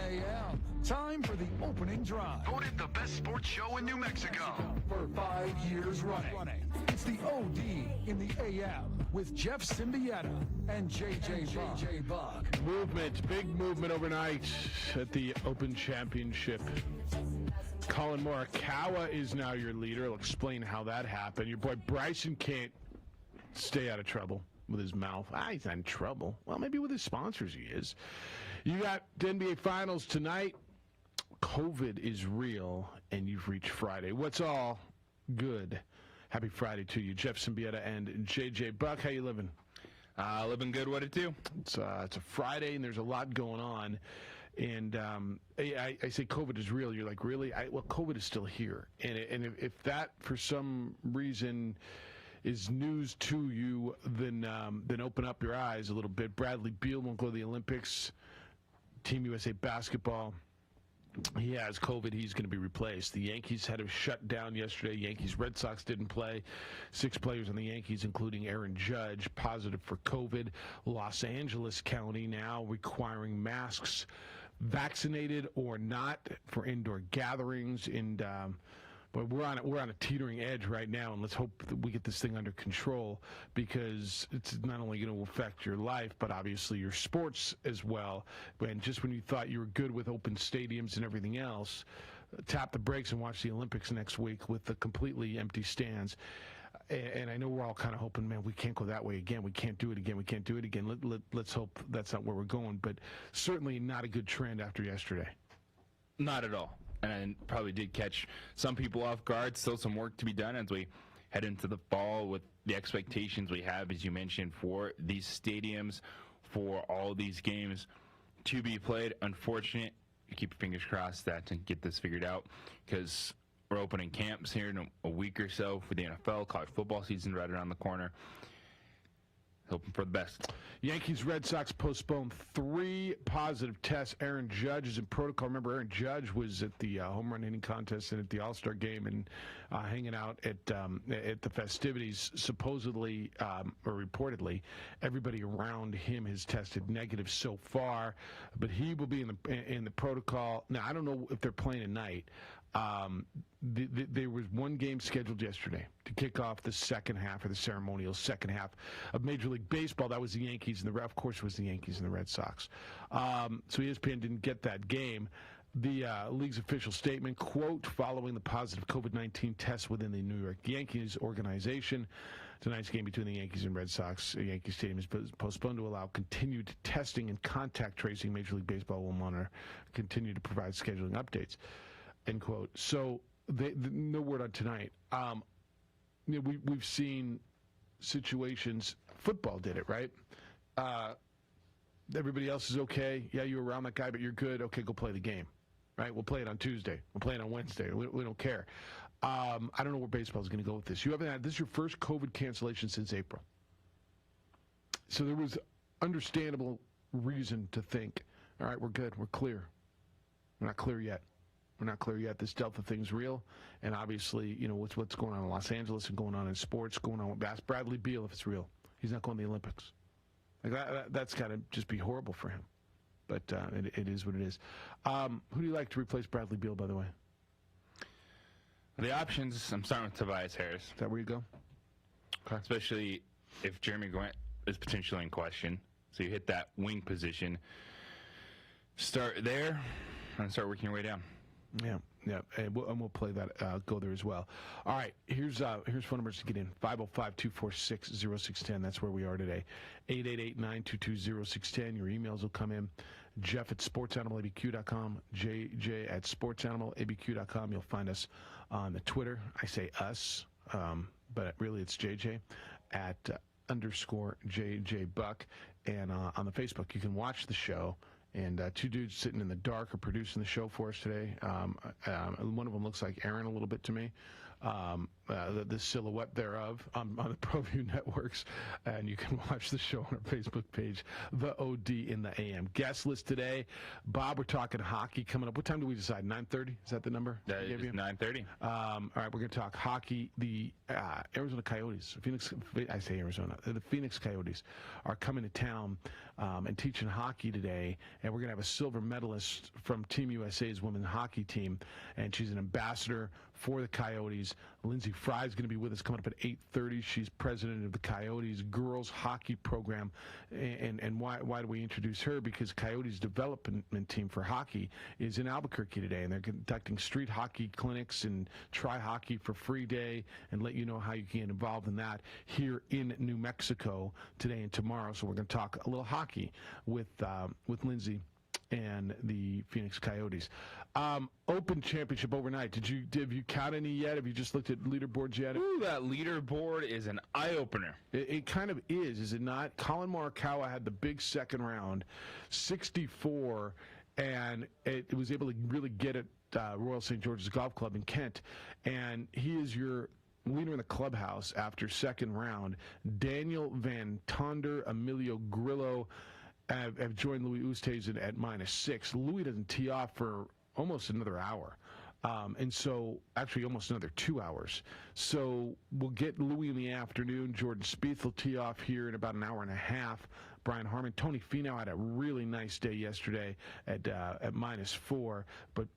a.m. Time for the opening drive. Voted the best sports show in New Mexico. For 5 years running. It's the OD in the AM with Jeff Siembieda and JJ Buck. Movement, big movement overnight at the Open Championship. Colin Morikawa is now your leader. I'll explain how that happened. Your boy Bryson can't stay out of trouble with his mouth. He's not in trouble. Well, maybe with his sponsors he is. You got the NBA Finals tonight. COVID is real, and you've reached Friday. What's all good? Happy Friday to you. Jeff Siembieda and JJ Buck. How you living? Living good. What it do? It's a Friday, and there's a lot going on. And I say COVID is real. You're like, really? Well, COVID is still here. And if that, for some reason, is news to you, then open up your eyes a little bit. Bradley Beal won't go to the Olympics. Team USA basketball, he has COVID. He's going to be replaced. The Yankees had a shutdown yesterday. Yankees Red Sox didn't play. 6 players on the Yankees, including Aaron Judge, positive for COVID. Los Angeles County now requiring masks, vaccinated or not, for indoor gatherings. And but we're on a teetering edge right now, and let's hope that we get this thing under control, because it's not only going to affect your life, but obviously your sports as well. And just when you thought you were good with open stadiums and everything else, tap the brakes and watch the Olympics next week with the completely empty stands. And I know we're all kind of hoping, man, we can't go that way again. We can't do it again. We can't do it again. Let's hope that's not where we're going. But certainly not a good trend after yesterday. Not at all. And I probably did catch some people off guard. Still some work to be done as we head into the fall with the expectations we have, as you mentioned, for these stadiums, for all these games to be played. Unfortunate. You keep your fingers crossed that and get this figured out, because we're opening camps here in a week or so for the NFL. College football season right around the corner. Hoping for the best. Yankees Red Sox postponed 3 positive tests. Aaron Judge is in protocol. Remember, Aaron Judge was at the home run hitting contest and at the All-Star game and hanging out at the festivities. Supposedly, or reportedly, everybody around him has tested negative so far, but he will be in the protocol. Now, I don't know if they're playing tonight. There was one game scheduled yesterday to kick off the second half, or the ceremonial second half of Major League Baseball. That was the Yankees, and of course, was the Yankees and the Red Sox. So ESPN didn't get that game. The league's official statement, quote, following the positive COVID-19 tests within the New York Yankees organization, tonight's game between the Yankees and Red Sox, Yankee Stadium, is postponed to allow continued testing and contact tracing. Major League Baseball will monitor, continue to provide scheduling updates, end quote. So no word on tonight. We've seen situations. Football did it, right? Everybody else is okay. Yeah, you were around that guy, but you're good. Okay, go play the game, right? We'll play it on Tuesday. We'll play it on Wednesday. We don't care. I don't know where baseball is going to go with this. This is your first COVID cancellation since April. So there was understandable reason to think, all right, we're good. We're clear. We're not clear yet. We're not clear yet. This Delta thing's real, and obviously, what's going on in Los Angeles and going on in sports, going on with Bradley Beal, if it's real. He's not going to the Olympics. Like that's got to just be horrible for him. But it is what it is. Who do you like to replace Bradley Beal, by the way? The options, I'm starting with Tobias Harris. Is that where you go? Okay. Especially if Jeremy Grant is potentially in question. So you hit that wing position. Start there and start working your way down. Yeah, and we'll play that, go there as well. All right, here's phone numbers to get in. 505-246-0610. That's where we are today. 888-922-0610. Your emails will come in. Jeff at sportsanimalabq.com. JJ at sportsanimalabq.com. You'll find us on the Twitter. I say us, but really it's JJ at _JJ Buck. And on the Facebook, you can watch the show. And 2 dudes sitting in the dark are producing the show for us today. One of them looks like Aaron a little bit to me. the silhouette thereof on the ProView networks, and you can watch the show on our Facebook page, The OD in the AM. Guest list today, Bob, we're talking hockey coming up. What time do we decide? 9:30? Is that the number? That is 9:30. All right, we're going to talk hockey. The Arizona Coyotes, I say Arizona, the Phoenix Coyotes are coming to town and teaching hockey today, and we're going to have a silver medalist from Team USA's women's hockey team, and she's an ambassador for the Coyotes. Lindsay Fry is going to be with us coming up at 8:30. She's president of the Coyotes girls hockey program. And why do we introduce her? Because Coyotes development team for hockey is in Albuquerque today, and they're conducting street hockey clinics and try hockey for free day, and let you know how you can get involved in that here in New Mexico today and tomorrow. So we're going to talk a little hockey with Lindsay and the Phoenix Coyotes. Open Championship overnight. Have you count any yet? Have you just looked at leaderboards yet? Ooh, that leaderboard is an eye-opener. It kind of is it not? Colin Morikawa had the big second round, 64, and it was able to really get at Royal St. George's Golf Club in Kent, and he is your leader in the clubhouse after second round. Daniel Van Tonder, Emilio Grillo have joined Louis Oosthuizen at -6. Louis doesn't tee off for almost another hour. And so, actually, almost another 2 hours. So we'll get Louis in the afternoon. Jordan Spieth will tee off here in about an hour and a half. Brian Harman. Tony Finau had a really nice day yesterday at -4, but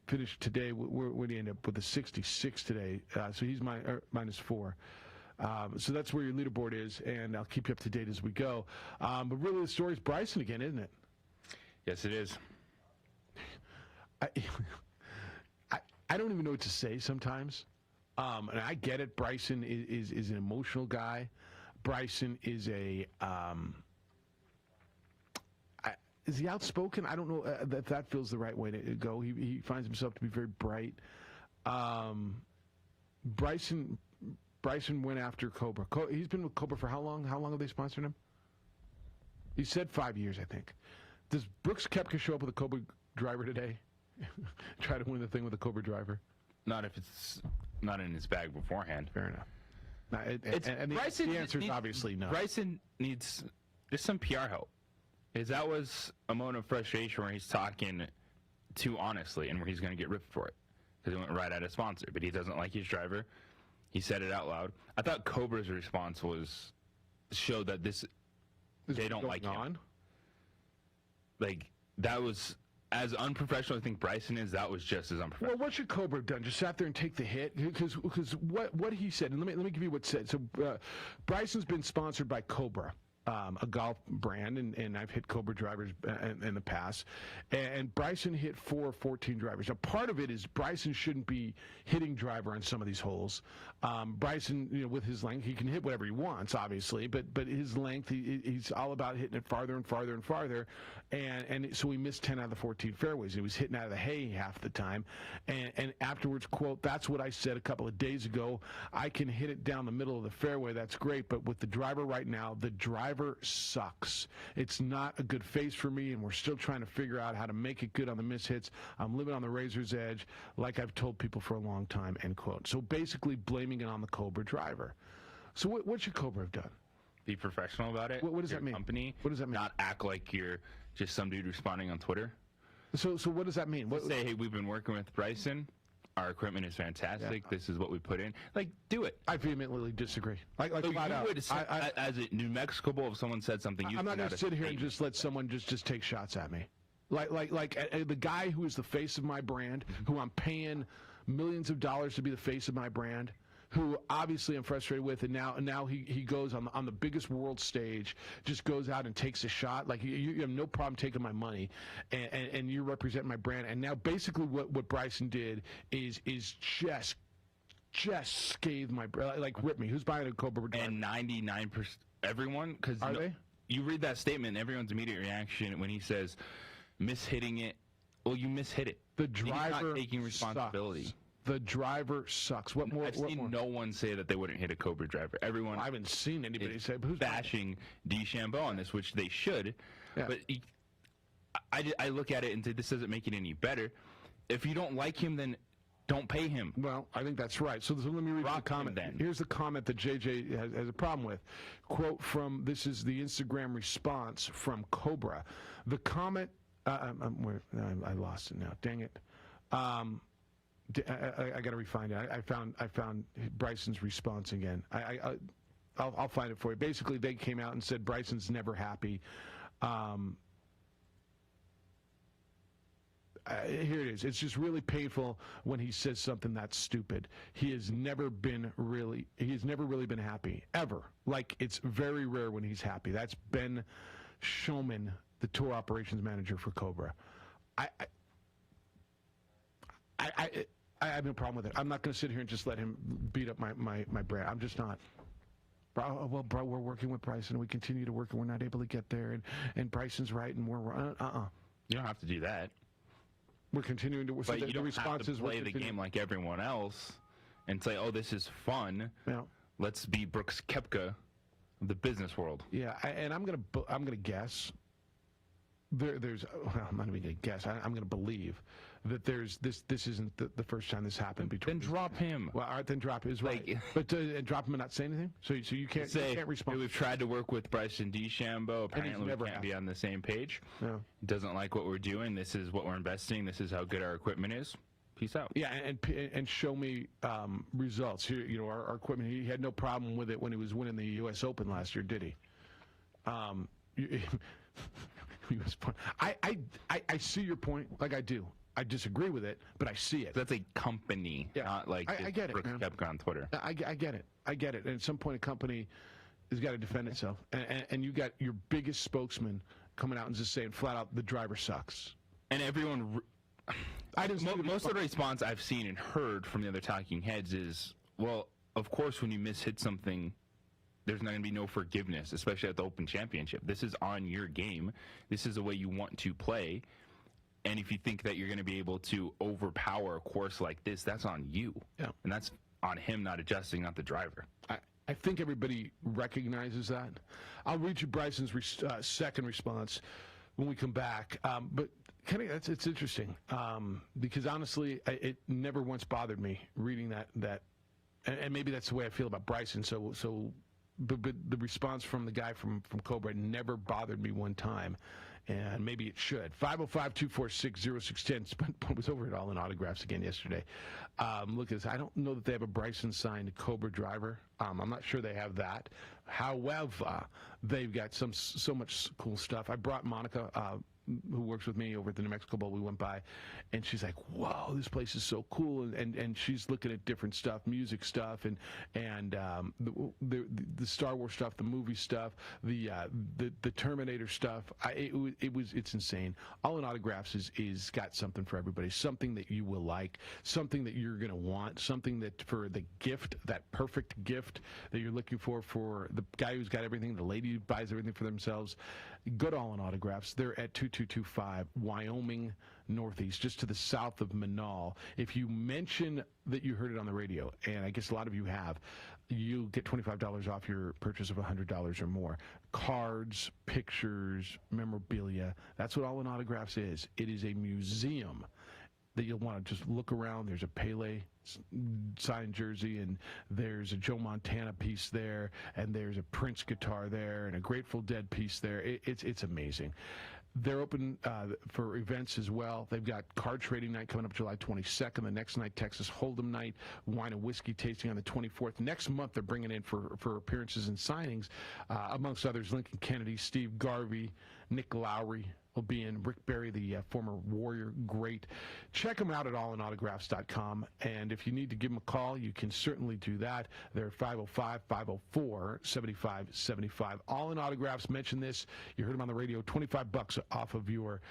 finished today. Where did he end up with a 66 today? So he's -4. So that's where your leaderboard is, and I'll keep you up to date as we go. But really, the story is Bryson again, isn't it? Yes, it is. I don't even know what to say sometimes. And I get it. Bryson is an emotional guy. Bryson is is he outspoken? I don't know that feels the right way to go. He finds himself to be very bright. Bryson went after Cobra. He's been with Cobra for how long? How long have they sponsored him? He said 5 years, I think. Does Brooks Koepka show up with a Cobra driver today? Try to win the thing with a Cobra driver? Not if it's not in his bag beforehand. Fair enough. The answer is obviously no. Bryson needs just some PR help. That was a moment of frustration where he's talking too honestly and where he's going to get ripped for it. Because he went right at a sponsor, but he doesn't like his driver. He said it out loud. I thought Cobra's response showed that they don't like him. Like, that was as unprofessional as I think Bryson is. That was just as unprofessional. Well, what should Cobra have done? Just sat there and take the hit? Because what he said, and let me give you what said. So Bryson's been sponsored by Cobra, a golf brand, and I've hit Cobra drivers in the past. And Bryson hit 414 drivers. Now, part of it is Bryson shouldn't be hitting driver on some of these holes. Bryson, with his length, he can hit whatever he wants, obviously, but his length, he's all about hitting it farther and farther and farther. And so he missed 10 out of the 14 fairways. He was hitting out of the hay half the time. And afterwards, quote, "That's what I said a couple of days ago. I can hit it down the middle of the fairway. That's great. But with the driver right now, the driver sucks. It's not a good face for me, and we're still trying to figure out how to make it good on the mishits. I'm living on the razor's edge, like I've told people for a long time," end quote. So basically blaming it on the Cobra driver. So what should Cobra have done? Be professional about it. What does that mean? Company. What does that mean? Not act like you're just some dude responding on Twitter. So what does that mean? Say, hey, we've been working with Bryson. Our equipment is fantastic. Yeah. This is what we put in. Like, do it. I vehemently disagree. Like you flat out. would, as a New Mexico Bowl, if someone said something, I'm not going to sit here and just let someone just take shots at me. Like the guy who is the face of my brand, who I'm paying millions of dollars to be the face of my brand, who obviously I'm frustrated with, and now he goes on the biggest world stage, just goes out and takes a shot. Like, you have no problem taking my money, and you represent my brand. And now basically what Bryson did is just scathe my brand, like rip me. Who's buying a Cobra driver? And 99%, everyone, because you read that statement, everyone's immediate reaction when he says mishitting it. Well, you mishit it. The driver he's not taking responsibility. Sucks. The driver sucks. What more? I've seen no one say that they wouldn't hit a Cobra driver. Everyone. I haven't seen anybody say. But who's bashing DeChambeau on this, which they should. Yeah. But I look at it and say this doesn't make it any better. If you don't like him, then Don't pay him. Well, I think that's right. So let me read the Rock him comment. then. Here's the comment that JJ has a problem with. Quote from, this is the Instagram response from Cobra. The comment, I lost it now. Dang it. I got to refine it. I found Bryson's response again. I'll find it for you. Basically, they came out and said Bryson's never happy. Here it is. It's just really painful when he says something that's stupid. He has never really been happy, ever. Like, it's very rare when he's happy. That's Ben Showman, the tour operations manager for Cobra. I have no problem with it. I'm not going to sit here and just let him beat up my brand. I'm just not. Well, bro, we're working with Bryson, and we continue to work, and we're not able to get there, and Bryson's right, and we're You don't have to do that. We're continuing to. But you don't have to play the game like everyone else and say, "Oh, this is fun. Yeah. Let's be Brooks Koepka of the business world." Yeah, and I'm gonna guess. There's well, I'm not even gonna guess. I'm gonna believe that there's this isn't the first time this happened between. Then drop him. Well, all right, then drop is right. But drop him and not say anything. So you can't Say, you can't respond. We've tried to work with Bryson DeChambeau. Apparently, we can't be on the same page. No. Doesn't like what we're doing. This is what we're investing. This is how good our equipment is. Peace out. Yeah, and show me results. Here, our equipment. He had no problem with it when he was winning the U.S. Open last year, did he? He was fun. I see your point. Like, I do. I disagree with it, but I see it. That's a company, not like I get it, Brooks man. Koepka on Twitter. I get it. I get it. And at some point, a company has got to defend itself. And you got your biggest spokesman coming out and just saying flat out, the driver sucks. And everyone, most of the response I've seen and heard from the other talking heads is, well, of course, when you hit something, there's not going to be no forgiveness, especially at the Open Championship. This is on your game. This is the way you want to play. And if you think that you're going to be able to overpower a course like this, that's on you. Yeah. And that's on him not adjusting, not the driver. I think everybody recognizes that. I'll read you Bryson's second response when we come back. But kind of it's interesting because honestly, it never once bothered me reading that, and maybe that's the way I feel about Bryson. But the response from the guy from Cobra never bothered me one time. And maybe it should. 505-246-0610. I was over at All In Autographs again yesterday. Look at this. I don't know that they have a Bryson signed Cobra driver. I'm not sure they have that. However, they've got so much cool stuff. I brought Monica, who works with me over at the New Mexico Bowl. We went by, and she's like, "Whoa, this place is so cool!" And she's looking at different stuff, music stuff, and the Star Wars stuff, the movie stuff, the Terminator stuff. It's insane. All In Autographs is got something for everybody. Something that you will like, something that you're gonna want, something that for the gift, that perfect gift that you're looking for the guy who's got everything, the lady who buys everything for themselves. Go to All In Autographs. They're at 2225 Wyoming Northeast, just to the south of Manal. If you mention that you heard it on the radio, and I guess a lot of you have, you get $25 off your purchase of $100 or more. Cards, pictures, memorabilia. That's what All In Autographs is. It is a museum that you'll want to just look around. There's a Pele signed jersey, and there's a Joe Montana piece there, and there's a Prince guitar there, and a Grateful Dead piece there. It's amazing. They're open for events as well. They've got card trading night coming up July 22nd. The next night, Texas Hold'em night, wine and whiskey tasting on the 24th. Next month, they're bringing in for appearances and signings, amongst others, Lincoln Kennedy, Steve Garvey, Nick Lowry will be in, Rick Barry, the former Warrior great. Check them out at allinautographs.com, and if you need to give them a call, you can certainly do that. They're 505-504-7575. All In Autographs, mention this. You heard them on the radio, $25 off of your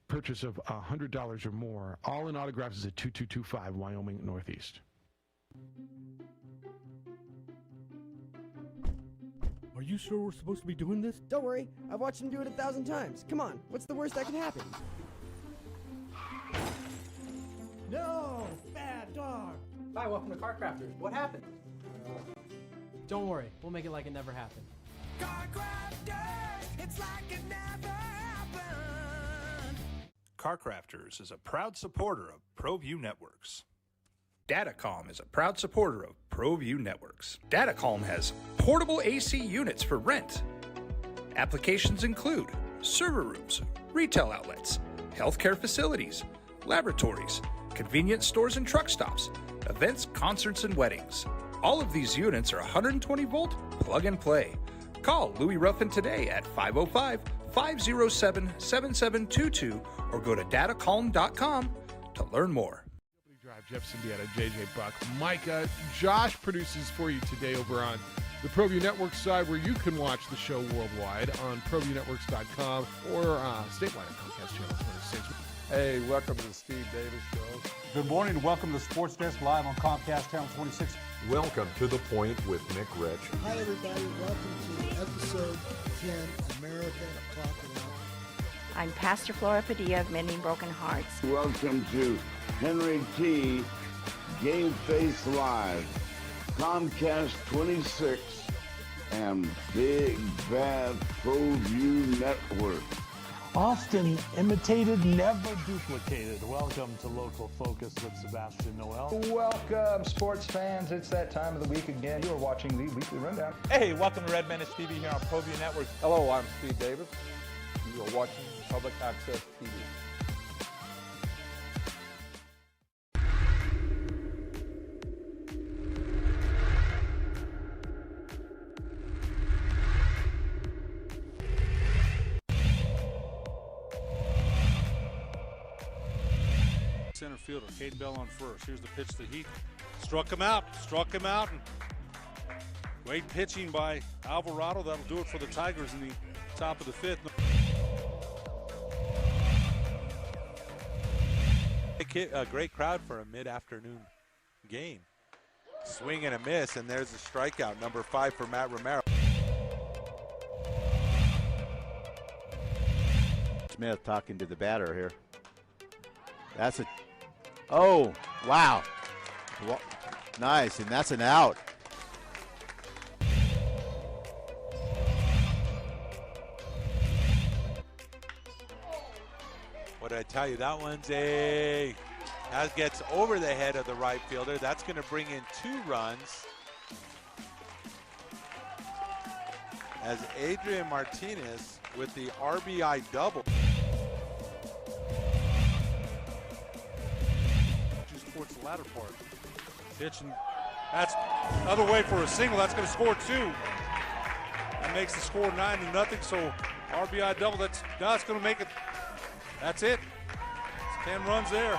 purchase of $100 or more. All In Autographs is at 2225 Wyoming Northeast. Are you sure we're supposed to be doing this? Don't worry, I've watched him do it 1,000 times. Come on, what's the worst that can happen? No! Bad dog! Hi, welcome to Car Crafters. What happened? Don't worry, we'll make it like it never happened. Car Crafters, it's like it never happened. Car Crafters is a proud supporter of ProView Networks. Datacom is a proud supporter of ProView Networks. Datacom has portable AC units for rent. Applications include server rooms, retail outlets, healthcare facilities, laboratories, convenience stores and truck stops, events, concerts, and weddings. All of these units are 120 volt plug and play. Call Louis Ruffin today at 505-507-7722 or go to datacom.com to learn more. Drive, Jeff Siembieda, JJ Buck, Micah. Josh produces for you today over on the ProView Network side, where you can watch the show worldwide on ProViewNetworks.com or statewide at Comcast Channel 26. Hey, welcome to the Steve Davis Show. Good morning and welcome to Sports Desk live on Comcast Channel 26. Welcome to The Point with Nick Rich. Hi, everybody. Welcome to episode 10, America Talking Out. I'm Pastor Flora Padilla of Mending Broken Hearts. Welcome to Henry T. Game Face Live, Comcast 26, and Big Bad ProView Network. Often imitated, never duplicated. Welcome to Local Focus with Sebastian Noel. Welcome, sports fans. It's that time of the week again. You are watching the Weekly Rundown. Hey, welcome to Red Menace TV here on ProView Network. Hello, I'm Steve Davis. You are watching Public Access TV. Center fielder, Cade Bell on first. Here's the pitch to Heath. Struck him out. And great pitching by Alvarado. That'll do it for the Tigers in the top of the fifth. A great crowd for a mid-afternoon game. Swing and a miss, and there's a strikeout, number 5 for Matt Romero. Smith talking to the batter here. That's a... Oh, wow. Nice, and that's an out. What did I tell you? That gets over the head of the right fielder. That's going to bring in 2 runs as Adrian Martinez with the RBI double. Towards the latter part. Pitch, and that's another way for a single. That's going to score 2. That makes the score 9-0. So RBI double. That's going to make it. That's it. It's 10 runs there.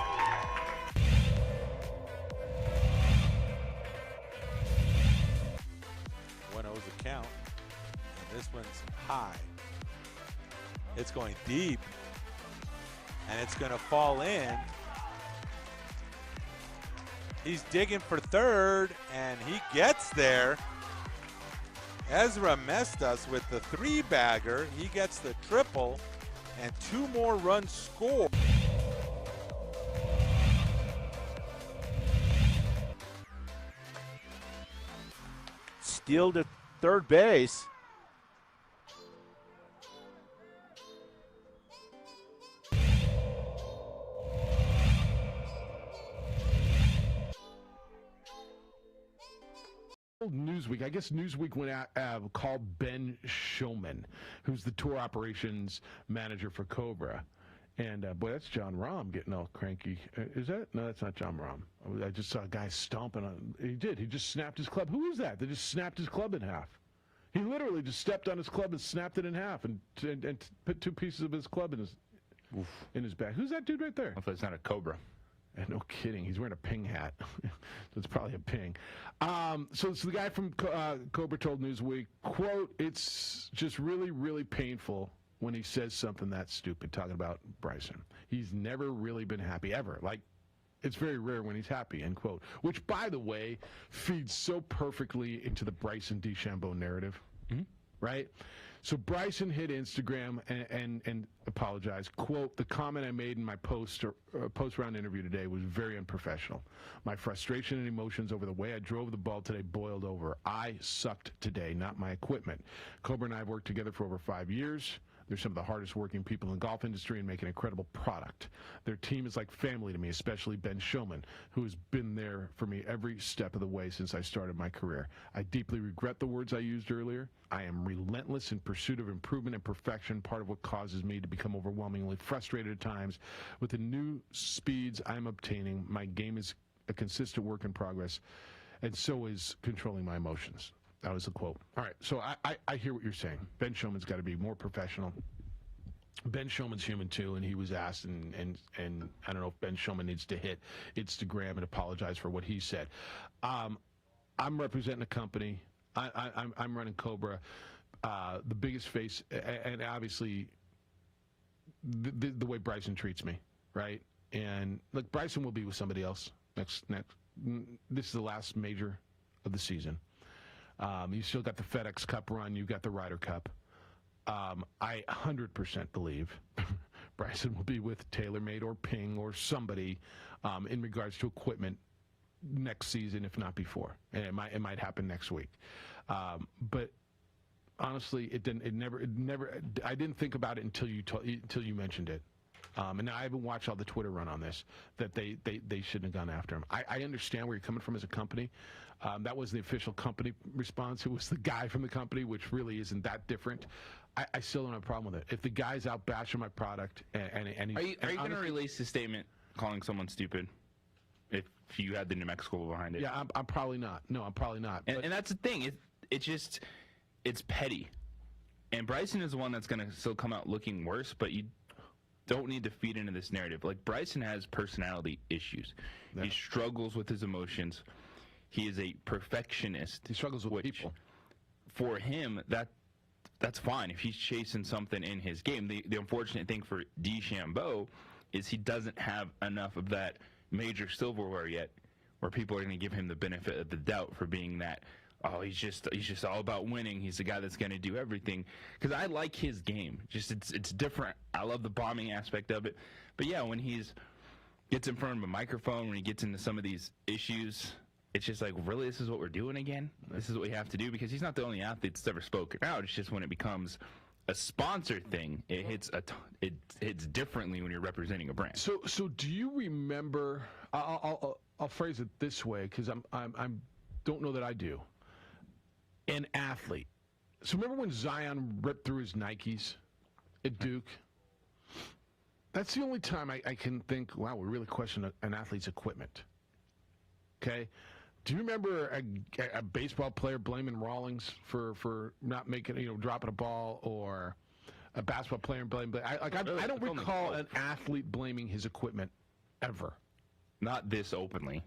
One O's the count. And this one's high. It's going deep. And it's going to fall in. He's digging for third, and he gets there. Ezra Mestas with the 3-bagger. He gets the triple, and 2 more runs scored. Steal to third base. Newsweek. I guess Newsweek went out, called Ben Shulman, who's the tour operations manager for Cobra. And boy, that's John Rahm getting all cranky. Is that? No, that's not John Rahm. I just saw a guy stomping on. He did. He just snapped his club. Who is that? They just snapped his club in half. He literally just stepped on his club and snapped it in half and put 2 pieces of his club in his bag. Who's that dude right there? Hopefully it's not a Cobra. And no kidding, he's wearing a ping hat. That's probably a ping. So the guy from Cobra told Newsweek, quote, "It's just really, really painful when he says something that stupid," talking about Bryson. He's never really been happy, ever. Like, it's very rare when he's happy, end quote. Which, by the way, feeds so perfectly into the Bryson DeChambeau narrative, right? So Bryson hit Instagram and apologized. Quote, "The comment I made in my post-round interview today was very unprofessional. My frustration and emotions over the way I drove the ball today boiled over. I sucked today, not my equipment. Cobra and I have worked together for over 5 years. They're some of the hardest working people in the golf industry and make an incredible product. Their team is like family to me, especially Ben Showman, who has been there for me every step of the way since I started my career. I deeply regret the words I used earlier. I am relentless in pursuit of improvement and perfection, part of what causes me to become overwhelmingly frustrated at times. With the new speeds I'm obtaining, my game is a consistent work in progress, and so is controlling my emotions. That was the quote. All right, so I hear what you're saying. Ben Showman's got to be more professional. Ben Showman's human too, and he was asked, and I don't know if Ben Showman needs to hit Instagram and apologize for what he said. I'm representing a company. I'm running Cobra, the biggest face, and obviously the way Bryson treats me, right? And look, Bryson will be with somebody else next. This is the last major of the season. You still got the FedEx Cup run. You've got the Ryder Cup. I 100% believe Bryson will be with TaylorMade or Ping or somebody in regards to equipment next season, if not before. And it might happen next week. But honestly, it never. I didn't think about it until you mentioned it. And I haven't watched all the Twitter run on this, that they shouldn't have gone after him. I understand where you're coming from as a company. That was the official company response. It was the guy from the company, which really isn't that different. I still don't have a problem with it. If the guy's out bashing my product and he's... Are you going to release a statement calling someone stupid if you had the New Mexico behind it? Yeah, I'm probably not. No, I'm probably not. And that's the thing. It's petty. And Bryson is the one that's going to still come out looking worse, but you don't need to feed into this narrative. Like, Bryson has personality issues. Yeah. He struggles with his emotions. He is a perfectionist. He struggles with people. For him, that's fine if he's chasing something in his game. The unfortunate thing for DeChambeau is he doesn't have enough of that major silverware yet, where people are going to give him the benefit of the doubt for being that. Oh, he's just all about winning. He's the guy that's going to do everything. Because I like his game. Just it's different. I love the bombing aspect of it. But yeah, when gets in front of a microphone, when he gets into some of these issues, it's just like, really, this is what we're doing again? This is what we have to do? Because he's not the only athlete that's ever spoken out. It's just when it becomes a sponsor thing, it hits differently when you're representing a brand. So do you remember? I'll phrase it this way because I don't know that I do. An athlete. So remember when Zion ripped through his Nikes at Duke? That's the only time I can think, wow, we really question an athlete's equipment. Okay? Do you remember a baseball player blaming Rawlings for not making, dropping a ball, or a basketball player blaming? I don't recall an athlete blaming his equipment ever. Not this openly.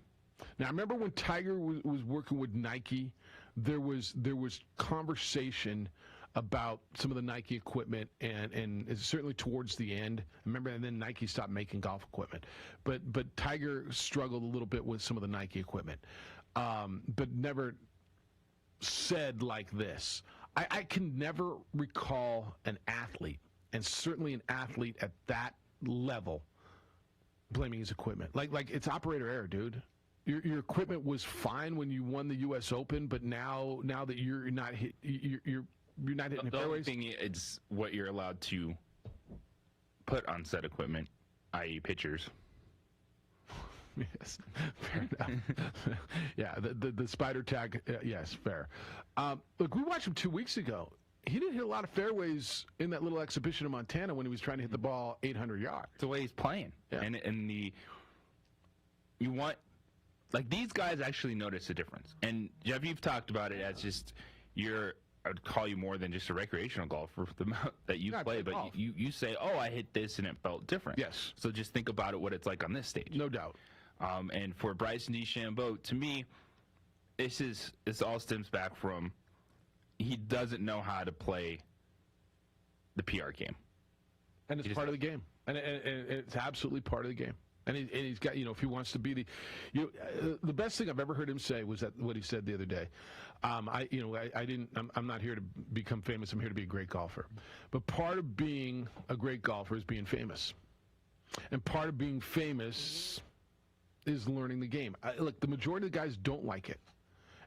Now, I remember when Tiger was working with Nike, there was conversation about some of the Nike equipment, and it's certainly towards the end. I remember, and then Nike stopped making golf equipment. But Tiger struggled a little bit with some of the Nike equipment, but never said like this. I can never recall an athlete, and certainly an athlete at that level, blaming his equipment. Like it's operator error, dude. Your equipment was fine when you won the U.S. Open, but now that you're not hitting the fairways. The thing is what you're allowed to put on said equipment, i.e. pitchers. Yes, fair enough. Yeah, the spider tag. Yes, fair. Look, we watched him 2 weeks ago. He didn't hit a lot of fairways in that little exhibition in Montana when he was trying to hit the ball 800 yards. It's the way he's playing, yeah. And you want. Like, these guys actually notice a difference. And, Jeff, you've talked about it as just I would call you more than just a recreational golfer that you play, but you say, oh, I hit this and it felt different. Yes. So just think about it, what it's like on this stage. No doubt. And for Bryson DeChambeau, to me, this all stems back from he doesn't know how to play the PR game. And it's part of the game. And it's absolutely part of the game. And he's got, if he wants to be the best thing I've ever heard him say was that what he said the other day. I'm not here to become famous. I'm here to be a great golfer. But part of being a great golfer is being famous. And part of being famous is learning the game. Look, the majority of the guys don't like it.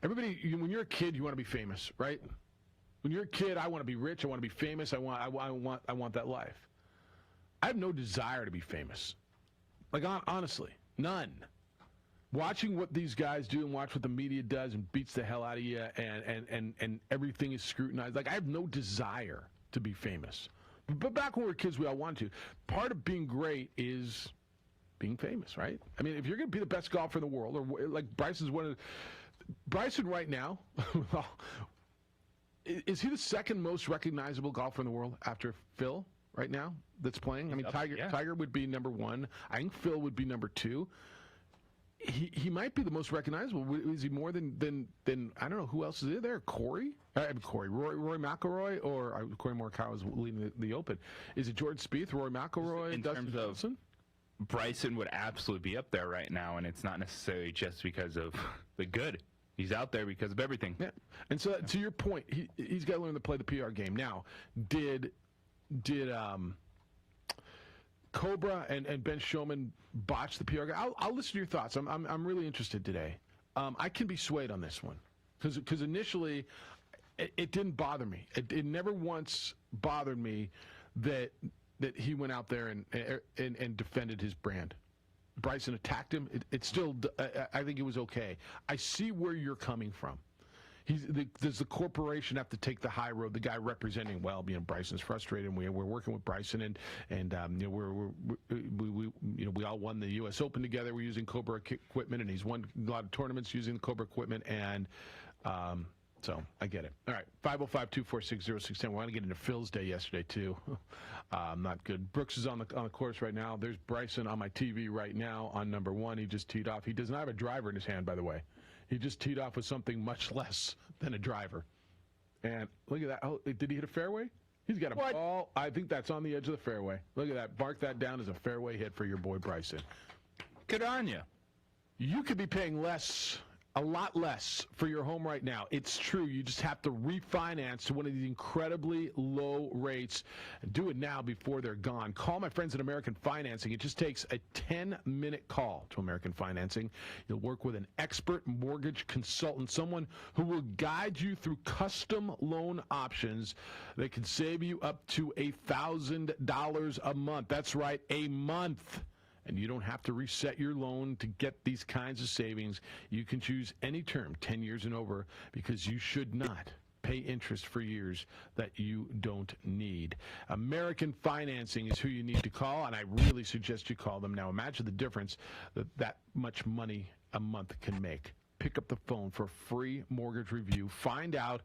Everybody, when you're a kid, you want to be famous, right? When you're a kid, I want to be rich. I want to be famous. I want that life. I have no desire to be famous. Like, honestly, none. Watching what these guys do and watch what the media does and beats the hell out of you and everything is scrutinized. Like, I have no desire to be famous. But back when we were kids, we all wanted to. Part of being great is being famous, right? I mean, if you're going to be the best golfer in the world, or like Bryson's one of Bryson right now, is he the second most recognizable golfer in the world after Phil right now that's playing? I mean, Tiger would be number one. I think Phil would be number two. He might be the most recognizable. Is he more than I don't know who else is there? Rory McIlroy, or Corey Morikawa is leading the Open. Is it Jordan Spieth, Rory McIlroy, in Dustin terms Johnson? of Bryson would absolutely be up there right now, and it's not necessarily just because of the good. He's out there because of everything. Yeah, and so to your point, he's got to learn to play the PR game. Now, did Cobra and Ben Showman botch the PR game? I'll listen to your thoughts. I'm really interested today. I can be swayed on this one because initially it didn't bother me. It never once bothered me that he went out there and defended his brand. Bryson attacked him. It still, I think it was okay. I see where you're coming from. Does the corporation have to take the high road? The guy representing, well, Bryson's frustrated, and we're working with Bryson, and we all won the U.S. Open together. We're using Cobra equipment, and he's won a lot of tournaments using the Cobra equipment, and so I get it. All right, 505-246-0610. We're going to get into Phil's day yesterday too. Not good. Brooks is on the course right now. There's Bryson on my TV right now on number one. He just teed off. He does not have a driver in his hand, by the way. He just teed off with something much less than a driver. And look at that. Oh, did he hit a fairway? He's got a ball. I think that's on the edge of the fairway. Look at that. Mark that down as a fairway hit for your boy Bryson. Good on you. You could be paying a lot less for your home right now. It's true. You just have to refinance to one of these incredibly low rates. Do it now before they're gone. Call my friends at American Financing. It just takes a 10-minute call to American Financing. You'll work with an expert mortgage consultant, someone who will guide you through custom loan options that can save you up to $1,000 a month. That's right, a month. And you don't have to reset your loan to get these kinds of savings. You can choose any term, 10 years and over, because you should not pay interest for years that you don't need. American Financing is who you need to call, and I really suggest you call them now. Imagine the difference that much money a month can make. Pick up the phone for a free mortgage review. Find out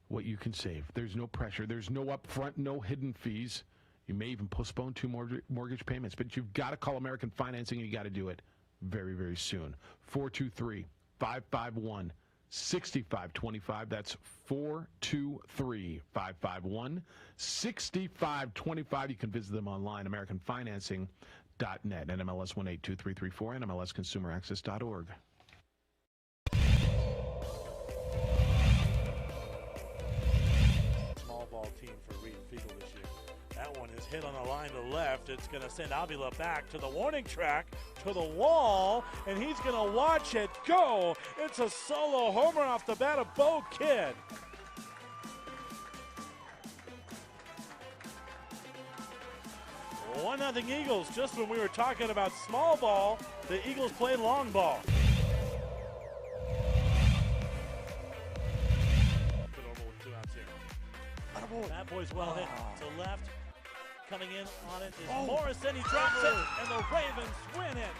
what you can save. There's no pressure. There's no upfront, no hidden fees. You may even postpone 2 mortgage payments, but you've got to call American Financing, and you got to do it very, very soon. 423-551-6525. That's 423-551-6525. You can visit them online, AmericanFinancing.net, NMLS 182334, NMLSConsumerAccess.org. Small ball team for Reed Fiegel this year. That one is hit on the line to left. It's going to send Avila back to the warning track, to the wall, and he's going to watch it go. It's a solo homer off the bat of Bo Kidd. One 0 Eagles. Just when we were talking about small ball, the Eagles play long ball. Put over with 2 outs here. That boy's well hit to left. Coming in on it is Morrison. He drops it, and the Ravens win it.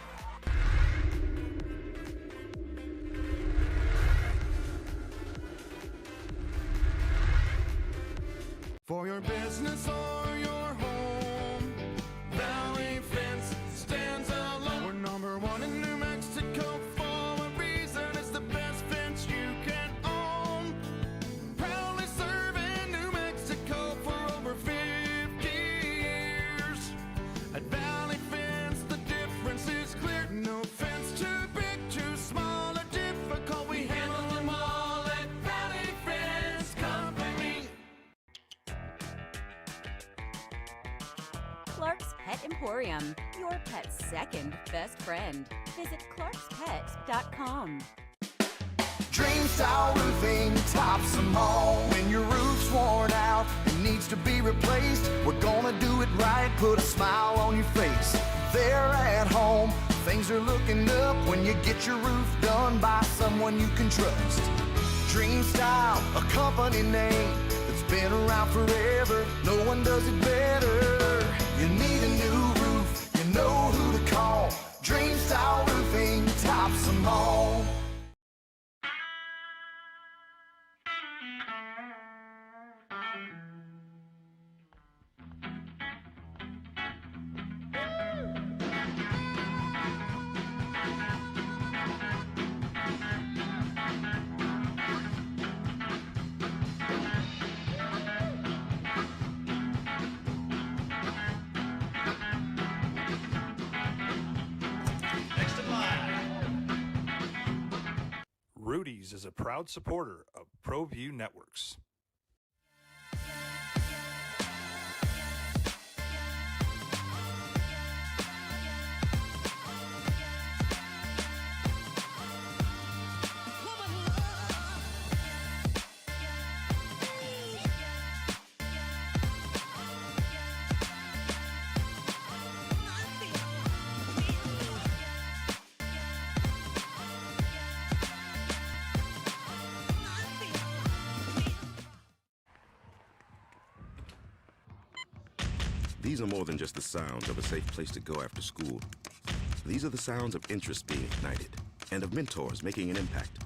For your business or your home, Valley Fence stands alone. We're number one in New Mexico for a reason. It's the best fence you can own. Proudly serving New Mexico for over 50 years. At Valley Fence, the difference is clear. No fence too big, too small, or difficult. We handle them all at Valley Fence Company. Clark's Pet Emporium, your pet's second best friend. Visit clarkspet.com. Dream Style Roofing tops them all. When your roof's worn out and needs to be replaced, we're gonna do it right, put a smile on your face. They're at home, things are looking up when you get your roof done by someone you can trust. Dream Style, a company name that's been around forever. No one does it better. You need a new roof, you know who to call. Dream Style Roofing tops them all. Rudy's is a proud supporter of ProView Networks. These are more than just the sounds of a safe place to go after school. These are the sounds of interest being ignited and of mentors making an impact.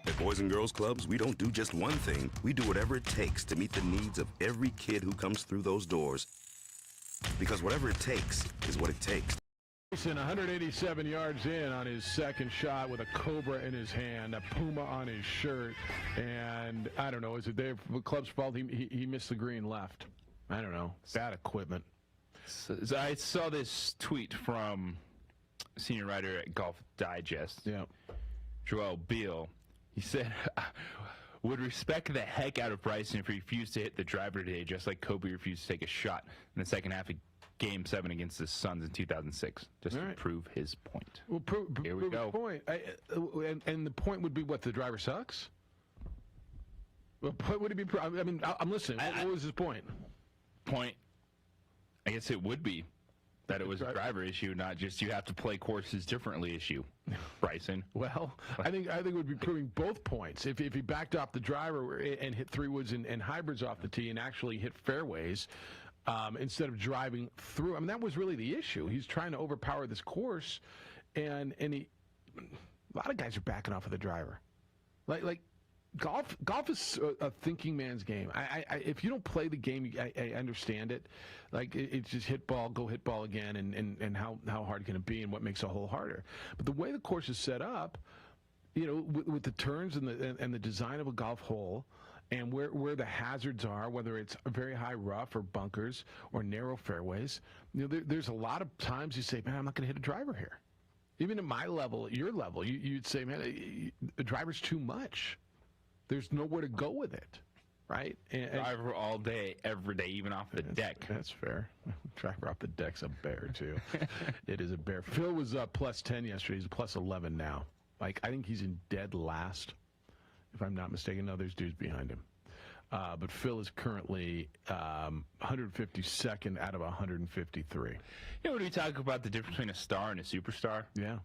At Boys and Girls Clubs, we don't do just one thing. We do whatever it takes to meet the needs of every kid who comes through those doors. Because whatever it takes is what it takes. 187 yards in on his second shot with a Cobra in his hand, a Puma on his shirt, and I don't know, is it the club's fault he missed the green left? I don't know. Bad equipment. So I saw this tweet from senior writer at Golf Digest, Joel Beal. He said, would respect the heck out of Bryson if he refused to hit the driver today, just like Kobe refused to take a shot in the second half of Game 7 against the Suns in 2006, just to prove his point. Well, here we go. Point. And the point would be what, the driver sucks? Well, what would it be? I mean, I'm listening. What was his point? Point, I guess it would be that it was a driver issue, not just you have to play courses differently issue, Bryson. Well, I think it would be proving both points. If he backed off the driver and hit 3-woods and hybrids off the tee and actually hit fairways instead of driving through. I mean, that was really the issue. He's trying to overpower this course, and a lot of guys are backing off of the driver. Like Golf is a thinking man's game. If you don't play the game, I understand it. Like it's just hit ball, go hit ball again, and how hard can it be, and what makes a hole harder. But the way the course is set up, you know, with the turns and the design of a golf hole, and where the hazards are, whether it's a very high rough or bunkers or narrow fairways, you know, there's a lot of times you say, man, I'm not going to hit a driver here. Even at my level, at your level, you'd say, man, the driver's too much. There's nowhere to go with it, right? Driver all day, every day, even off the deck. That's fair. Driver off the deck's a bear, too. It is a bear. Phil was plus 10 yesterday. He's plus 11 now. Like, I think he's in dead last, if I'm not mistaken. No, there's dudes behind him. But Phil is currently 152nd out of 153. You know, when we talk about the difference between a star and a superstar? Yeah.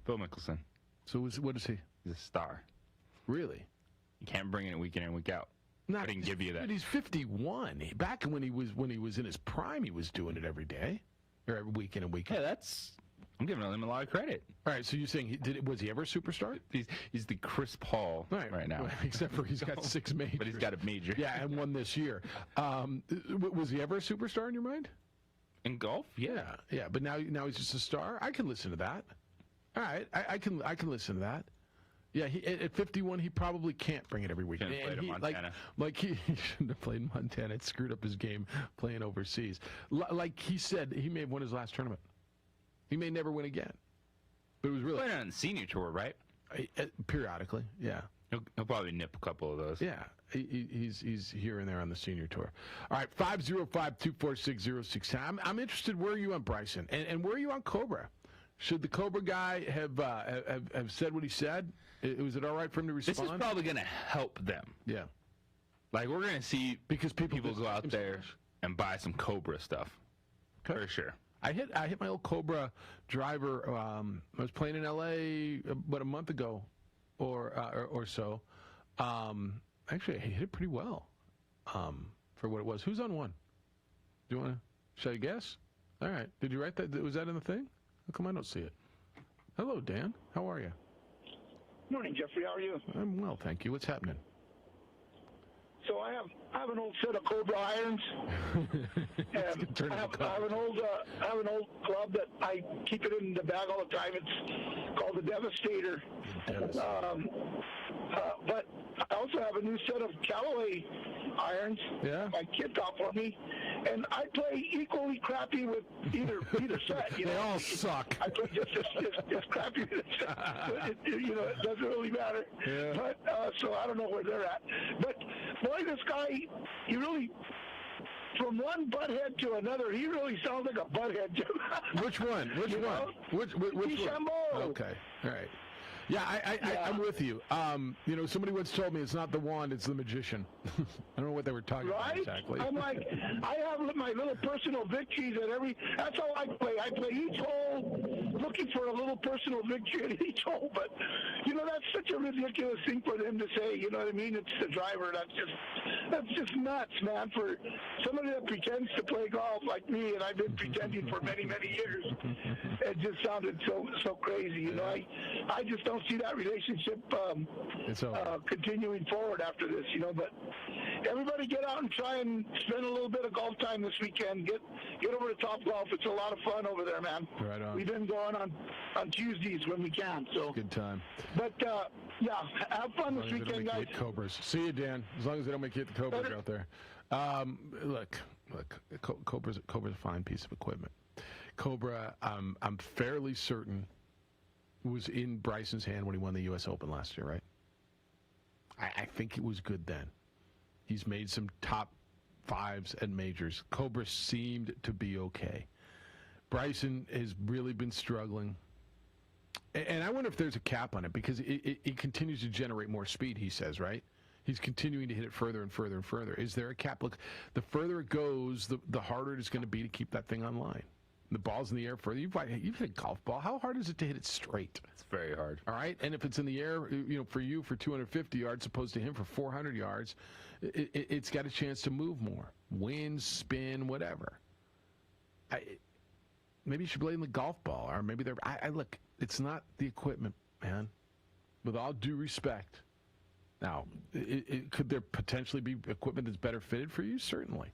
Phil Mickelson. So what is he? He's a star. Really? You can't bring it week in and week out. I didn't give you that. But he's 51. Back when he was in his prime, he was doing it every day, or every week in and week out. Yeah, I'm giving him a lot of credit. All right, so you're saying was he ever a superstar? He's the Chris Paul right now. Well, except for he's got 6 majors. But he's got a major. Yeah, and one this year. Was he ever a superstar in your mind? In golf? Yeah. Yeah, but now he's just a star? I can listen to that. All right, I can listen to that. Yeah, at 51, he probably can't bring it every week. Shouldn't have played in Montana. Like he shouldn't have played in Montana. It screwed up his game playing overseas. Like he said, he may have won his last tournament. He may never win again. But it was really... Playing on the senior tour, right? Periodically, yeah. He'll probably nip a couple of those. Yeah, he's here and there on the senior tour. All right, 505-246-0610. I'm interested, where are you on Bryson? And where are you on Cobra? Should the Cobra guy have said what he said? Was it all right for him to respond? This is probably going to help them. Yeah. Like, we're going to see because people go out there and buy some Cobra stuff. Okay. For sure. I hit my old Cobra driver. I was playing in L.A. about a month ago or so. Actually, I hit it pretty well for what it was. Who's on one? Do you want to? Should I guess? All right. Did you write that? Was that in the thing? How come I don't see it? Hello, Dan. How are you? Morning, Jeffrey. How are you? I'm well, thank you. What's happening? So I have an old set of Cobra irons. And I have an old club that I keep it in the bag all the time. It's called the Devastator. But I also have a new set of Callaway irons. Yeah. My kid got for me, and I play equally crappy with either set. They all suck. I play just crappy with it. It doesn't really matter. Yeah. But so I don't know where they're at. But boy, this guy, he really. From one butthead to another, he really sounds like a butthead too. Which one? Which one? Which one? Okay. All right. Yeah, I'm with you. Somebody once told me it's not the wand, it's the magician. I don't know what they were talking about exactly. I'm like, I have my little personal victories at that's how I play. I play each hole looking for a little personal victory at each hole. But, that's such a ridiculous thing for them to say, you know what I mean? It's the driver. That's just nuts, man, for somebody that pretends to play golf like me, and I've been pretending for many, many years. It just sounded so crazy, I just don't see that relationship continuing forward after this, But everybody get out and try and spend a little bit of golf time this weekend. Get over to Top Golf. It's a lot of fun over there, man. Right on. We've been going on Tuesdays when we can. So good time. But have fun this weekend, guys. Cobras. See you, Dan. As long as they don't make you hit the Cobras out there. Look. Cobra's a fine piece of equipment. Cobra, I'm fairly certain, was in Bryson's hand when he won the U.S. Open last year, right? I think it was good then. He's made some top fives at majors. Cobra seemed to be okay. Bryson has really been struggling. And I wonder if there's a cap on it, because it continues to generate more speed, he says, right? He's continuing to hit it further and further and further. Is there a cap? Look, the further it goes, the harder it is going to be to keep that thing online. The ball's in the air further. You've hit a golf ball. How hard is it to hit it straight? It's very hard. All right? And if it's in the air, for you for 250 yards opposed to him for 400 yards, it's got a chance to move more. Wind, spin, whatever. Maybe you should blame the golf ball, or maybe they're... look, it's not the equipment, man. With all due respect. Now, could there potentially be equipment that's better fitted for you? Certainly.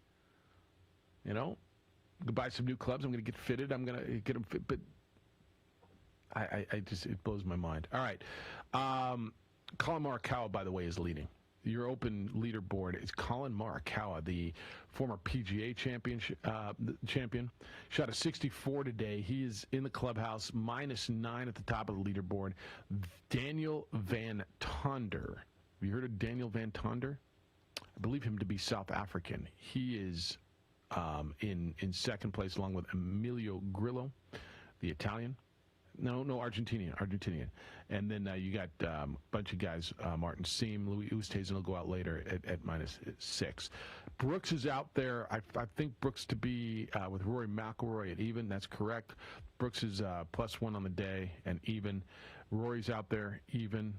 Go buy some new clubs. I'm going to get fitted. I'm going to get them fit. But it blows my mind. All right. Colin Morikawa, by the way, is leading. Your open leaderboard is Colin Morikawa, the former PGA champion. Shot a 64 today. He is in the clubhouse, -9 at the top of the leaderboard. Daniel Van Tonder. Have you heard of Daniel Van Tonder? I believe him to be South African. He is in second place along with Emilio Grillo, the Italian. No, Argentinian. And then you got a bunch of guys, Martin Siem, Louis Oosthuizen will go out later at -6. Brooks is out there. I think Brooks to be with Rory McIlroy at even. That's correct. Brooks is +1 on the day and even. Rory's out there even.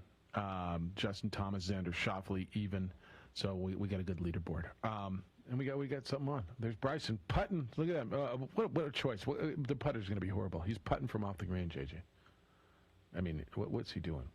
Justin Thomas, Xander Schauffele even. So we got a good leaderboard. And we got something on. There's Bryson putting. Look at that. What a choice. The putter's going to be horrible. He's putting from off the green, JJ. I mean, what's he doing?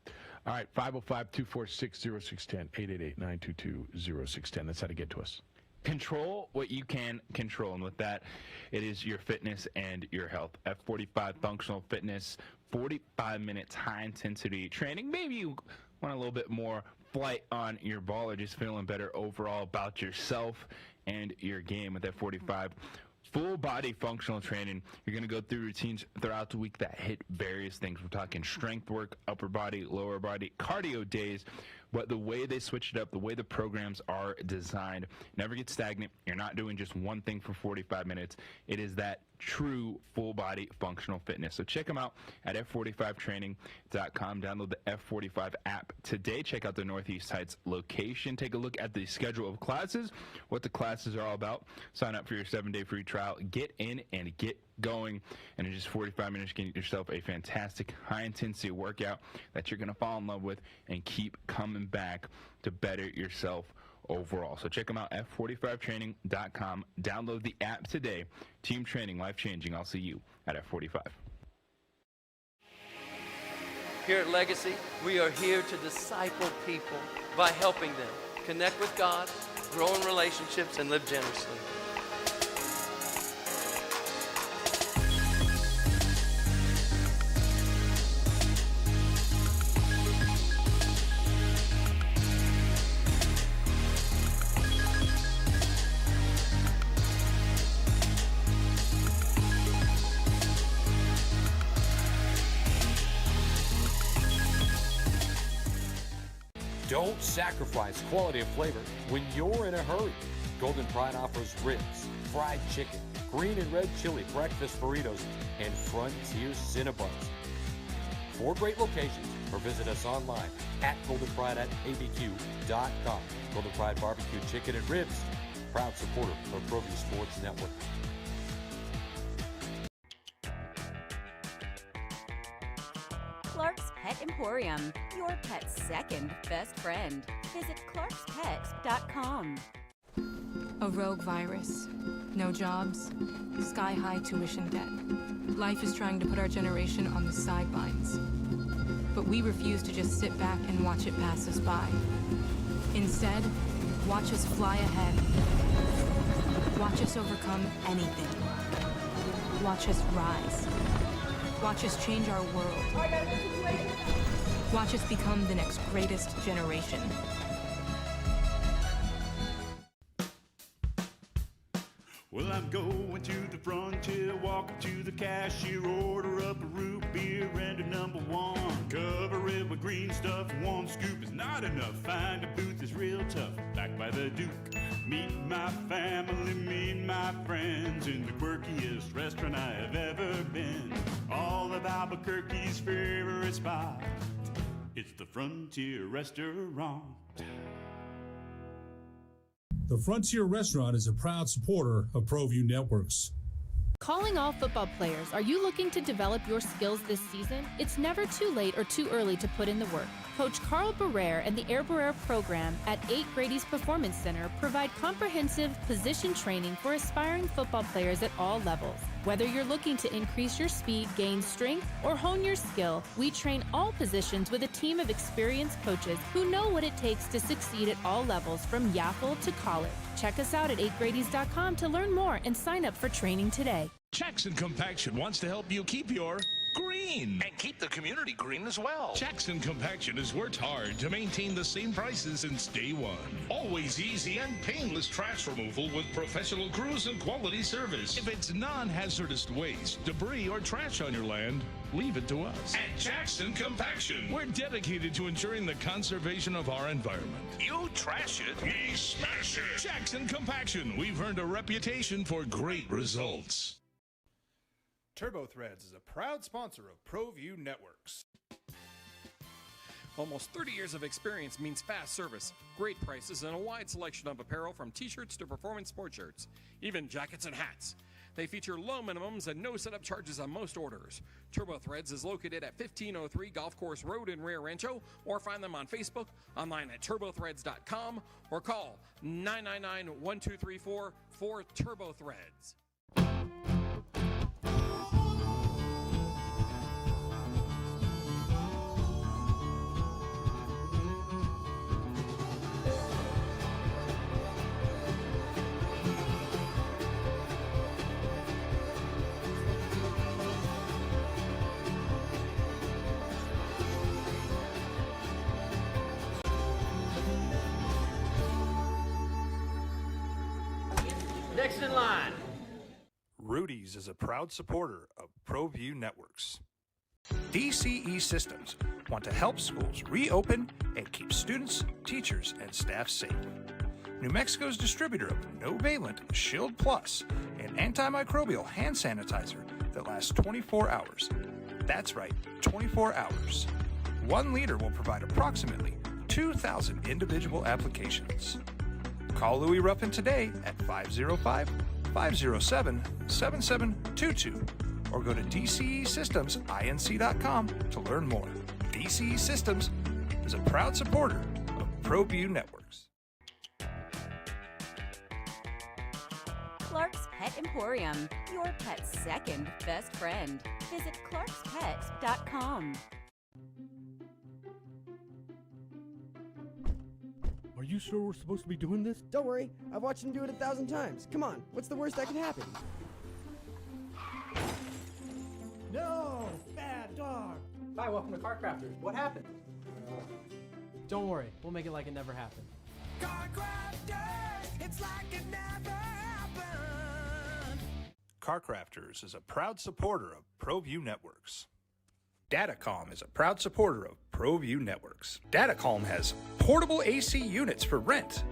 All right, 505-246-0610, 888-922-0610. That's how to get to us. Control what you can control. And with that, it is your fitness and your health. F45 Functional Fitness, 45 minutes high-intensity training. Maybe you want a little bit more flight on your ball or just feeling better overall about yourself and your game with F45. Full body functional training. You're going to go through routines throughout the week that hit various things. We're talking strength work, upper body, lower body, cardio days, But the way they switch it up, the way the programs are designed, never get stagnant. You're not doing just one thing for 45 minutes. It is that true full-body functional fitness. So check them out at F45training.com. Download the F45 app today. Check out the Northeast Heights location. Take a look at the schedule of classes, what the classes are all about. Sign up for your 7-day free trial. Get in and get going. And in just 45 minutes, you can get yourself a fantastic high-intensity workout that you're going to fall in love with and keep coming back to better yourself overall. So check them out, F45training.com. Download the app today. Team training, life-changing. I'll see you at F45. Here at Legacy, we are here to disciple people by helping them connect with God, grow in relationships, and live generously. Don't sacrifice quality of flavor when you're in a hurry. Golden Pride offers ribs, fried chicken, green and red chili breakfast burritos, and Frontier Cinnabons. 4 great locations, or visit us online at goldenpride@abq.com. Golden Pride Barbecue Chicken and Ribs, proud supporter of ProView Sports Network. Clark's Pet Emporium, your pet's second best friend. Visit clarkspet.com. A rogue virus, no jobs, sky-high tuition debt. Life is trying to put our generation on the sidelines. But we refuse to just sit back and watch it pass us by. Instead, watch us fly ahead. Watch us overcome anything. Watch us rise. Watch us change our world. Watch us become the next greatest generation. Well, I'm going to the frontier, walk up to the cashier, order up a root beer and a number 1. Cover it with green stuff, 1 scoop is not enough. Find a booth is real tough, back by the Duke. Meet my family, meet my friends in the quirkiest restaurant I have ever been. All of Albuquerque's favorite spot, it's the Frontier Restaurant. The Frontier Restaurant is a proud supporter of ProView Networks. Calling all football players, are you looking to develop your skills this season? It's never too late or too early to put in the work. Coach Carl Barrere and the Air Barrere program at 8 Grady's Performance Center provide comprehensive position training for aspiring football players at all levels. Whether you're looking to increase your speed, gain strength, or hone your skill, we train all positions with a team of experienced coaches who know what it takes to succeed at all levels from Yaffle to college. Check us out at 8gradys.com to learn more and sign up for training today. Jackson Compaction wants to help you keep your green and keep the community green as well. Jackson Compaction has worked hard to maintain the same prices since day one. Always easy and painless trash removal with professional crews and quality service. If it's non-hazardous waste, debris, or trash on your land, leave it to us. At Jackson Compaction, we're dedicated to ensuring the conservation of our environment. You trash it, we smash it. Jackson Compaction, we've earned a reputation for great results. Turbo Threads is a proud sponsor of ProView Networks. Almost 30 years of experience means fast service, great prices, and a wide selection of apparel from t-shirts to performance sport shirts, even jackets and hats. They feature low minimums and no setup charges on most orders. Turbo Threads is located at 1503 Golf Course Road in Rio Rancho, or find them on Facebook, online at turbothreads.com, or call 999-1234 for Turbo Threads. Next in line. Rudy's is a proud supporter of ProView Networks. DCE Systems want to help schools reopen and keep students, teachers, and staff safe. New Mexico's distributor of Novalent Shield Plus, an antimicrobial hand sanitizer that lasts 24 hours. That's right, 24 hours. 1 liter will provide approximately 2,000 individual applications. Call Louis Ruffin today at 505-507-7722 or go to DCESystemsInc.com to learn more. DCE Systems is a proud supporter of ProView Networks. Clark's Pet Emporium, your pet's second best friend. Visit clarkspet.com. Are you sure we're supposed to be doing this? Don't worry, I've watched him do it 1,000 times. Come on, what's the worst that could happen? No! Bad dog! Hi, welcome to Car Crafters. What happened? Don't worry, we'll make it like it never happened. Car Crafters, it's like it never happened. Car Crafters is a proud supporter of ProView Networks. Datacom is a proud supporter of ProView Networks. Datacom has portable AC units for rent.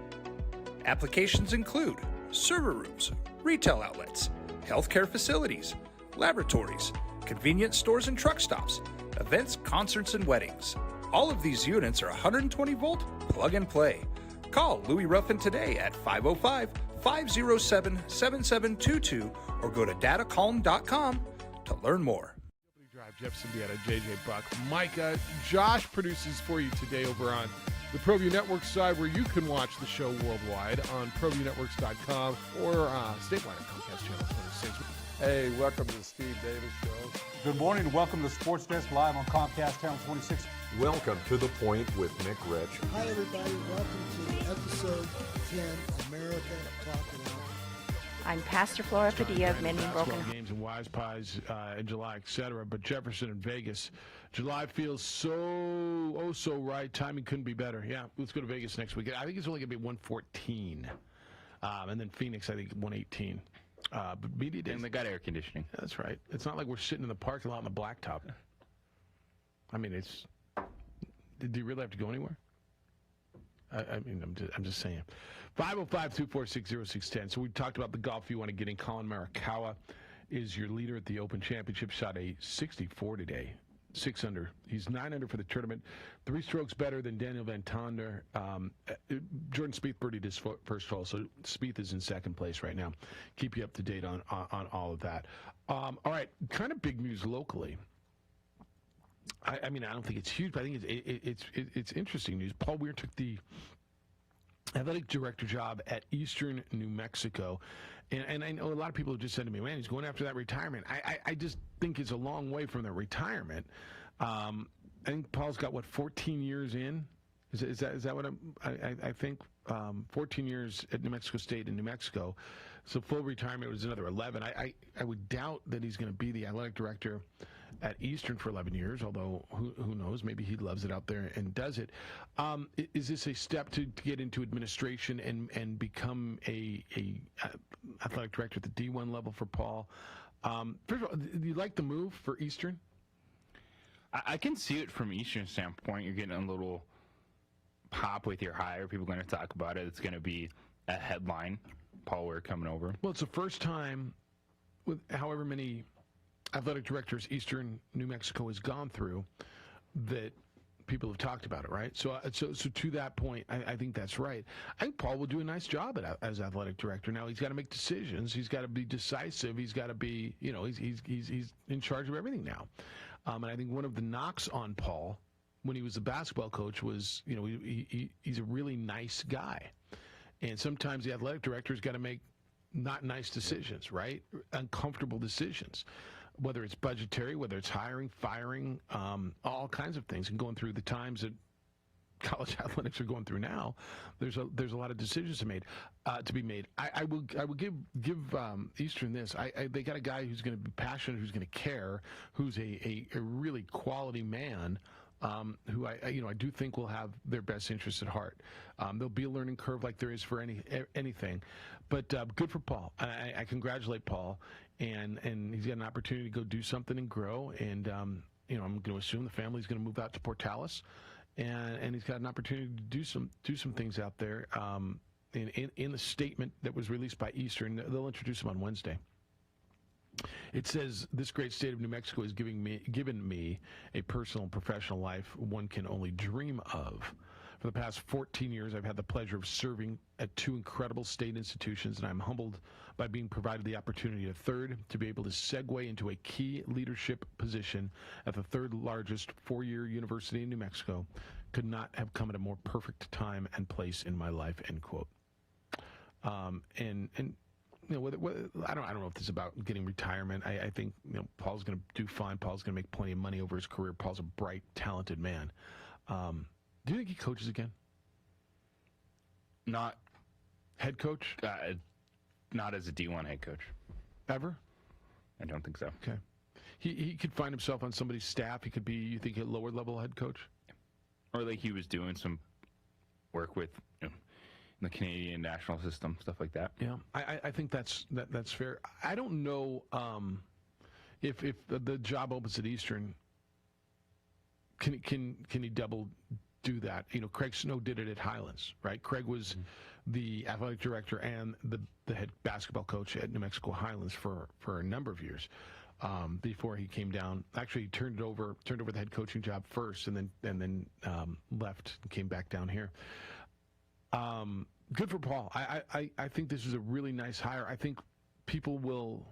Applications include server rooms, retail outlets, healthcare facilities, laboratories, convenience stores and truck stops, events, concerts, and weddings. All of these units are 120-volt plug and play. Call Louis Ruffin today at 505-507-7722 or go to datacom.com to learn more. Drive, Jeff Siembieda, JJ Buck, Micah. Josh produces for you today over on the ProView Network side, where you can watch the show worldwide on ProViewNetworks.com or statewide at Comcast Channel 26. Hey, welcome to the Steve Davis Show. Good morning and welcome to Sports Desk live on Comcast Channel 26. Welcome to The Point with Nick Rich. Hi, everybody. Welcome to episode 10, America Talking Out. I'm Pastor Flora Padilla of Mending Broken Hearts. Games and Wise Pies in July, etc. But Jefferson and Vegas, July feels so right. Timing couldn't be better. Yeah, let's go to Vegas next week. I think it's only going to be 114, and then Phoenix, I think 118. But media days, and they got air conditioning. That's right. It's not like we're sitting in the parking lot on the blacktop. I mean, it's. Do you really have to go anywhere? I mean, I'm just saying. 505-246-0610. So we talked about the golf you want to get in. Colin Morikawa is your leader at the Open Championship. Shot a 64 today, 6 under. He's 9 under for the tournament, 3 strokes better than Daniel Van Tonder. Jordan Spieth birdied his first hole, so Spieth is in second place right now. Keep you up to date on all of that. All right, kind of big news locally. I mean, I don't think it's huge, but I think it's interesting news. Paul Weir took the athletic director job at Eastern New Mexico. And I know a lot of people have just said to me, man, he's going after that retirement. I just think it's a long way from the retirement. I think Paul's got, 14 years in? Is that what I think? 14 years at New Mexico State in New Mexico. So full retirement was another 11. I would doubt that he's going to be the athletic director at Eastern for 11 years, although who knows, maybe he loves it out there and does it. Is this a step to get into administration and become a athletic director at the D1 level for Paul? First of all, do you like the move for Eastern? I can see it from Eastern standpoint. You're getting a little pop with your hire. People are going to talk about it. It's going to be a headline. Paul Weir coming over. Well, it's the first time with however many athletic directors Eastern New Mexico has gone through that people have talked about it, right? So to that point, I think that's right. I think Paul will do a nice job as athletic director. Now he's got to make decisions. He's got to be decisive. He's got to be, he's in charge of everything now. And I think one of the knocks on Paul when he was the basketball coach was, he's a really nice guy. And sometimes the athletic director's got to make not nice decisions, right? Uncomfortable decisions, whether it's budgetary, whether it's hiring, firing, all kinds of things. And going through the times that college athletics are going through now, there's a lot of decisions to be made. I will give Eastern this. They got a guy who's going to be passionate, who's going to care, who's a really quality man. Who I do think will have their best interests at heart. There'll be a learning curve like there is for anything, but good for Paul. I congratulate Paul, and he's got an opportunity to go do something and grow. And I'm going to assume the family's going to move out to Portales, and he's got an opportunity to do some things out there. In the statement that was released by Eastern, they'll introduce him on Wednesday. It says, this great state of New Mexico has given me a personal and professional life one can only dream of. For the past 14 years, I've had the pleasure of serving at 2 incredible state institutions, and I'm humbled by being provided the opportunity, a third, to be able to segue into a key leadership position at the 3rd largest 4-year university in New Mexico. Could not have come at a more perfect time and place in my life, end quote. I don't know if this is about getting retirement. I think Paul's going to do fine. Paul's going to make plenty of money over his career. Paul's a bright, talented man. Do you think he coaches again? Not head coach. Not as a D1 head coach. Ever? I don't think so. Okay. He could find himself on somebody's staff. He could be, you think, a lower level head coach, or like he was doing some work with the Canadian national system, stuff like that. Yeah, I think that's fair. I don't know if the job opens at Eastern, can he double do that? Craig Snow did it at Highlands, right? Craig was the athletic director and the head basketball coach at New Mexico Highlands for a number of years before he came down. Actually, he turned over the head coaching job first, and then left and came back down here. Good for Paul. I think this is a really nice hire. I think people will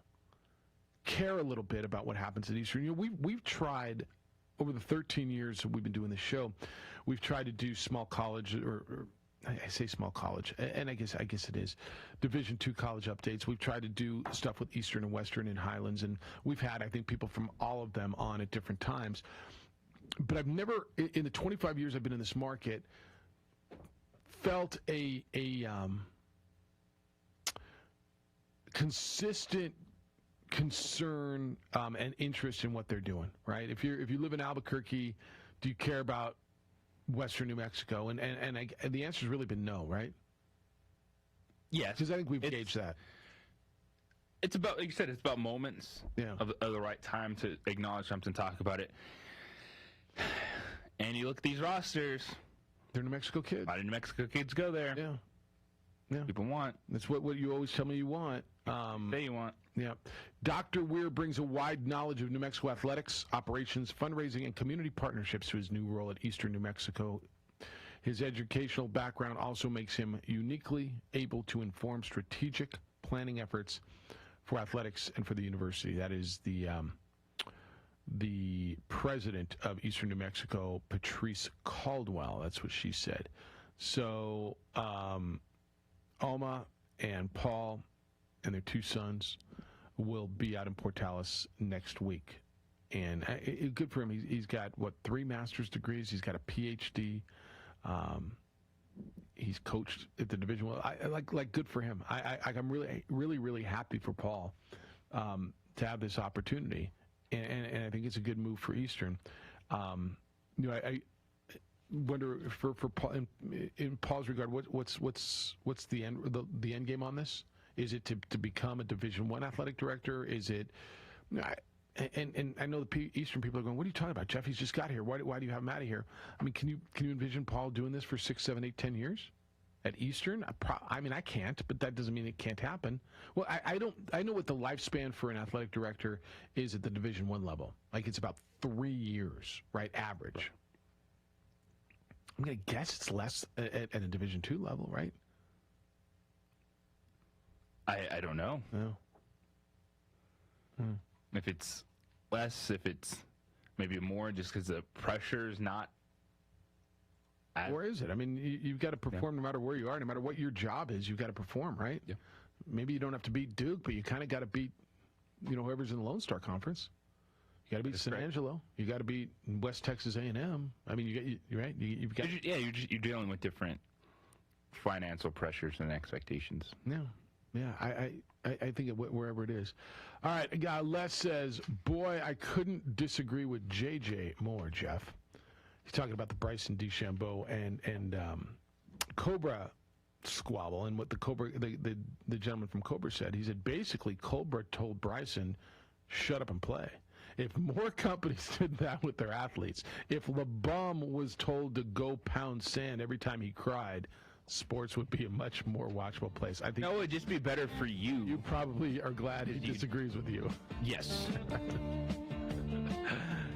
care a little bit about what happens at Eastern. We've tried over the 13 years that we've been doing this show. We've tried to do small college, or I say small college, and I guess it is Division II college updates. We've tried to do stuff with Eastern and Western and Highlands, and we've had, I think, people from all of them on at different times. But I've never, in the 25 years I've been in this market, felt a consistent concern and interest in what they're doing. Right? If you live in Albuquerque, do you care about Western New Mexico? And the answer's really been no, right? Yes, because I think we've gauged that. It's about, like you said, it's about moments of the right time to acknowledge something, talk about it. And you look at these rosters. They're New Mexico kids. A lot of New Mexico kids go there. Yeah. People want. That's what you always tell me you want. Say you want. Yeah. Dr. Weir brings a wide knowledge of New Mexico athletics, operations, fundraising, and community partnerships to his new role at Eastern New Mexico. His educational background also makes him uniquely able to inform strategic planning efforts for athletics and for the university. That is the president of Eastern New Mexico, Patrice Caldwell. That's what she said. So Alma and Paul and their 2 sons will be out in Portales next week. And good for him. He's got, 3 master's degrees. He's got a PhD. He's coached at the Division I. Like good for him. I'm really happy for Paul to have this opportunity. And I think it's a good move for Eastern. I wonder for Paul, in Paul's regard, what's the end game on this? Is it to become a Division I athletic director? Is it? And I know the Eastern people are going, what are you talking about, Jeff? He's just got here. Why do you have him out of here? I mean, can you envision Paul doing this for 6, 7, 8, 10 years at Eastern? I mean, I can't, but that doesn't mean it can't happen. Well, I know what the lifespan for an athletic director is at the Division I level. Like, it's about 3 years, right? Average. I'm going to guess it's less at a Division II level, right? I don't know. No. If it's less, if it's maybe more, just because the pressure is not. Or is it? I mean, you've got to perform no matter where you are, no matter what your job is. You've got to perform, right? Yeah. Maybe you don't have to beat Duke, but you kind of got to beat, whoever's in the Lone Star Conference. You got to beat San Angelo. You got to beat West Texas A&M. I mean, you're right. You've got. You're dealing with different financial pressures and expectations. Yeah, I think wherever it is. All right, Les says, boy, I couldn't disagree with JJ more, Jeff. He's talking about the Bryson DeChambeau and Cobra squabble, and what the gentleman from Cobra said. He said, basically, Cobra told Bryson, shut up and play. If more companies did that with their athletes, if LeBum was told to go pound sand every time he cried, sports would be a much more watchable place. I think. No, it would just be better for you. You probably are glad he disagrees with you. Yes.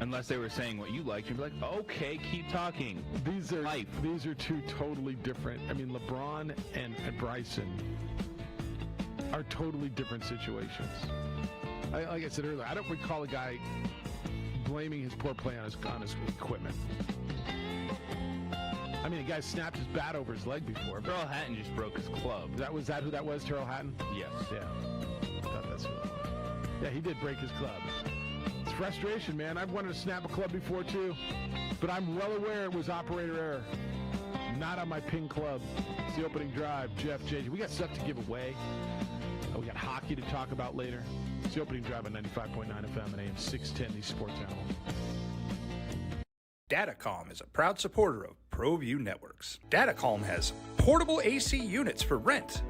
Unless they were saying what you like, you'd be like, okay, keep talking. These are two totally different. I mean, LeBron and Bryson are totally different situations. Like I said earlier, I don't recall a guy blaming his poor play on his equipment. I mean, a guy snapped his bat over his leg before. Terrell Hatton just broke his club. Was that who that was, Terrell Hatton? Yes. Yeah. I thought that's who it was. Yeah, he did break his club. It's frustration, man. I've wanted to snap a club before, too. But I'm well aware it was operator error. Not on my ping club. It's the opening drive. Jeff, JJ. We got stuff to give away. We got hockey to talk about later. It's the opening drive on 95.9 FM and AM 610, the Sports Animal. Datacom is a proud supporter of ProView Networks. Datacom has portable AC units for rent.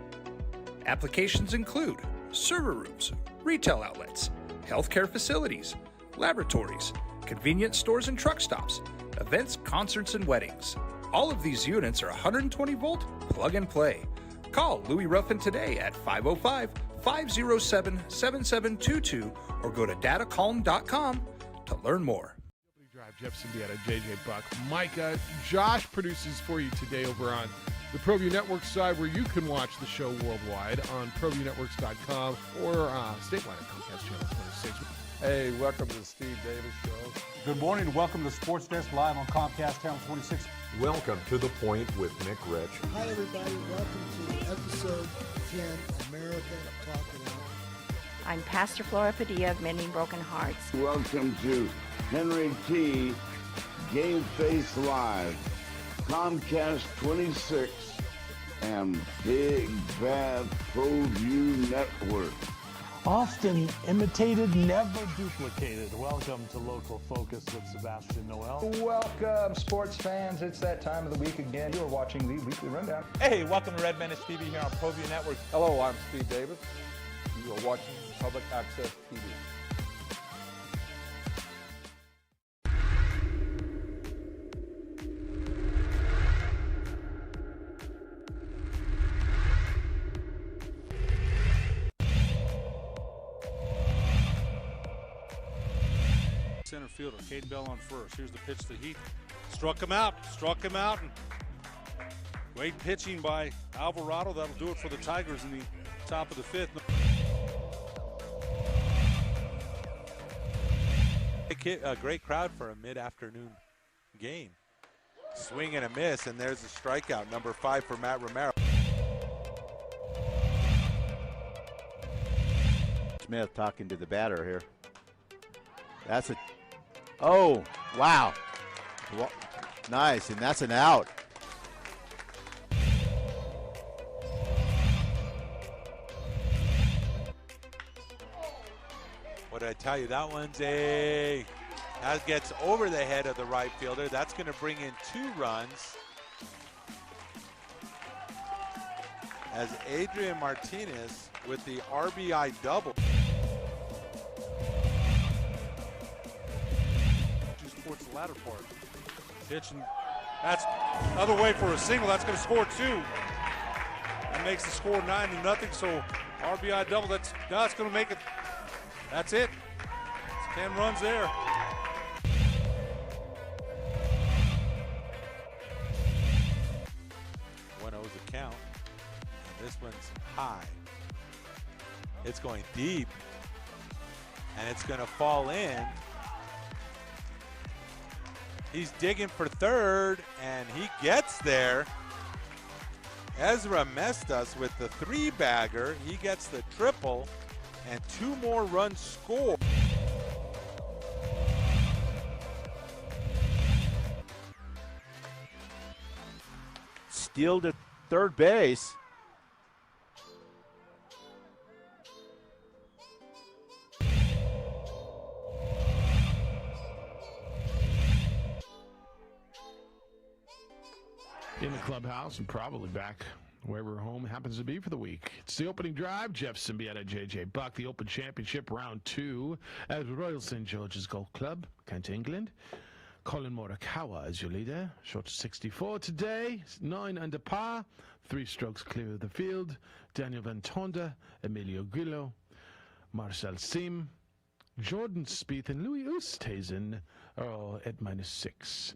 Applications include server rooms, retail outlets, healthcare facilities, laboratories, convenience stores and truck stops, events, concerts, and weddings. All of these units are 120-volt plug and play. Call Louis Ruffin today at 505-507-7722 or go to datacom.com to learn more. Drive, Jeff Siembieda, JJ Buck, Micah. Josh produces for you today over on the ProView Network side, where you can watch the show worldwide on ProViewNetworks.com or statewide at Comcast Channel 26. Hey, welcome to the Steve Davis Show. Good morning and welcome to Sports Desk live on Comcast Channel 26. Welcome to The Point with Nick Rich. Hi, everybody. Welcome to episode 10, America Talking Out. I'm Pastor Flora Padilla of Mending Broken Hearts. Welcome to Henry T. Game Face Live, Comcast 26, and Big Bad ProView Network. Often imitated, never duplicated. Welcome to Local Focus with Sebastian Noel. Welcome, sports fans. It's that time of the week again. You are watching the Weekly Rundown. Hey, welcome to Red Menace TV here on ProView Network. Hello, I'm Steve Davis. You are watching Public Access TV. Center fielder, Caden Bell on first. Here's the pitch to Heath. Struck him out. And great pitching by Alvarado. That'll do it for the Tigers in the top of the fifth. A great crowd for a mid-afternoon game. Swing and a miss, and there's a strikeout, number 5 for Matt Romero. Smith talking to the batter here. That's a, oh, wow. Nice, and that's an out. What did I tell you? That gets over the head of the right fielder. That's going to bring in 2 runs as Adrian Martinez with the RBI double. Towards the latter part. Pitch, and that's another way for a single. That's going to score 2. That makes the score 9-0. So RBI double. That's going to make it. That's it. It's 10 runs there. 1-0's a count. And this one's high. It's going deep. And it's going to fall in. He's digging for third, and he gets there. Ezra Mestas with the 3-bagger. He gets the triple, and 2 more runs scored. Steal to third base. In the clubhouse and probably back wherever home happens to be for the week. It's the opening drive. Jeff Siembieda, J.J. Buck, the Open Championship Round 2 at Royal St. George's Golf Club, Kent, England. Colin Morikawa is your leader. Short 64 today. 9 under par. 3 strokes clear of the field. Daniel Van Tonda, Emilio Grillo, Marcel Sim, Jordan Spieth, and Louis Oosthuizen are all at -6.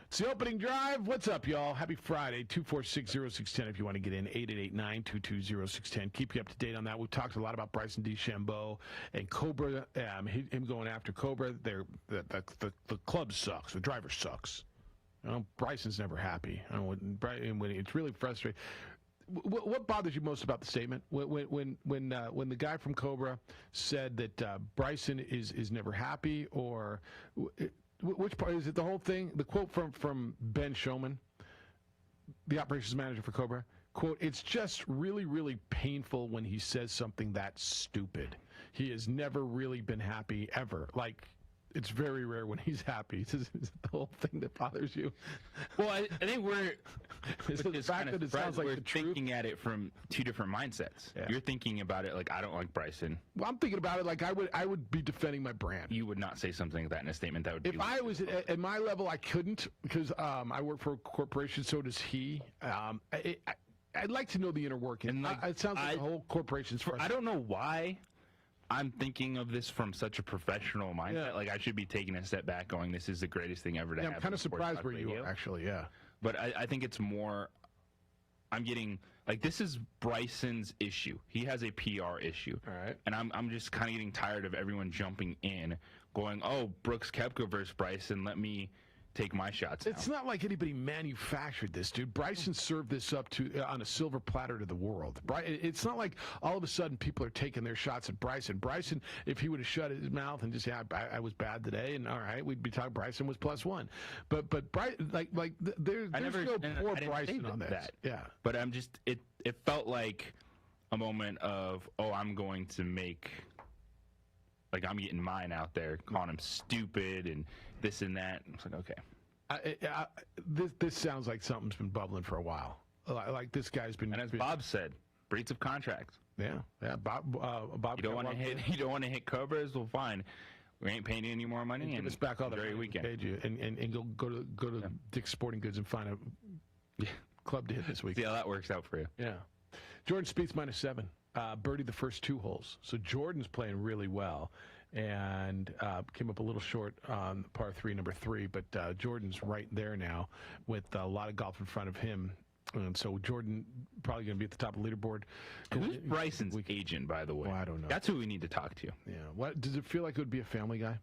It's the opening drive. What's up, y'all? Happy Friday. 246-0610 if you want to get in. 888-922-0610. Keep you up to date on that. We've talked a lot about Bryson DeChambeau and Cobra. Him going after Cobra. The club sucks. The driver sucks. You know, Bryson's never happy. When it's really frustrating. What bothers you most about the statement? When the guy from Cobra said that Bryson is never happy, or which part is it? The whole thing. The quote from Ben Showman, the operations manager for Cobra. Quote: "It's just really, really painful when he says something that stupid. He has never really been happy ever. Like." It's very rare when he's happy. Is the whole thing that bothers you? Well, I think we're the fact that it sounds like we're the truth. thinking at it from two different mindsets. Yeah. You're thinking about it like, I don't like Bryson. Well, I'm thinking about it like I would be defending my brand. You would not say something like that in a statement. That would be if I was at my level, I couldn't, because I work for a corporation. So does he. I'd like to know the inner workings. And it sounds like the whole corporation's frustrated. I don't know why I'm thinking of this from such a professional mindset. Yeah. Like, I should be taking a step back going, this is the greatest thing ever to happen. I'm kind of surprised where you radio. are, actually, yeah. But I think it's more, I'm getting, like, this is Bryson's issue. He has a PR issue. All right. And I'm just kind of getting tired of everyone jumping in, going, oh, Brooks Koepka versus Bryson, let me take my shots now. It's not like anybody manufactured this, dude. Bryson served this up on a silver platter to the world. It's not like all of a sudden people are taking their shots at Bryson. Bryson, if he would have shut his mouth and just say, I was bad today, and all right, we'd be talking Bryson was +1. But there's no poor Bryson on this. That. Yeah. But I'm just, it felt like a moment of, oh, I'm going to make, like, I'm getting mine out there, calling him stupid and this and that. It's like, okay. This sounds like something's been bubbling for a while. Like this guy's been. And as Bob said, breach of contract. Yeah. Bob. You don't want to hit. You don't want to hit Cobras. Well, fine. We ain't paying you any more money. And give us back all the money we weekend. paid you, and go to Dick's Sporting Goods and find a club to hit this week. See how that works out for you. Yeah. Jordan Spieth's -7. Birdied the first 2 holes. So Jordan's playing really well. And came up a little short on par 3, number 3, but Jordan's right there now with a lot of golf in front of him. And so Jordan probably going to be at the top of the leaderboard. Who's Bryson's agent, by the way? Well, I don't know. That's who we need to talk to. Yeah. What does it feel like? It would be a family guy?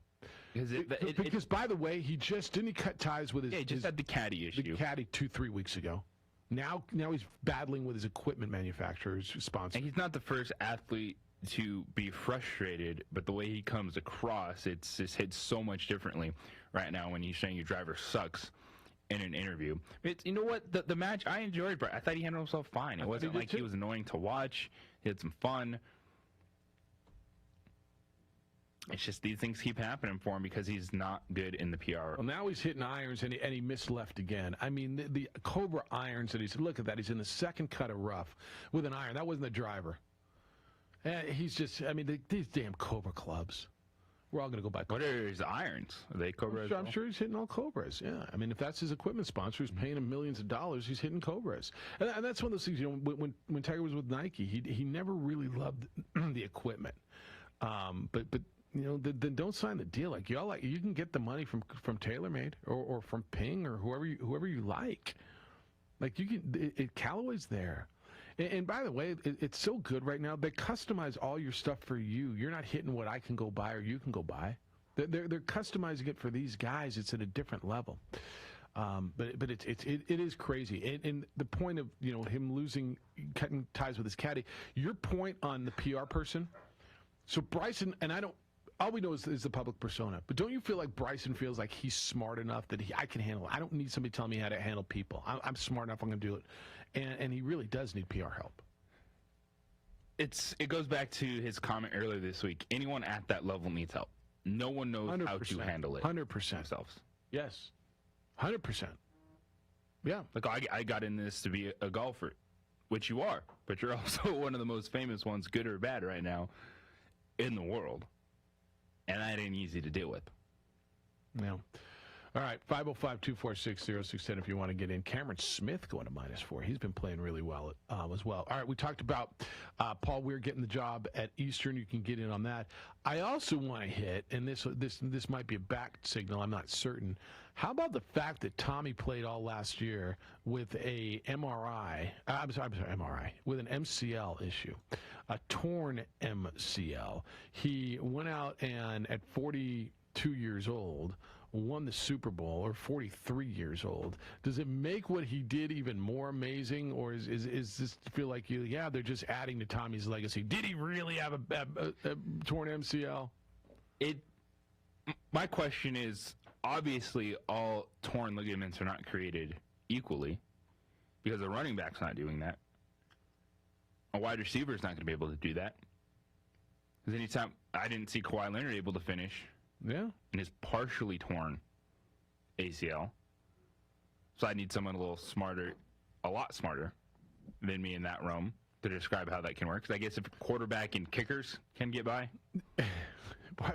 Because by the way, he didn't he cut ties with his. Yeah, he just had the caddy issue. The caddy 2-3 weeks ago. Now he's battling with his equipment manufacturer's sponsor. And he's not the first athlete to be frustrated, but the way he comes across, it's hit so much differently right now when he's saying your driver sucks in an interview. You know what? The match, I enjoyed, but I thought he handled himself fine. It wasn't like he was annoying to watch. He had some fun. It's just these things keep happening for him because he's not good in the PR. Well, now he's hitting irons, and he missed left again. I mean, the Cobra irons that he's, look at that. He's in the second cut of rough with an iron. That wasn't the driver. He's just, I mean, these damn Cobra clubs. We're all going to go buy Cobra. What are his irons? Are they Cobras? I'm sure he's hitting all Cobras, yeah. I mean, if that's his equipment sponsor who's paying him millions of dollars, he's hitting Cobras. And that's one of those things, you know, when Tiger was with Nike, he never really loved the equipment. But you know, then don't sign the deal. Like, y'all, you can get the money from TaylorMade or from Ping or whoever you like. Like, you can, Callaway's there. And by the way, it's so good right now. They customize all your stuff for you. You're not hitting what I can go buy or you can go buy. They're customizing it for these guys. It's at a different level. But it is crazy. And the point of, you know, him cutting ties with his caddy. Your point on the PR person. So Bryson, and all we know is the public persona. But don't you feel like Bryson feels like he's smart enough that I can handle it? I don't need somebody telling me how to handle people. I'm smart enough. I'm going to do it. And he really does need PR help. It goes back to his comment earlier this week. Anyone at that level needs help. No one knows 100%, how to handle it. 100% themselves. Yes, 100%. Yeah. Like I got in this to be a golfer. which you are, but you're also one of the most famous ones, good or bad, right now in the world. And that ain't easy to deal with. No. All right, 505-246-0610 if you want to get in. Cameron Smith going to -4. He's been playing really well as well. All right, we talked about Paul Weir getting the job at Eastern. You can get in on that. I also want to hit, and this might be a back signal, I'm not certain. How about the fact that Tommy played all last year with a MRI, with an MCL issue, a torn MCL. He went out and at 42 years old, won the Super Bowl, or 43 years old. Does it make what he did even more amazing, or is this feel like they're just adding to Tommy's legacy? Did he really have a torn MCL? My question is, obviously all torn ligaments are not created equally, because a running back's not doing that. A wide receiver is not going to be able to do that. Because anytime I didn't see Kawhi Leonard able to finish in his partially torn ACL. So I need someone a little smarter, a lot smarter than me in that realm to describe how that can work. Because I guess if quarterback and kickers can get by.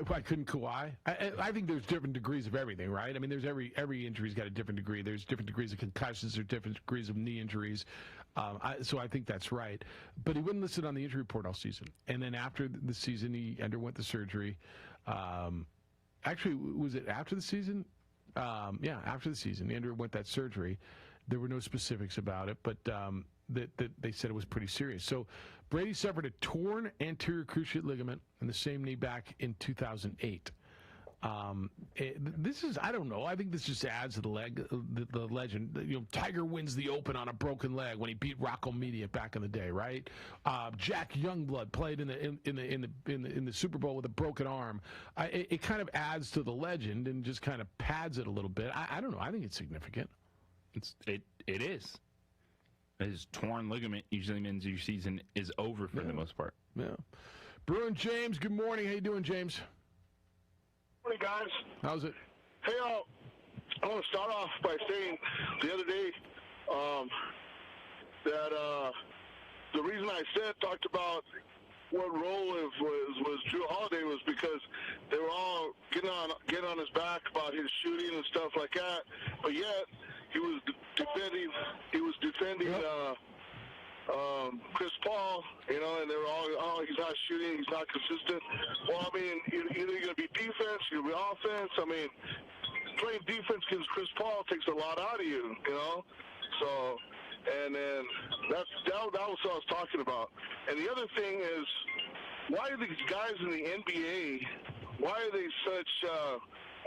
Why couldn't Kawhi? I think there's different degrees of everything, right? I mean, there's every injury's got a different degree. There's different degrees of concussions. There's different degrees of knee injuries. So I think that's right. But he wasn't listed on the injury report all season. And then after the season, he underwent the surgery. Actually, was it after the season? Yeah, after the season, he underwent that surgery. There were no specifics about it, but that they said it was pretty serious. So Brady suffered a torn anterior cruciate ligament in the same knee back in 2008. This is, I don't know, I think this just adds to the legend. You know, Tiger wins the Open on a broken leg when he beat Rocco Mediate back in the day, right? Jack Youngblood played in the Super Bowl with a broken arm. It kind of adds to the legend and just kind of pads it a little bit. I don't know. I think it's significant. It is. His torn ligament usually means your season is over for the most part. Yeah. Bruin James, good morning. How you doing, James? Morning, guys. How's it? Hey, I want to start off by saying the other day that the reason I talked about what role was Drew Holiday was because they were all getting on his back about his shooting and stuff like that, but yet he was defending Chris Paul, you know, and they were all, oh, he's not shooting, he's not consistent. Well, I mean, either you're going to be defense, you're going to be offense. I mean, playing defense against Chris Paul takes a lot out of you, you know. So, and then that was what I was talking about. And the other thing is, why are these guys in the NBA, why are they such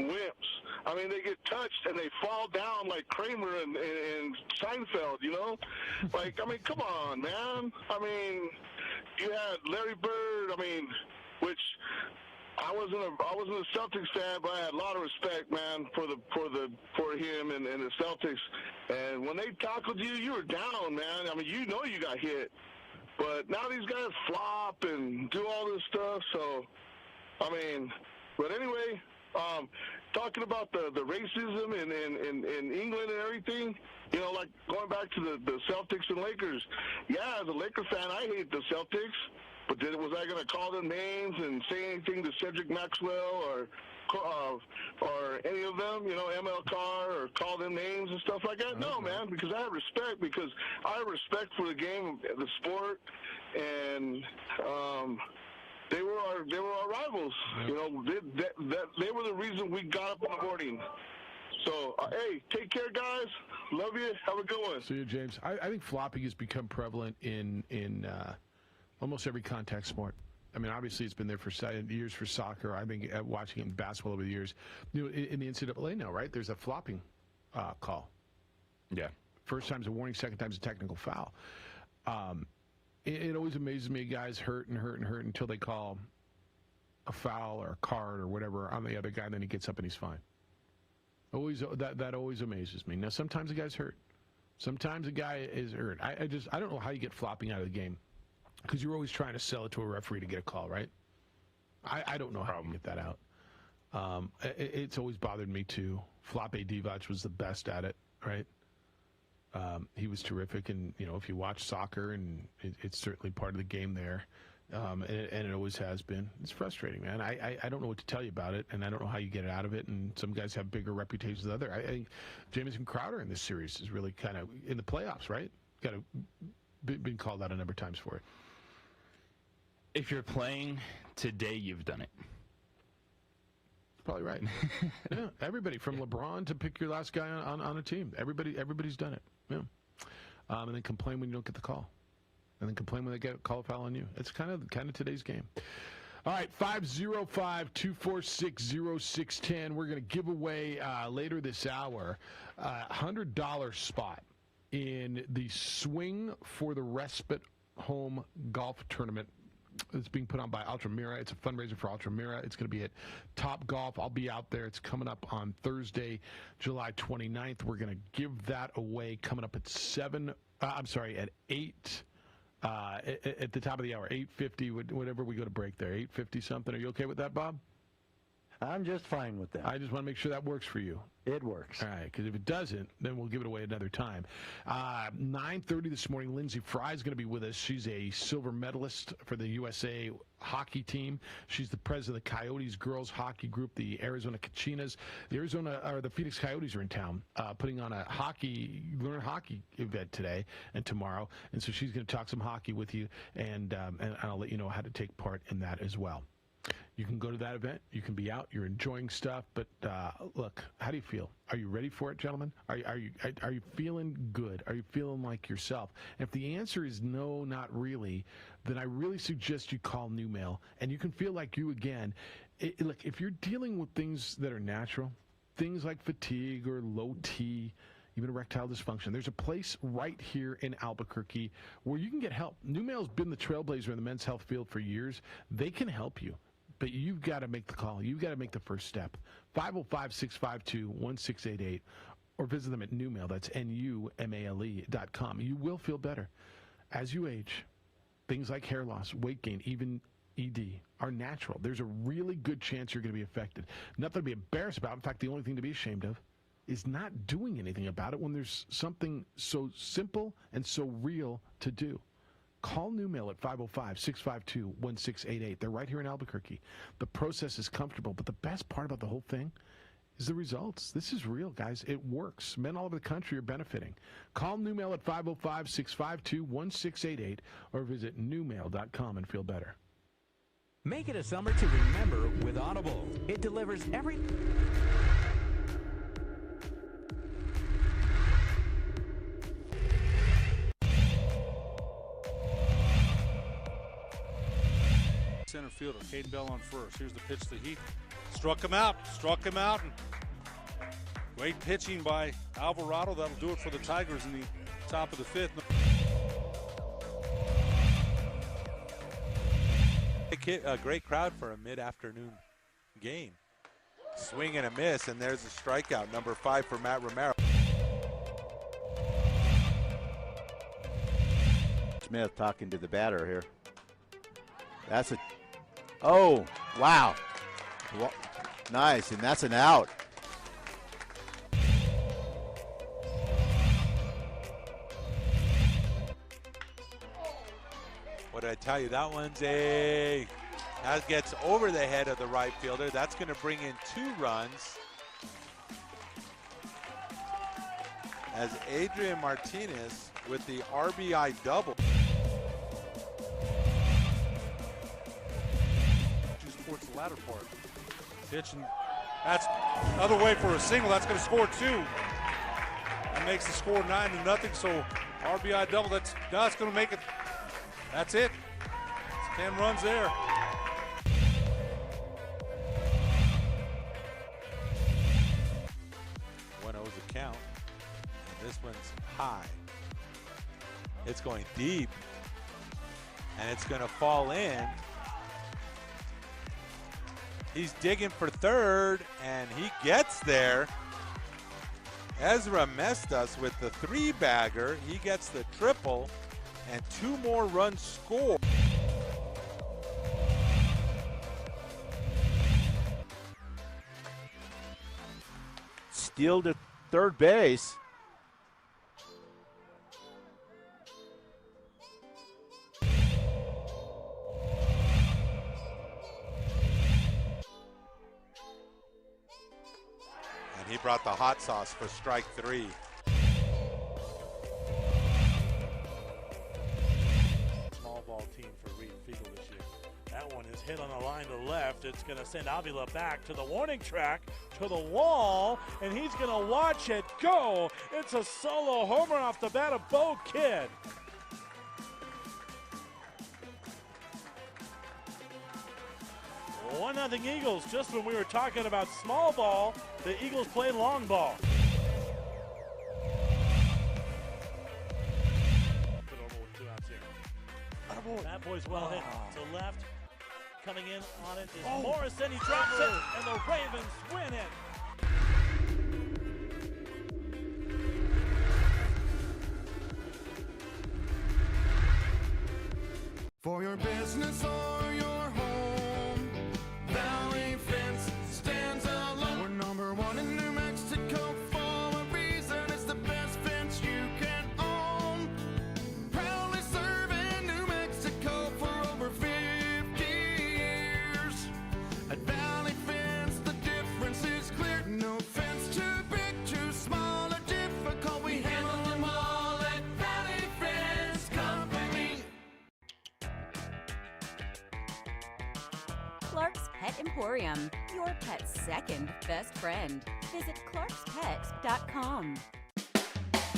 wimps? I mean, they get touched and they fall down like Kramer and Seinfeld, you know? Like, I mean, come on, man. I mean, you had Larry Bird, I mean, which I wasn't a Celtics fan, but I had a lot of respect, man, for him and the Celtics. And when they tackled you, you were down, man. I mean, you know you got hit. But now these guys flop and do all this stuff, so, I mean, but anyway, talking about the racism in England and everything, you know, like going back to the Celtics and Lakers. Yeah, as a Laker fan, I hate the Celtics, but was I going to call them names and say anything to Cedric Maxwell or any of them, you know, ML Carr, or call them names and stuff like that? No, man, because I have respect, because I have respect for the game, the sport, and they were our rivals. You know, they were the reason we got up in the morning. So, hey, take care, guys. Love you. Have a good one. See you, James. I think flopping has become prevalent in almost every contact sport. I mean, obviously, it's been there for years for soccer. I think watching it in basketball over the years. You know, in the NCAA now, right? There's a flopping call. Yeah. First time's a warning. Second time's a technical foul. It always amazes me, guys hurt until they call a foul or a card or whatever on the other guy, and then he gets up and he's fine. That always amazes me. Now, sometimes the guy's hurt. Sometimes the guy is hurt. I don't know how you get flopping out of the game, because you're always trying to sell it to a referee to get a call, right? I don't know how you get that out. It's always bothered me, too. Floppe Divac was the best at it, right? He was terrific, and if you watch soccer, and it's certainly part of the game there, and it always has been. It's frustrating, man. I don't know what to tell you about it, and I don't know how you get it out of it. And some guys have bigger reputations than others. I think Jamison Crowder in this series is really kind of in the playoffs, right? Got to been called out a number of times for it. If you're playing today, you've done it. Probably right. Yeah, everybody from LeBron to pick your last guy on a team. Everybody's done it. Yeah. And then complain when you don't get the call, and then complain when they get a call foul on you. It's kind of today's game. All right, 505-246-0610. We're going to give away later this hour $100 spot in the Swing for the Respite Home Golf Tournament. It's being put on by Ultramira. It's a fundraiser for Ultramira. It's going to be at Top Golf. I'll be out there. It's coming up on Thursday, July 29th. We're going to give that away coming up at 8, at the top of the hour, 8:50, whatever we go to break there, 8:50 something. Are you okay with that, Bob? I'm just fine with that. I just want to make sure that works for you. It works. All right, because if it doesn't, then we'll give it away another time. 9:30 this morning, Lindsay Fry is going to be with us. She's a silver medalist for the USA hockey team. She's the president of the Coyotes girls hockey group, the Arizona Cachinas. The Phoenix Coyotes are in town putting on a learn hockey event today and tomorrow. And so she's going to talk some hockey with you, and I'll let you know how to take part in that as well. You can go to that event. You can be out. You're enjoying stuff. But look, how do you feel? Are you ready for it, gentlemen? Are you feeling good? Are you feeling like yourself? And if the answer is no, not really, then I really suggest you call New Mail, and you can feel like you again. Look, if you're dealing with things that are natural, things like fatigue or low T, even erectile dysfunction, there's a place right here in Albuquerque where you can get help. New Mail's been the trailblazer in the men's health field for years. They can help you. But you've got to make the call. You've got to make the first step. 505-652-1688, or visit them at Newmail. That's NUMALE.com. You will feel better. As you age, things like hair loss, weight gain, even ED are natural. There's a really good chance you're going to be affected. Nothing to be embarrassed about. In fact, the only thing to be ashamed of is not doing anything about it when there's something so simple and so real to do. Call New Mail at 505-652-1688. They're right here in Albuquerque. The process is comfortable, but the best part about the whole thing is the results. This is real, guys. It works. Men all over the country are benefiting. Call New Mail at 505-652-1688 or visit newmail.com and feel better. Make it a summer to remember with Audible. It delivers every... Center fielder, Cade Bell on first. Here's the pitch to Heath. Struck him out. And great pitching by Alvarado. That'll do it for the Tigers in the top of the fifth. A great crowd for a mid-afternoon game. Swing and a miss, and there's a strikeout, number 5 for Matt Romero. Smith talking to the batter here. That's a... Oh, wow. Nice, and that's an out. What did I tell you? That gets over the head of the right fielder. That's going to bring in 2 runs as Adrian Martinez with the RBI double. Towards the latter part. Pitch, and that's another way for a single. That's going to score 2. That makes the score 9-0. So RBI double. That's going to make it. That's it. It's 10 runs there. One O's the count. And this one's high. It's going deep. And it's going to fall in. He's digging for third, and he gets there. Ezra Mestas with the 3-bagger. He gets the triple, and 2 more runs scored. Steal to third base. And he brought the hot sauce for strike 3. Small ball team for Reed Fiegel this year. That one is hit on the line to left. It's going to send Avila back to the warning track, to the wall, and he's going to watch it go. It's a solo homer off the bat of Bo Kidd. 1-0 Eagles. Just when we were talking about small ball, the Eagles play long ball. Put over with 2 outs here. That boy's well hit to left. Coming in on it is Morrison. He drops it, and the Ravens win it. For your business or your home, Valley Fence stands alone. We're number 1 in New Mexico for a reason. It's the best fence you can own. Proudly serving New Mexico for over 50 years. At Valley Fence, the difference is clear. No fence too big, too small, or difficult. We handle them all at Valley Fence Company. Clark's Pet Emporium, your pet's second best friend. Visit clarkspet.com.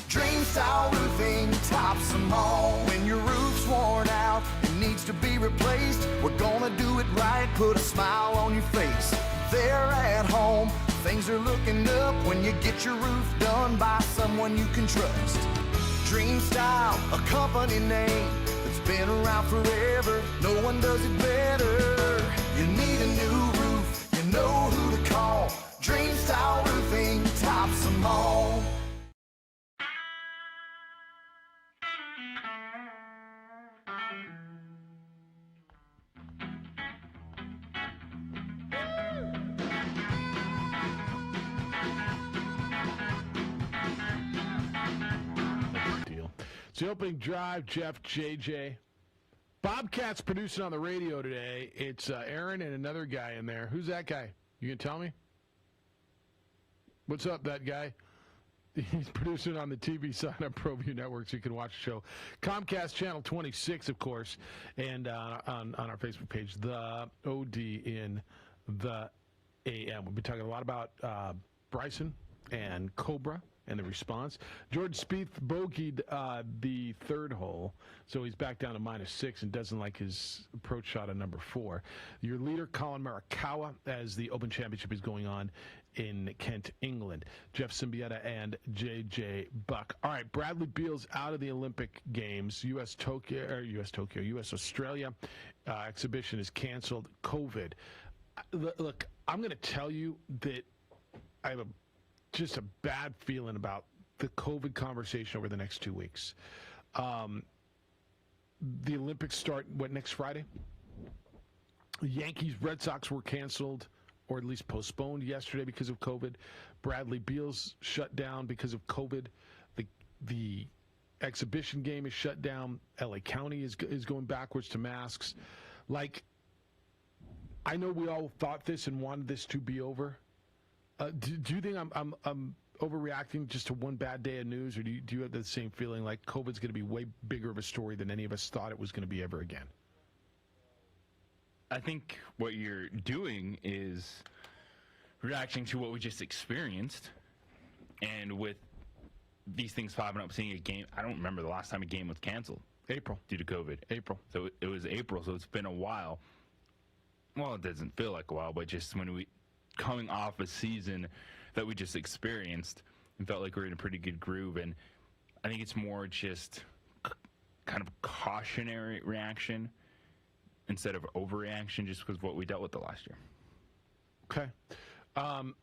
Dream Style Roofing tops them all. When your roof's worn out and needs to be replaced, we're gonna do it right, put a smile on your face. They're at home, things are looking up when you get your roof done by someone you can trust. Dream Style, a company name that's been around forever. No one does it better. You need a new roof, you know who to call. Dream Style Roofing tops them all. Deal. It's the opening drive, Jeff, JJ. Bobcat's producing on the radio today. It's Aaron and another guy in there. Who's that guy? You can tell me? What's up, that guy? He's producing on the TV side of ProView Network, so you can watch the show. Comcast Channel 26, of course, and on our Facebook page, the OD in the AM. We've been talking a lot about Bryson and Cobra and the response. Jordan Spieth bogeyed the third hole, so he's back down to -6 and doesn't like his approach shot on number 4. Your leader, Colin Morikawa, as the Open Championship is going on in Kent, England. Jeff Siembieda and J.J. Buck. All right, Bradley Beal's out of the Olympic Games. U.S. Australia exhibition is canceled. COVID. Look, I'm going to tell you that I have just a bad feeling about the COVID conversation over the next 2 weeks. The Olympics start, next Friday? Yankees, Red Sox were canceled, or at least postponed yesterday because of COVID. Bradley Beal's shut down because of COVID. The exhibition game is shut down. LA County is going backwards to masks. I know we all thought this and wanted this to be over. Do you think I'm overreacting just to one bad day of news, or do you have the same feeling like COVID's going to be way bigger of a story than any of us thought it was going to be ever again? I think what you're doing is reacting to what we just experienced, and with these things popping up, seeing a game. I don't remember the last time a game was canceled. April. Due to COVID. April. So it was April, so it's been a while. Well, it doesn't feel like a while, but just when we coming off a season that we just experienced and felt like we were in a pretty good groove, and I think it's more just kind of cautionary reaction instead of overreaction, just because of what we dealt with the last year. Okay.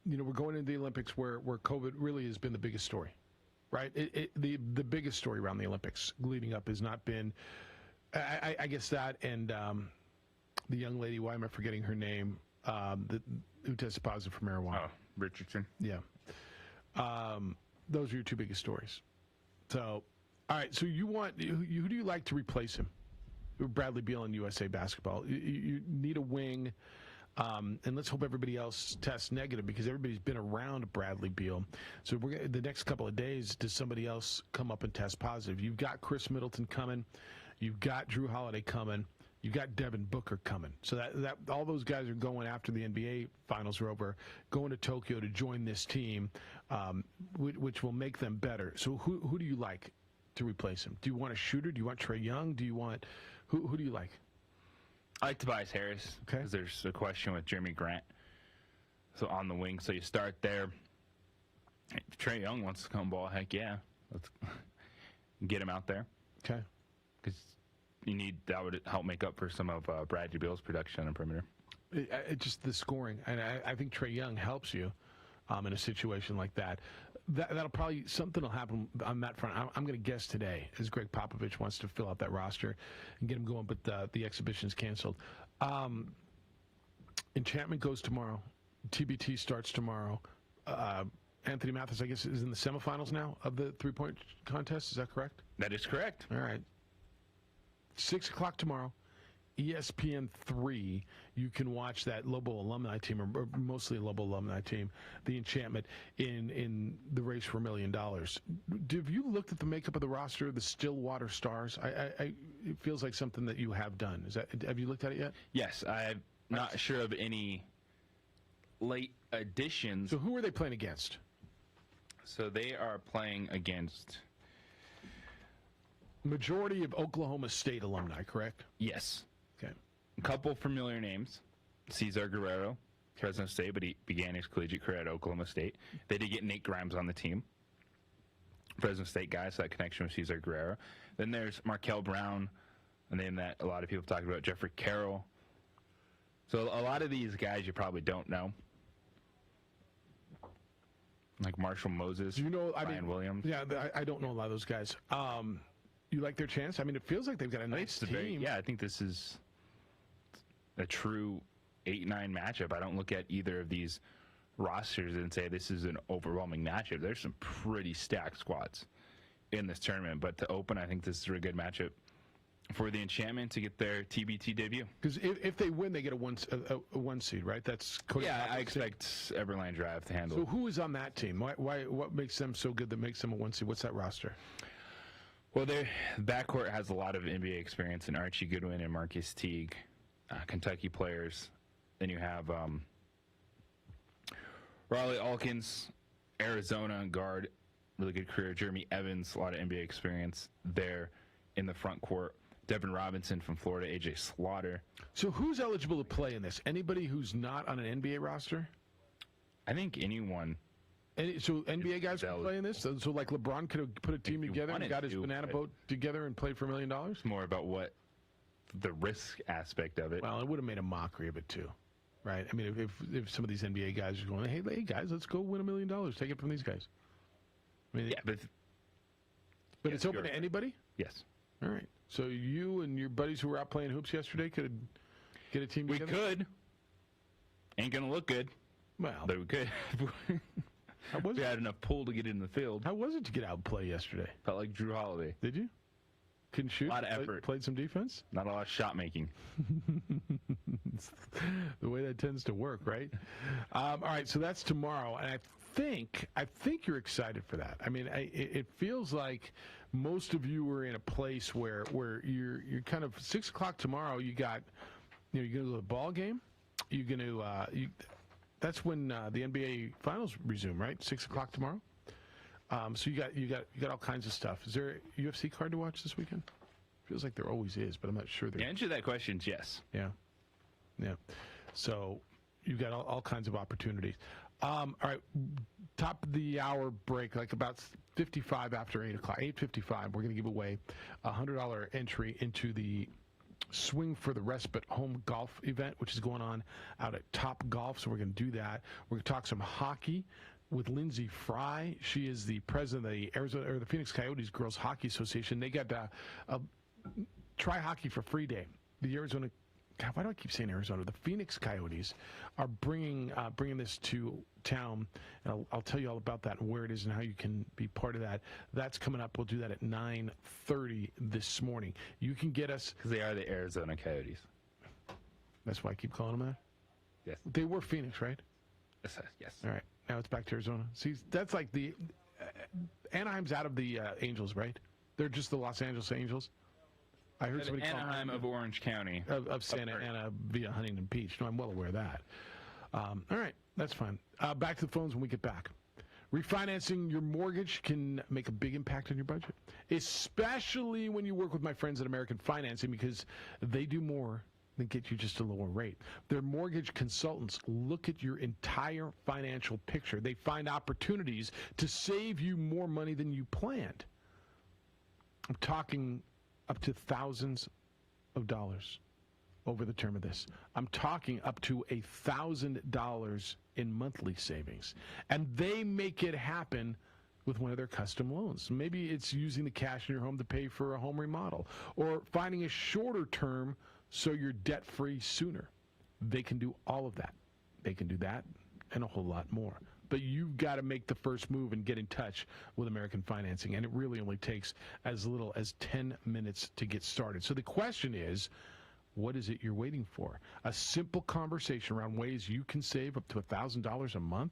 We're going into the Olympics where COVID really has been the biggest story, right? The biggest story around the Olympics leading up has not been, I guess that and the young lady, why am I forgetting her name, who tested positive for marijuana. Oh, Richardson. Yeah. Those are your two biggest stories. So, all right, so who do you like to replace him? Bradley Beal in USA basketball. You need a wing. And let's hope everybody else tests negative because everybody's been around Bradley Beal. So the next couple of days, does somebody else come up and test positive? You've got Chris Middleton coming. You've got Drew Holiday coming. You've got Devin Booker coming. So that all those guys are going after the NBA finals are over, going to Tokyo to join this team, which will make them better. So who do you like to replace him? Do you want a shooter? Do you want Trae Young? Do you want who do you like? I like Tobias Harris because there's a question with Jeremy Grant. So on the wing, so you start there. If Trae Young wants to come ball, heck yeah, let's get him out there. Okay. Because that would help make up for some of Bradley Beal's production on the perimeter. Just the scoring, and I think Trae Young helps you in a situation like that. That'll probably something will happen on that front. I'm going to guess today, as Greg Popovich wants to fill out that roster and get him going, but the exhibition's canceled. Enchantment goes tomorrow. TBT starts tomorrow. Anthony Mathis, I guess, is in the semifinals now of the three-point contest. Is that correct? That is correct. All right. 6 o'clock tomorrow, ESPN 3. You can watch that Lobo alumni team, or mostly a Lobo alumni team, the Enchantment, in the race for $1 million. Have you looked at the makeup of the roster, the Stillwater Stars? It feels like something that you have done. Have you looked at it yet? Yes, I'm not sure of any late additions. So who are they playing against? So they are playing against... Majority of Oklahoma State alumni, correct? Yes. Okay. A couple familiar names. Cesar Guerrero, Fresno State, but he began his collegiate career at Oklahoma State. They did get Nate Grimes on the team. Fresno State guy, so that connection with Cesar Guerrero. Then there's Markel Brown, a name that a lot of people talk about, Jeffrey Carroll. So a lot of these guys you probably don't know. Like Marshall Moses, Ryan Williams. Yeah, I don't know a lot of those guys. You like their chance? I mean, it feels like they've got a nice team. I think this is a true 8-9 matchup. I don't look at either of these rosters and say this is an overwhelming matchup. There's some pretty stacked squads in this tournament. But to open, I think this is a really good matchup for the Enchantment to get their TBT debut. Because if they win, they get a one seed, right? That's Cody I expect Everline Drive to handle. So who is on that team? What makes them so good that makes them a one seed? What's that roster? Well, their backcourt has a lot of NBA experience in Archie Goodwin and Marcus Teague, Kentucky players. Then you have Raleigh Alkins, Arizona guard, really good career. Jeremy Evans, a lot of NBA experience there in the front court. Devin Robinson from Florida, AJ Slaughter. So who's eligible to play in this? Anybody who's not on an NBA roster? I think anyone. So NBA guys can play in this? So like LeBron could have put a team together and got his banana boat together and played for $1 million? It's more about what the risk aspect of it. Well, it would have made a mockery of it too, right? I mean, if some of these NBA guys are going, hey guys, let's go win $1 million. Take it from these guys. I mean, but it's open to anybody? Yes. All right. So you and your buddies who were out playing hoops yesterday could get a team together? We could. Ain't going to look good. Well. But we could. We had enough pull to get in the field. How was it to get out and play yesterday? Felt like Drew Holiday. Did you? Couldn't shoot? A lot of effort. Played some defense? Not a lot of shot making. The way that tends to work, right? All right, so that's tomorrow, and I think you're excited for that. I mean, it feels like most of you are in a place where you're kind of 6 o'clock tomorrow. You're gonna go to the ball game. You're gonna that's when the NBA finals resume, right? 6 o'clock tomorrow. So you got all kinds of stuff. Is there a UFC card to watch this weekend? Feels like there always is, but I'm not sure. The answer to that question is yes. Yeah. So you've got all kinds of opportunities. All right, top of the hour break, like about 55 after 8 o'clock, 8:55. We're going to give away a $100 entry into the Swing for the Respite home golf event, which is going on out at Top Golf. So we're going to do that. We're going to talk some hockey with Lindsay Fry. She is the president of the Phoenix Coyotes Girls Hockey Association. They got a Try Hockey for Free Day. The Arizona, God, why do I keep saying Arizona? The Phoenix Coyotes are bringing this to town, and I'll tell you all about that and where it is and how you can be part of that. That's coming up. We'll do that at 9:30 this morning. You can get us because they are the Arizona Coyotes. That's why I keep calling them that. Yes. They were Phoenix, right? Yes. All right. Now it's back to Arizona. See, that's like the Anaheim's out of the Angels, right? They're just the Los Angeles Angels. I heard somebody call Anaheim of Orange County. Of Santa Ana via Huntington Beach. No, I'm well aware of that. All right, that's fine. Back to the phones when we get back. Refinancing your mortgage can make a big impact on your budget, especially when you work with my friends at American Financing, because they do more than get you just a lower rate. Their mortgage consultants look at your entire financial picture. They find opportunities to save you more money than you planned. I'm talking up to thousands of dollars over the term of this. I'm talking up to $1,000 in monthly savings. And they make it happen with one of their custom loans. Maybe it's using the cash in your home to pay for a home remodel, or finding a shorter term so you're debt-free sooner. They can do all of that. They can do that and a whole lot more. But you've got to make the first move and get in touch with American Financing, and it really only takes as little as 10 minutes to get started. So the question is, what is it you're waiting for? A simple conversation around ways you can save up to $1,000 a month?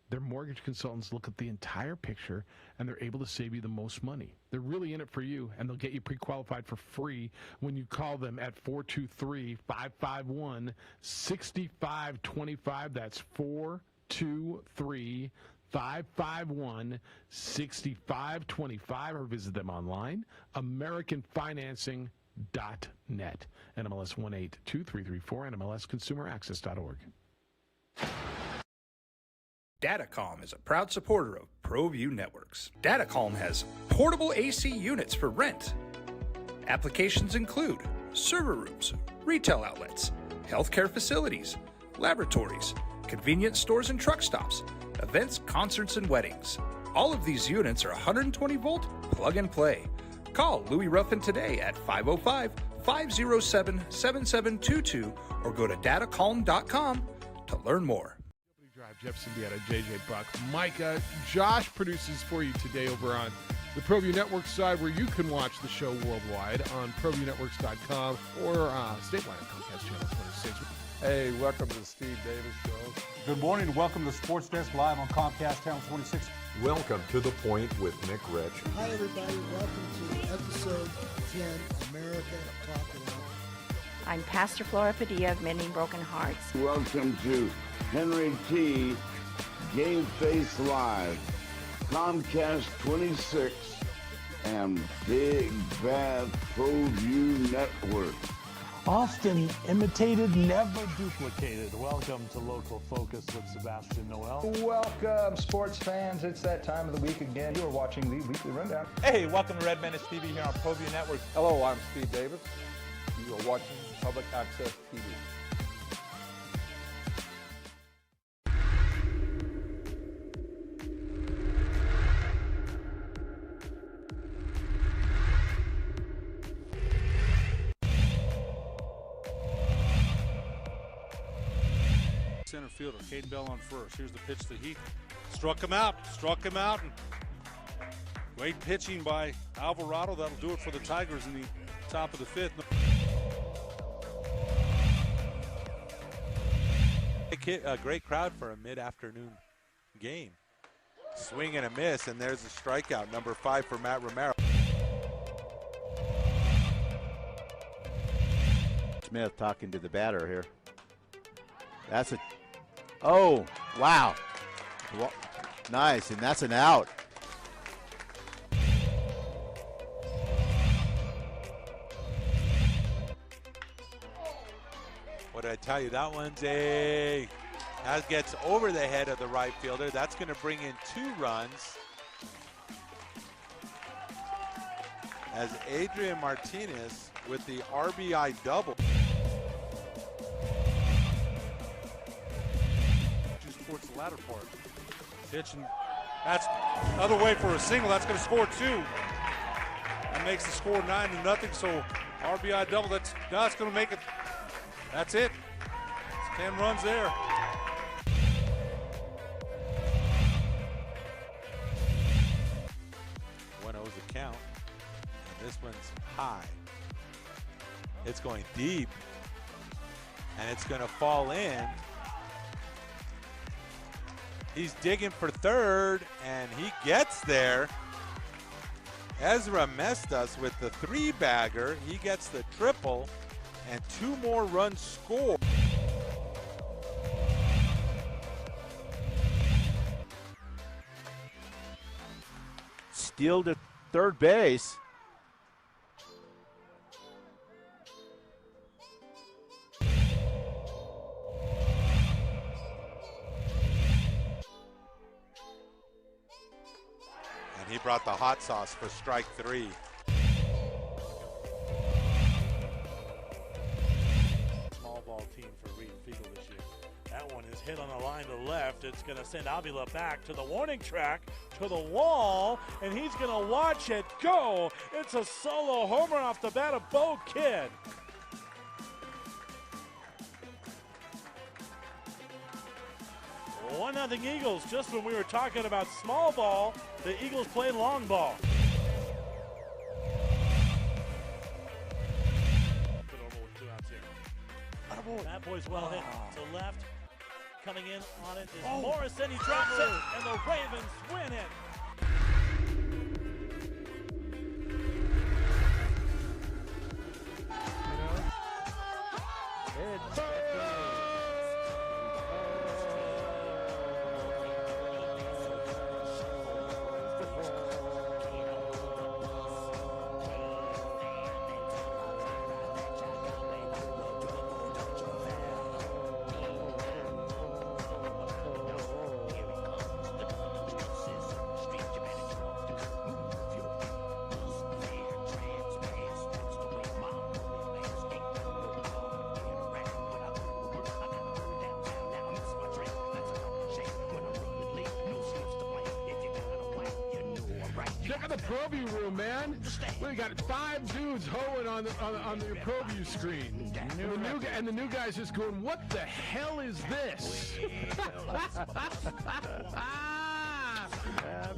Their mortgage consultants look at the entire picture, and they're able to save you the most money. They're really in it for you, and they'll get you pre-qualified for free when you call them at 423-551-6525. That's 423-551-6525, or visit them online, AmericanFinancing.net, NMLS 182334, NMLSConsumerAccess.org. Datacom is a proud supporter of ProView Networks. Datacom has portable AC units for rent. Applications include server rooms, retail outlets, healthcare facilities, laboratories, convenience stores and truck stops, events, concerts, and weddings. All of these units are 120-volt plug and play. Call Louis Ruffin today at 505-507-7722 or go to datacom.com to learn more. Jeff Siembieda, JJ Buck, Micah. Josh produces for you today over on the ProView Network side, where you can watch the show worldwide on ProViewNetworks.com or statewide Comcast Channel 26. Hey, welcome to the Steve Davis Show. Good morning and welcome to Sports Desk live on Comcast Channel 26. Welcome to The Point with Nick Rich. Hi, everybody. Welcome to episode 10, America Talking Out. I'm Pastor Flora Padilla of Mending Broken Hearts. Welcome to Henry T. Game Face Live, Comcast 26, and Big Bad ProView Network. Often imitated, never duplicated. Welcome to Local Focus with Sebastian Noel. Welcome, sports fans. It's that time of the week again. You are watching the Weekly Rundown. Hey, welcome to Red Menace TV here on ProView Network. Hello, I'm Steve Davis. You are watching Public Access TV. Center fielder, Caden Bell on first. Here's the pitch to Heath. Struck him out. And great pitching by Alvarado. That'll do it for the Tigers in the top of the fifth. A great crowd for a mid-afternoon game. Swing and a miss, and there's a strikeout, number 5 for Matt Romero. Smith talking to the batter here. That's a... Oh, wow. Nice, and that's an out. What did I tell you? That one's that gets over the head of the right fielder. That's going to bring in 2 runs. As Adrian Martinez with the RBI double. Towards the latter part. Pitch, and that's other way for a single. That's going to score 2. That makes the score 9-0. So RBI double. That's going to make it. That's it. It's 10 runs there. 1-0's the count. And this one's high. It's going deep. And it's going to fall in. He's digging for third, and he gets there. Ezra Mestas with the three-bagger. He gets the triple, and 2 more runs scored. Steal to third base. And he brought the hot sauce for strike 3. Small ball team for Reed Fiegel this year. That one is hit on the line to left. It's going to send Avila back to the warning track, to the wall, and he's going to watch it go. It's a solo homer off the bat of Bo Kidd. One nothing Eagles. Just when we were talking about small ball, the Eagles played long ball. Good over with 2 outs here. That boy's well hit to left. Coming in on it is Morrison. He drops it, and the Ravens win it. Check out the ProView room, man. We got 5 dudes hoeing on the ProView screen. And the new guy's just going, what the hell is this?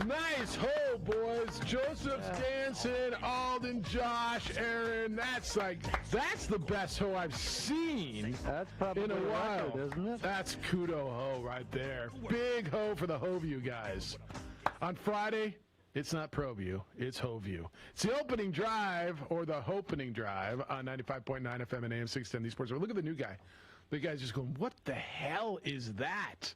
Nice hoe, boys. Joseph, Stanson, Alden, Josh, Aaron. That's the best hoe I've seen. That's probably in a while, record, isn't it? That's kudo hoe right there. Big hoe for the HoView guys. On Friday, it's not ProView, it's HoView. It's the opening drive, or the Hopening drive, on 95.9 FM and AM 610 These Sports. Look at the new guy. The guy's just going, what the hell is that?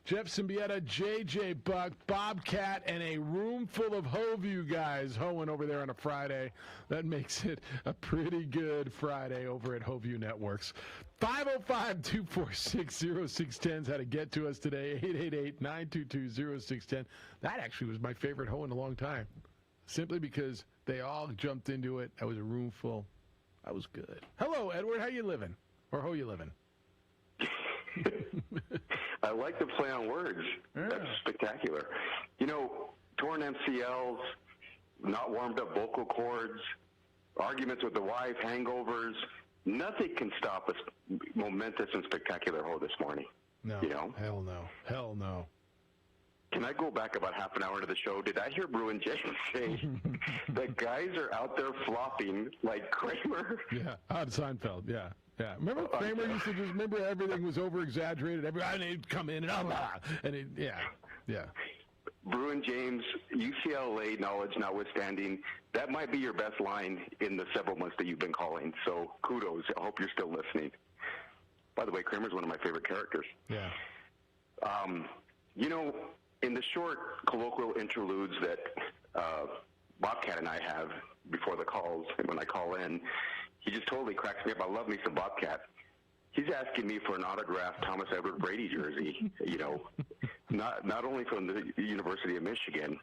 Jeff Siembieda, JJ Buck, Bobcat, and a room full of HoView guys hoeing over there on a Friday. That makes it a pretty good Friday over at HoView Networks. 505-246-0610 is how to get to us today. 888-922-0610. That actually was my favorite hoe in a long time. Simply because they all jumped into it. I was a room full. I was good. Hello, Edward. How you living? Or how you living? I like the play on words. Yeah. That's spectacular. You know, torn MCLs, not warmed up vocal cords, arguments with the wife, hangovers. Nothing can stop a momentous and spectacular hoe this morning. No. You know? Hell no. Hell no. Can I go back about half an hour into the show? Did I hear Bruin James say that guys are out there flopping like Kramer? Yeah, on Seinfeld, yeah. Yeah, remember Kramer used to just remember everything was over exaggerated. Everybody would come in and yeah. Bruin James, UCLA knowledge notwithstanding, that might be your best line in the several months that you've been calling. So kudos. I hope you're still listening. By the way, Kramer's one of my favorite characters. Yeah. You know, in the short colloquial interludes that Bobcat and I have before the calls, and when I call in, he just totally cracks me up. I love me some Bobcat. He's asking me for an autographed Thomas Edward Brady jersey, you know, not only from the University of Michigan,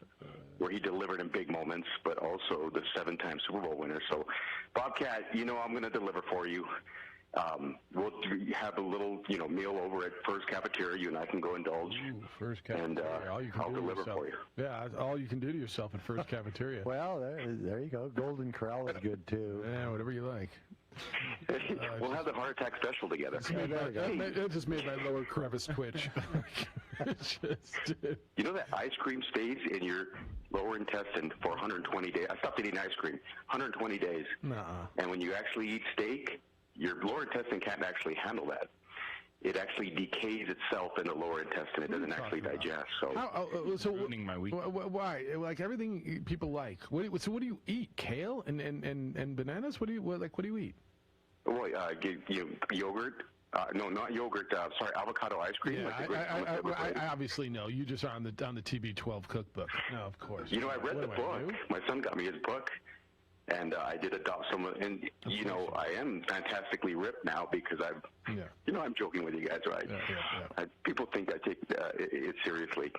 where he delivered in big moments, but also the 7-time Super Bowl winner. So, Bobcat, you know I'm going to deliver for you. We'll have a little, you know, meal over at First Cafeteria. You and I can go indulge. Ooh, First Cafeteria. And I'll deliver for you. Yeah, all you can do to yourself at First Cafeteria. Well, there you go. Golden Corral is good, too. Yeah, whatever you like. We'll have the heart attack special together. That just made my lower crevice twitch. You know that ice cream stays in your lower intestine for 120 days? I stopped eating ice cream. 120 days. Nuh-uh. And when you actually eat steak, your lower intestine can't actually handle that. it actually decays itself in the lower intestine. It doesn't actually digest. So, so ruining my week. Why? Like everything people like. So what do you eat? Kale and bananas? What do you eat? Well, yogurt. No, not yogurt. Sorry, avocado ice cream. Yeah, I obviously know. You just are on the TB12 cookbook. No, of course. You know, I read the book. My son got me his book, and I did adopt some. And you know, I am fantastically ripped now because I'm joking with you guys, right? People think I take it seriously.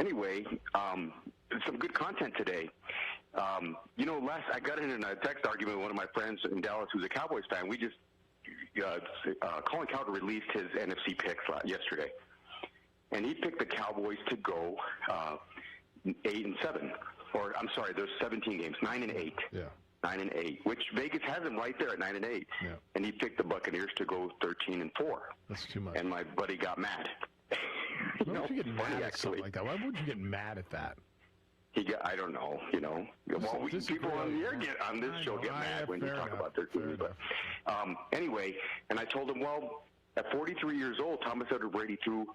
Anyway, some good content today. I got in a text argument with one of my friends in Dallas who's a Cowboys fan. We just Colin Cowherd released his NFC picks yesterday, and he picked the Cowboys to go 8-7, or I'm sorry, there's 17 games, 9-8. Yeah. 9-8, which Vegas has them right there at 9-8. Yeah. And he picked the Buccaneers to go 13-4. That's too much. And my buddy got mad. Why would you get mad at something like that? Why would you get mad at that? I don't know, Well, people on the air on this show get mad when you talk about their team. But anyway, and I told him, well, at 43 years old, Thomas Edward Brady threw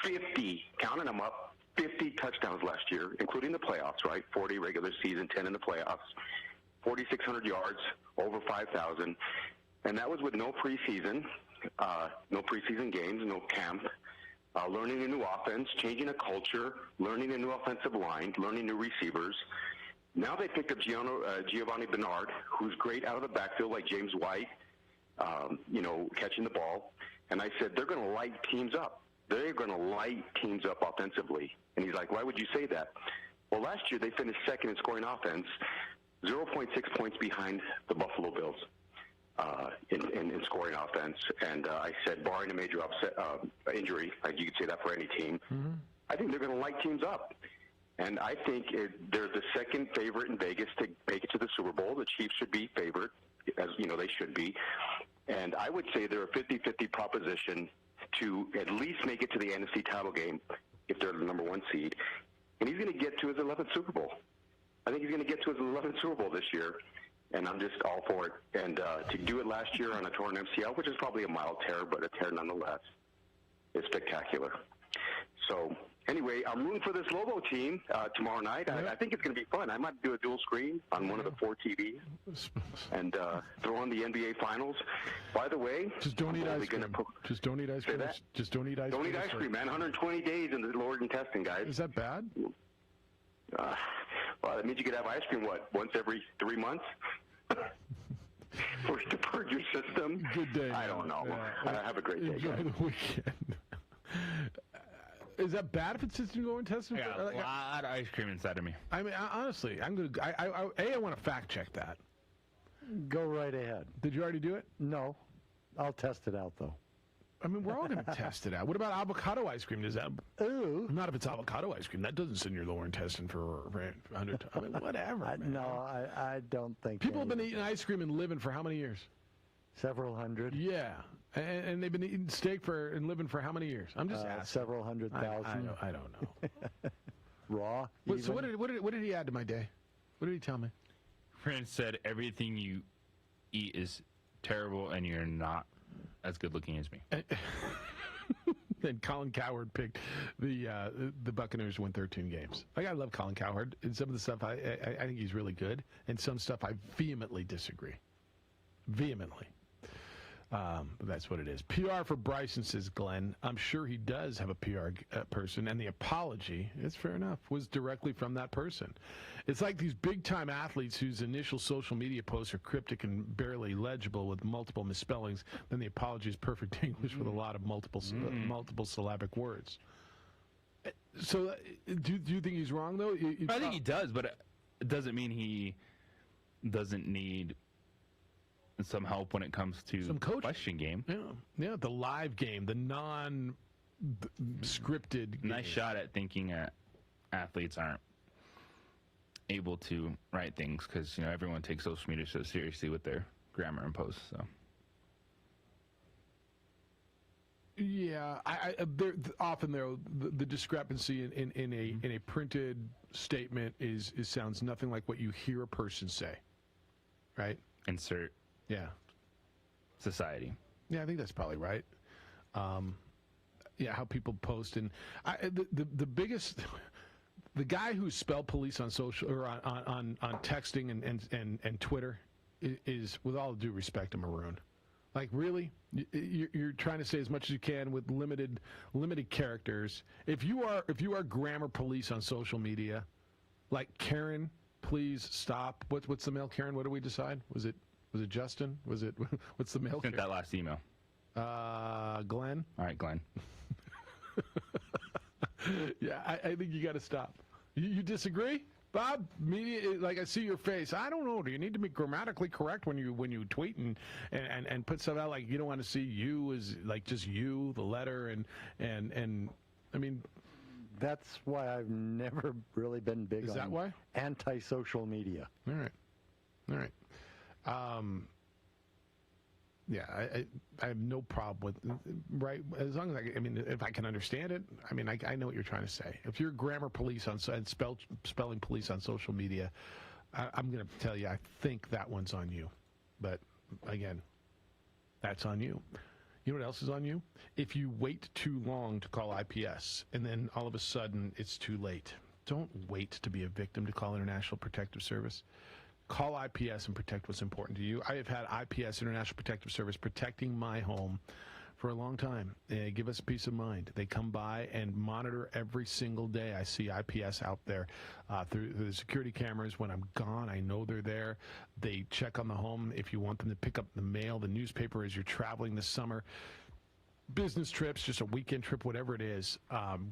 50, counting them up, 50 touchdowns last year, including the playoffs, right? 40 regular season, 10 in the playoffs, 4,600 yards, over 5,000. And that was with no preseason games, no camp. Learning a new offense, changing a culture, learning a new offensive line, learning new receivers. Now they picked up Giovanni Bernard, who's great out of the backfield like James White, catching the ball. And I said, they're going to light teams up. They're going to light teams up offensively. And he's like, why would you say that? Well, last year they finished second in scoring offense, 0.6 points behind the Buffalo Bills. In scoring offense, and I said, barring a major injury, like you could say that for any team, I think they're going to light teams up. And I think they're the second favorite in Vegas to make it to the Super Bowl. The Chiefs should be favored, as you know they should be. And I would say they're a 50-50 proposition to at least make it to the NFC title game if they're the number one seed. And he's going to get to his 11th Super Bowl. I think he's going to get to his 11th Super Bowl this year. And I'm just all for it. And to do it last year on a torn MCL, which is probably a mild tear, but a tear nonetheless, is spectacular. So, anyway, I'm rooting for this Lobo team tomorrow night. I think it's going to be fun. I might do a dual screen on one of the 4 TVs and throw on the NBA Finals. By the way, just don't eat ice cream. Just don't eat ice cream. Just don't eat ice cream. Don't eat ice cream, man. 120 days in the lower intestine, guys. Is that bad? Well, that means you could have ice cream, once every 3 months? To purge your system? Good day. I don't know. Have a great day, Enjoy guys. the weekend. Is that bad if it sits in your intestine? I got a lot of ice cream inside of me. I mean, honestly, I'm going to... I want to fact check that. Go right ahead. Did you already do it? No. I'll test it out, though. I mean, we're all going to test it out. What about avocado ice cream? Does that... Ooh. Not if it's avocado ice cream. That doesn't sit in your lower intestine for 100 times. I mean, whatever, No, I don't think... People have been eating ice cream and living for how many years? Several hundred. Yeah. And they've been eating steak and living for how many years? I'm just asking. Several 100,000. I don't know. Raw. So what did he add to my day? What did he tell me? Prince said everything you eat is terrible and you're not as good looking as me. And Colin Cowherd picked the Buccaneers to win 13 games. I love Colin Cowherd, and some of the stuff I think he's really good, and some stuff I vehemently disagree. Vehemently. That's what it is. PR for Bryson, says Glenn. I'm sure he does have a PR person, and the apology, it's fair enough, was directly from that person. It's like these big-time athletes whose initial social media posts are cryptic and barely legible with multiple misspellings. Then the apology is perfect English with a lot of multiple syllabic words. So, do you think he's wrong, though? I think he does, but it doesn't mean he doesn't need some help when it comes to the question game. Yeah, the live game, the non-scripted Nice shot at thinking athletes aren't able to write things because, everyone takes social media so seriously with their grammar and posts, so. Yeah, often the discrepancy in a printed statement sounds nothing like what you hear a person say, right? Insert. Yeah. Society. Yeah, I think that's probably right. how people post. And the biggest, the guy who spelled police on social or on texting and Twitter is, with all due respect, a maroon. Like, really? You're trying to say as much as you can with limited characters. If you are grammar police on social media, like Karen, please stop. What's the male Karen? What do we decide? Was it Justin? Was it what's the male Karen? That last email. Glenn. All right, Glenn. Yeah, I think you got to stop. You disagree? Bob, like I see your face. I don't know. Do you need to be grammatically correct when you tweet and put stuff out? Like, you don't want to see you as like just you, the letter, and I mean, that's why I've never really been big Is on that why? anti-social media. All right. Yeah, I have no problem with, right, as long as if I can understand it, I know what you're trying to say. If you're grammar police and spelling police on social media, I'm going to tell you, I think that one's on you. But again, that's on you. You know what else is on you? If you wait too long to call IPS and then all of a sudden it's too late. Don't wait to be a victim to call International Protective Service. Call IPS and protect what's important to you. I have had IPS, International Protective Service, protecting my home for a long time. They give us peace of mind. They come by and monitor every single day. I see IPS out there through the security cameras. When I'm gone, I know they're there. They check on the home. If you want them to pick up the mail, the newspaper as you're traveling this summer, business trips, just a weekend trip, whatever it is,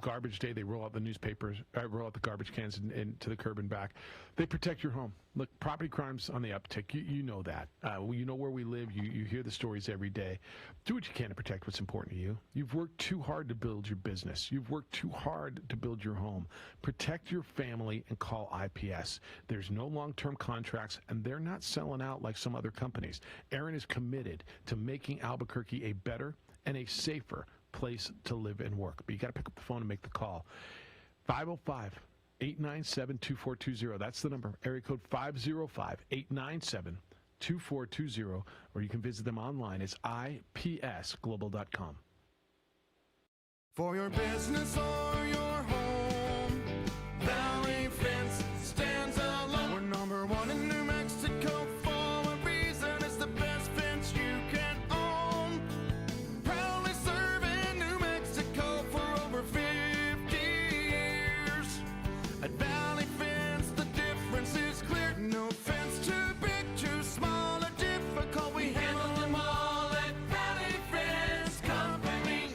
garbage day, they roll out the newspapers, roll out the garbage cans and to the curb and back. They protect your home. Look, property crime's on the uptick. You know that. You know where we live. You hear the stories every day. Do what you can to protect what's important to you. You've worked too hard to build your business. You've worked too hard to build your home. Protect your family and call IPS. There's no long-term contracts, and they're not selling out like some other companies. Aaron is committed to making Albuquerque a better and a safer place to live and work. But you got to pick up the phone and make the call. 505-897-2420. That's the number. Area code 505-897-2420. Or you can visit them online. It's ipsglobal.com. For your business or your home, Valley Fence stands alone. We're number one in New Mexico for a reason. It's the best fence you can own. Proudly serving New Mexico for over 50 years. At Valley Fence, the difference is clear. No fence too big, too small, or difficult. We handle them all at Valley Fence Company.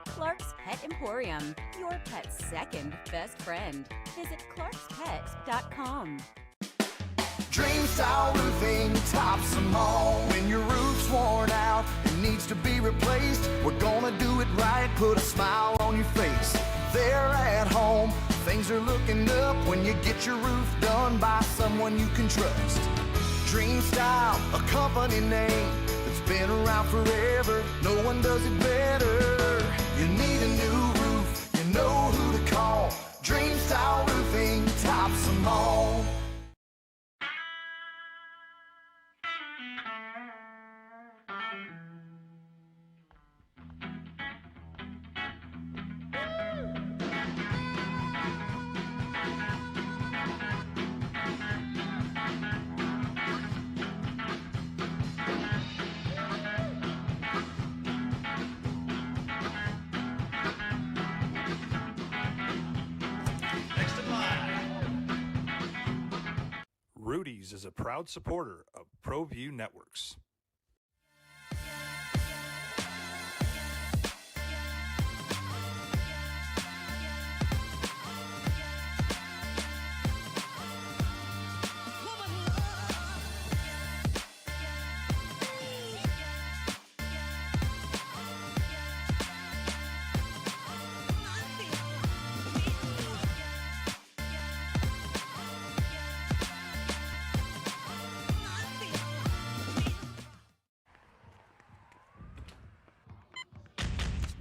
Clark's Pet Emporium, your pet's second best friend. Visit clarkspets.com. Dream style roofing tops them all. When your roof's worn out and needs to be replaced, we're gonna do it right, put a smile on your face. There at home, things are looking up when you get your roof done by someone you can trust. Dream Style, a company name that's been around forever. No one does it better. You need a new roof, you know who to call. Dream Style Roofing tops them all. Rudy's is a proud supporter of ProView Networks.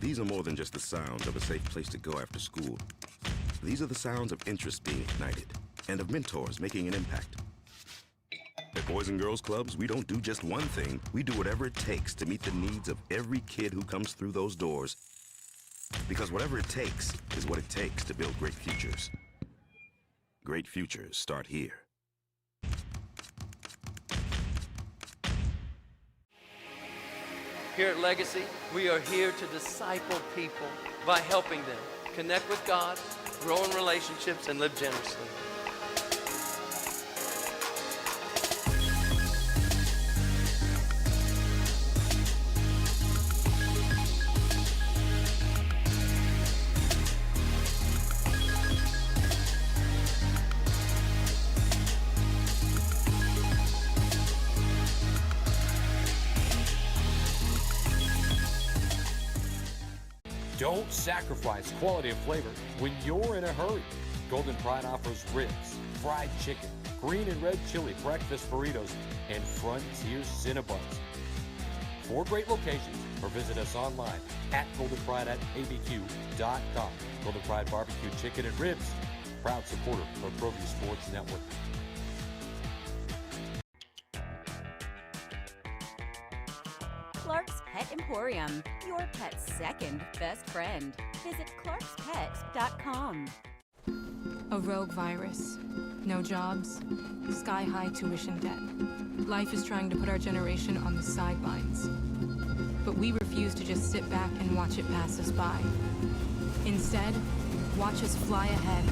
These are more than just the sounds of a safe place to go after school. These are the sounds of interest being ignited and of mentors making an impact. At Boys and Girls Clubs, we don't do just one thing. We do whatever it takes to meet the needs of every kid who comes through those doors. Because whatever it takes is what it takes to build great futures. Great futures start here. Here at Legacy, we are here to disciple people by helping them connect with God, grow in relationships, and live generously. Don't sacrifice quality of flavor when you're in a hurry. Golden Pride offers ribs, fried chicken, green and red chili breakfast burritos, and Frontier Cinnabons. 4 great locations, or visit us online at goldenpride@abq.com. Golden Pride Barbecue Chicken and Ribs, proud supporter of ProView Sports Network. Clark's Pet Emporium, your pet's second best friend. Visit clarkspets.com. A rogue virus, no jobs, sky-high tuition debt. Life is trying to put our generation on the sidelines. But we refuse to just sit back and watch it pass us by. Instead, watch us fly ahead.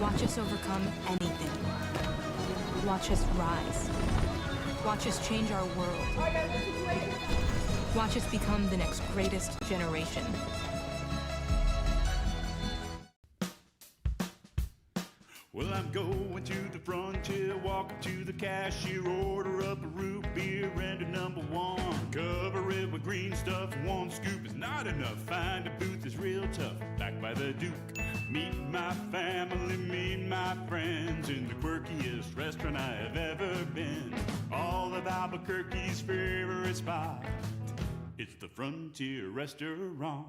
Watch us overcome anything. Watch us rise. Watch us change our world. Watch us become the next greatest generation. Well, I'm going to the frontier, walking to the cashier, order up a root beer and a #1. Cover it with green stuff, 1 scoop is not enough. Find a booth is real tough, back by the Duke. Meet my family, meet my friends in the quirkiest restaurant I have ever been. All of Albuquerque's favorite spot, it's the Frontier Restaurant.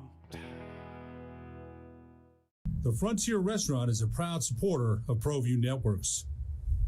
The Frontier Restaurant is a proud supporter of ProView Networks.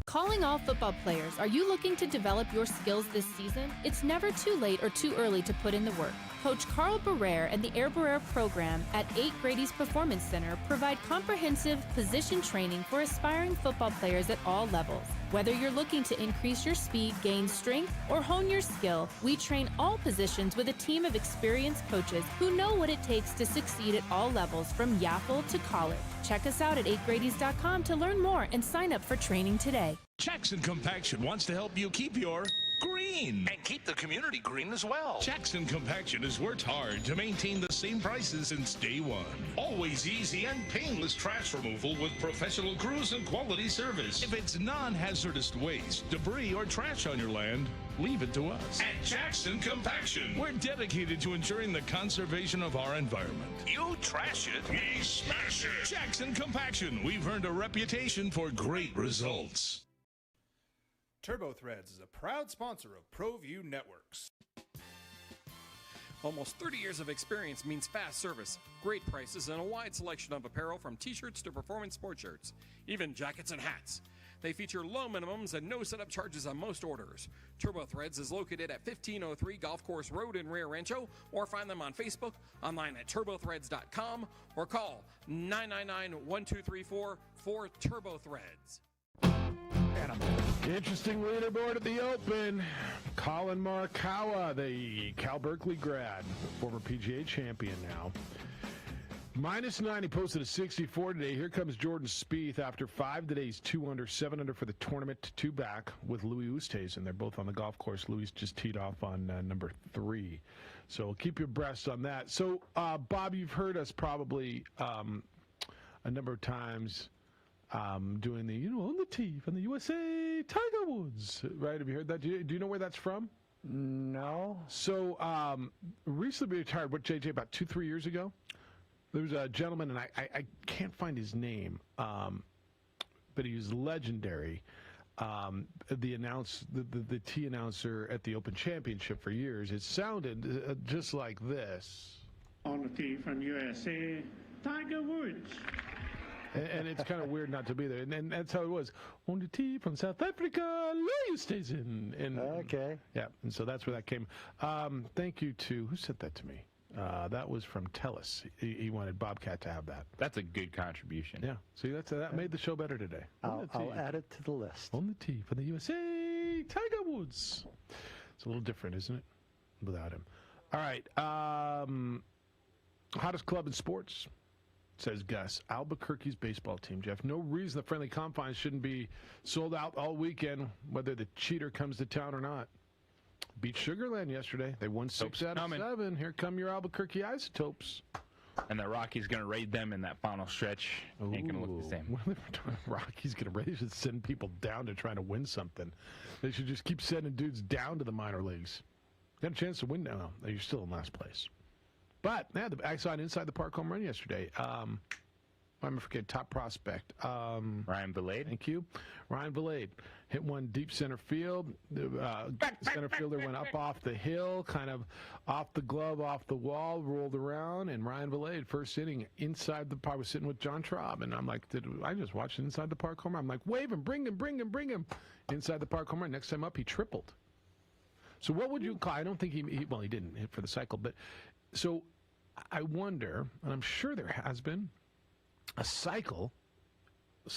Calling all football players, are you looking to develop your skills this season? It's never too late or too early to put in the work. Coach Carl Barrere and the Air Barrere program at 8 Grady's Performance Center provide comprehensive position training for aspiring football players at all levels. Whether you're looking to increase your speed, gain strength, or hone your skill, we train all positions with a team of experienced coaches who know what it takes to succeed at all levels from Yaffle to college. Check us out at 8gradys.com to learn more and sign up for training today. Jackson Compaction wants to help you keep your green and keep the community green as well. Jackson Compaction has worked hard to maintain the same prices since day one. Always easy and painless trash removal with professional crews and quality service. If it's non-hazardous waste, debris, or trash on your land, leave it to us. At Jackson Compaction, we're dedicated to ensuring the conservation of our environment. You trash it, we smash it. Jackson Compaction, we've earned a reputation for great results. Turbo Threads is a proud sponsor of ProView Networks. Almost 30 years of experience means fast service, great prices, and a wide selection of apparel from t-shirts to performance sport shirts, even jackets and hats. They feature low minimums and no setup charges on most orders. Turbo Threads is located at 1503 Golf Course Road in Rio Rancho, or find them on Facebook, online at turbothreads.com, or call 999-1234 for Turbo Threads. Interesting leaderboard at the Open. Colin Morikawa, the Cal Berkeley grad, former PGA champion now. -9, he posted a 64 today. Here comes Jordan Spieth after 5 today. He's 2 under, 7 under for the tournament, 2 back with Louis Oosthuizen. They're both on the golf course. Louis just teed off on number 3. So keep you abreast on that. So, Bob, you've heard us probably a number of times doing the, on the tee from the USA, Tiger Woods, right? Have you heard that? Do you know where that's from? No. So, recently retired, JJ, about 2-3 years ago? There was a gentleman, and I can't find his name, but he was legendary. The tee announcer at the Open Championship for years. It sounded just like this. On the tee from USA, Tiger Woods. and it's kind of weird not to be there. And that's how it was. On the tea from South Africa, Lawyer Station. And okay. Yeah, and so that's where that came. Thank you to, who sent that to me? That was from Tellis. He wanted Bobcat to have that. That's a good contribution. Yeah. See, that made the show better today. I'll add it to the list. On the tee for the USA, Tiger Woods. It's a little different, isn't it? Without him. All right. Hottest club in sports, says Gus. Albuquerque's baseball team, Jeff. No reason the friendly confines shouldn't be sold out all weekend, whether the cheater comes to town or not. Beat Sugarland yesterday. They won 6 out of 7. Here come your Albuquerque Isotopes. And the Rockies going to raid them in that final stretch. Ain't going to look the same. Rockies going to raid. They should send people down to try to win something. They should just keep sending dudes down to the minor leagues. Got a chance to win now. You're still in last place. But I saw an inside the park home run yesterday. I'm going to forget top prospect. Ryan Valade. Thank you. Ryan Valade hit one deep center field. The center fielder went up off the hill, kind of off the glove, off the wall, rolled around, and Ryan Valade, first inning, inside the park. I was sitting with John Traub, and I'm like, I just watched an inside the park home run. I'm like, wave him, bring him. Inside the park home run. Next time up, he tripled. So what would you call, I don't think he didn't hit for the cycle, but so I wonder, and I'm sure there has been, a cycle,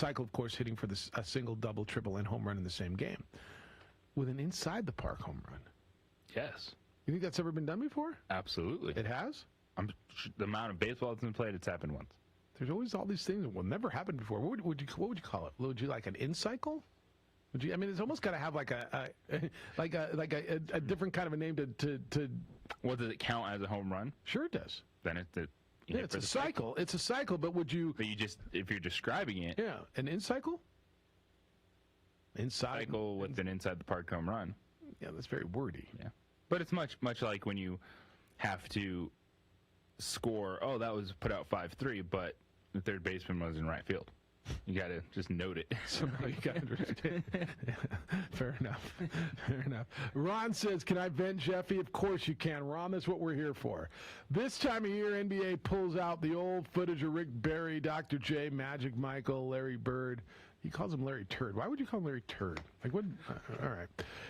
of course, hitting for a single, double, triple, and home run in the same game with an inside-the-park home run. Yes. You think that's ever been done before? Absolutely. It has? The amount of baseball that's been played, it's happened once. There's always all these things that will never happen before. What would you call it? Would you like an in-cycle? Would you? I mean, it's almost got to have like a different kind of a name to. Well, does it count as a home run? Sure, it does. Then it's a cycle. It's a cycle, but would you? But if you're describing it. Yeah, an in-cycle. Cycle with an inside the park home run. Yeah, that's very wordy. Yeah, but it's much like when you have to score. Oh, that was put out 5-3, but the third baseman was in right field. You got to just note it. Somehow you got to understand. Yeah, fair enough. Ron says, can I vent, Jeffy? Of course you can, Ron. That's what we're here for. This time of year, NBA pulls out the old footage of Rick Barry, Dr. J, Magic Michael, Larry Bird. He calls him Larry Turd. Why would you call him Larry Turd? Like what? All right.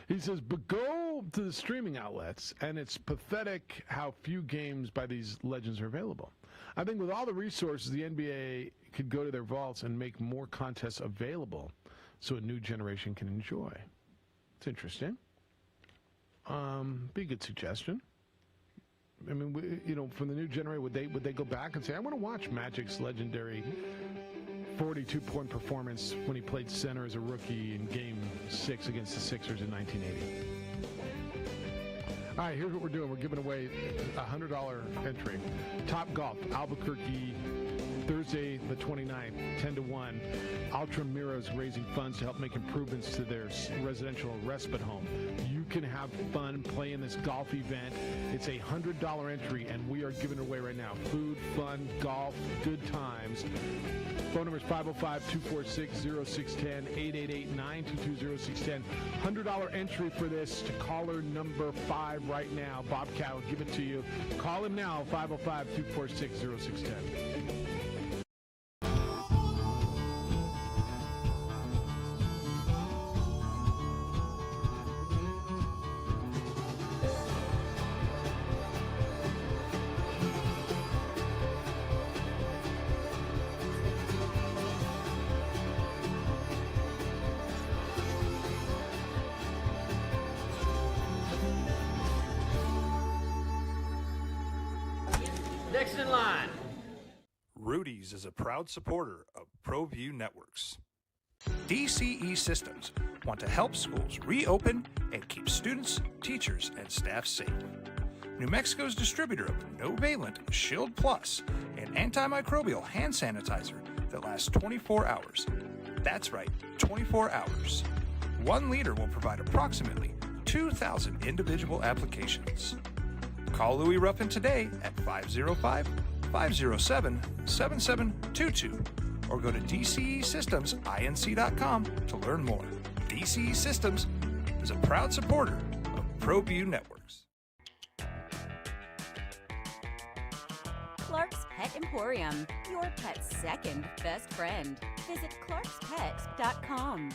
He says, but go to the streaming outlets, and it's pathetic how few games by these legends are available. I think with all the resources, the NBA could go to their vaults and make more contests available so a new generation can enjoy. It's interesting. Be a good suggestion. I mean, from the new generation, would they go back and say, I want to watch Magic's legendary 42-point performance when he played center as a rookie in Game 6 against the Sixers in 1980? All right, here's what we're doing. We're giving away a $100 entry. Top Golf, Albuquerque, Thursday the 29th, 10 to 1. Ultramiro's raising funds to help make improvements to their residential respite home. You can have fun playing this golf event. It's a $100 entry, and we are giving it away right now. Food, fun, golf, good times. Phone number is 505-246-0610, 888-922-0610. $100 entry for this to caller number 5 right now. Bobcat will give it to you. Call him now, 505-246-0610. Next in line. Rudy's is a proud supporter of ProView Networks. DCE Systems want to help schools reopen and keep students, teachers, and staff safe. New Mexico's distributor of no-valent Shield Plus, an antimicrobial hand sanitizer that lasts 24 hours. That's right, 24 hours. 1 liter will provide approximately 2,000 individual applications. Call Louis Ruffin today at 505-507-7722 or go to DCESystemsInc.com to learn more. DCE Systems is a proud supporter of ProView Networks. Clark's Pet Emporium, your pet's second best friend. Visit clarkspets.com.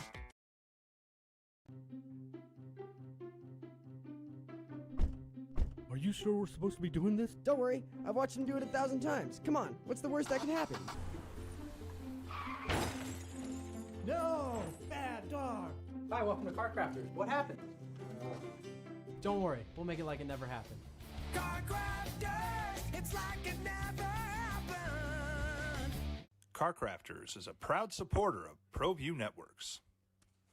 Are you sure we're supposed to be doing this? Don't worry, I've watched him do it 1,000 times. Come on, what's the worst that can happen? No! Bad dog! Hi, welcome to Car Crafters. What happened? Don't worry, we'll make it like it never happened. Car Crafters, it's like it never happened. Car Crafters is a proud supporter of ProView Networks.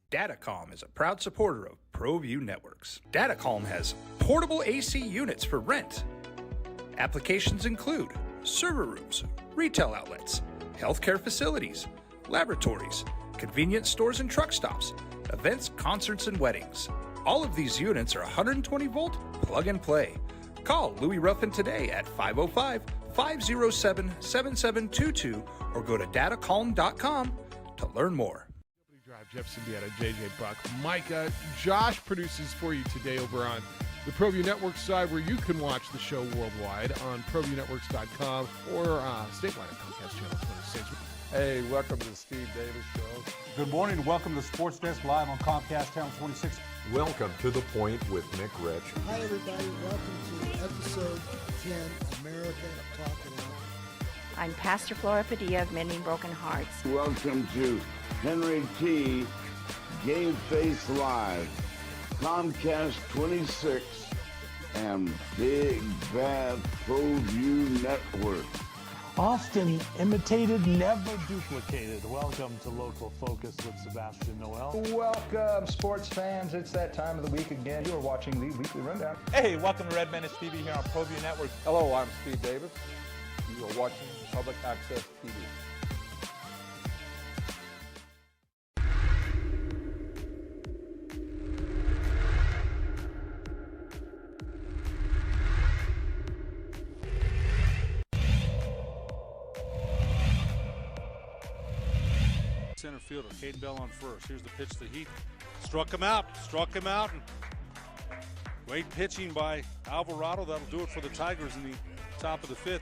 Datacom is a proud supporter of ProView Networks. Datacom has portable AC units for rent. Applications include server rooms, retail outlets, healthcare facilities, laboratories, convenience stores and truck stops, events, concerts, and weddings. All of these units are 120-volt plug and play. Call Louis Ruffin today at 505-507-7722 or go to datacom.com to learn more. Drive, Jeff Siembieda, JJ Buck, Micah. Josh produces for you today over on the ProView Network side, where you can watch the show worldwide on ProViewNetworks.com or statewide at Comcast Channel 26. Hey, welcome to the Steve Davis Show. Good morning and welcome to Sports Desk Live on Comcast Channel 26. Welcome to The Point with Nick Rich. Hi, everybody. Welcome to episode 10, America Talking Out. I'm Pastor Flora Padilla of Mending Broken Hearts. Welcome to Henry T. Game Face Live, Comcast 26, and Big Bad ProView Network. Often imitated, never duplicated. Welcome to Local Focus with Sebastian Noel. Welcome, sports fans. It's that time of the week again. You are watching the Weekly Rundown. Hey, welcome to Red Menace TV here on ProView Network. Hello, I'm Steve Davis. You are watching Public Access TV. Center fielder, Caden Bell on first. Here's the pitch to Heath. Struck him out. And great pitching by Alvarado. That'll do it for the Tigers in the top of the fifth.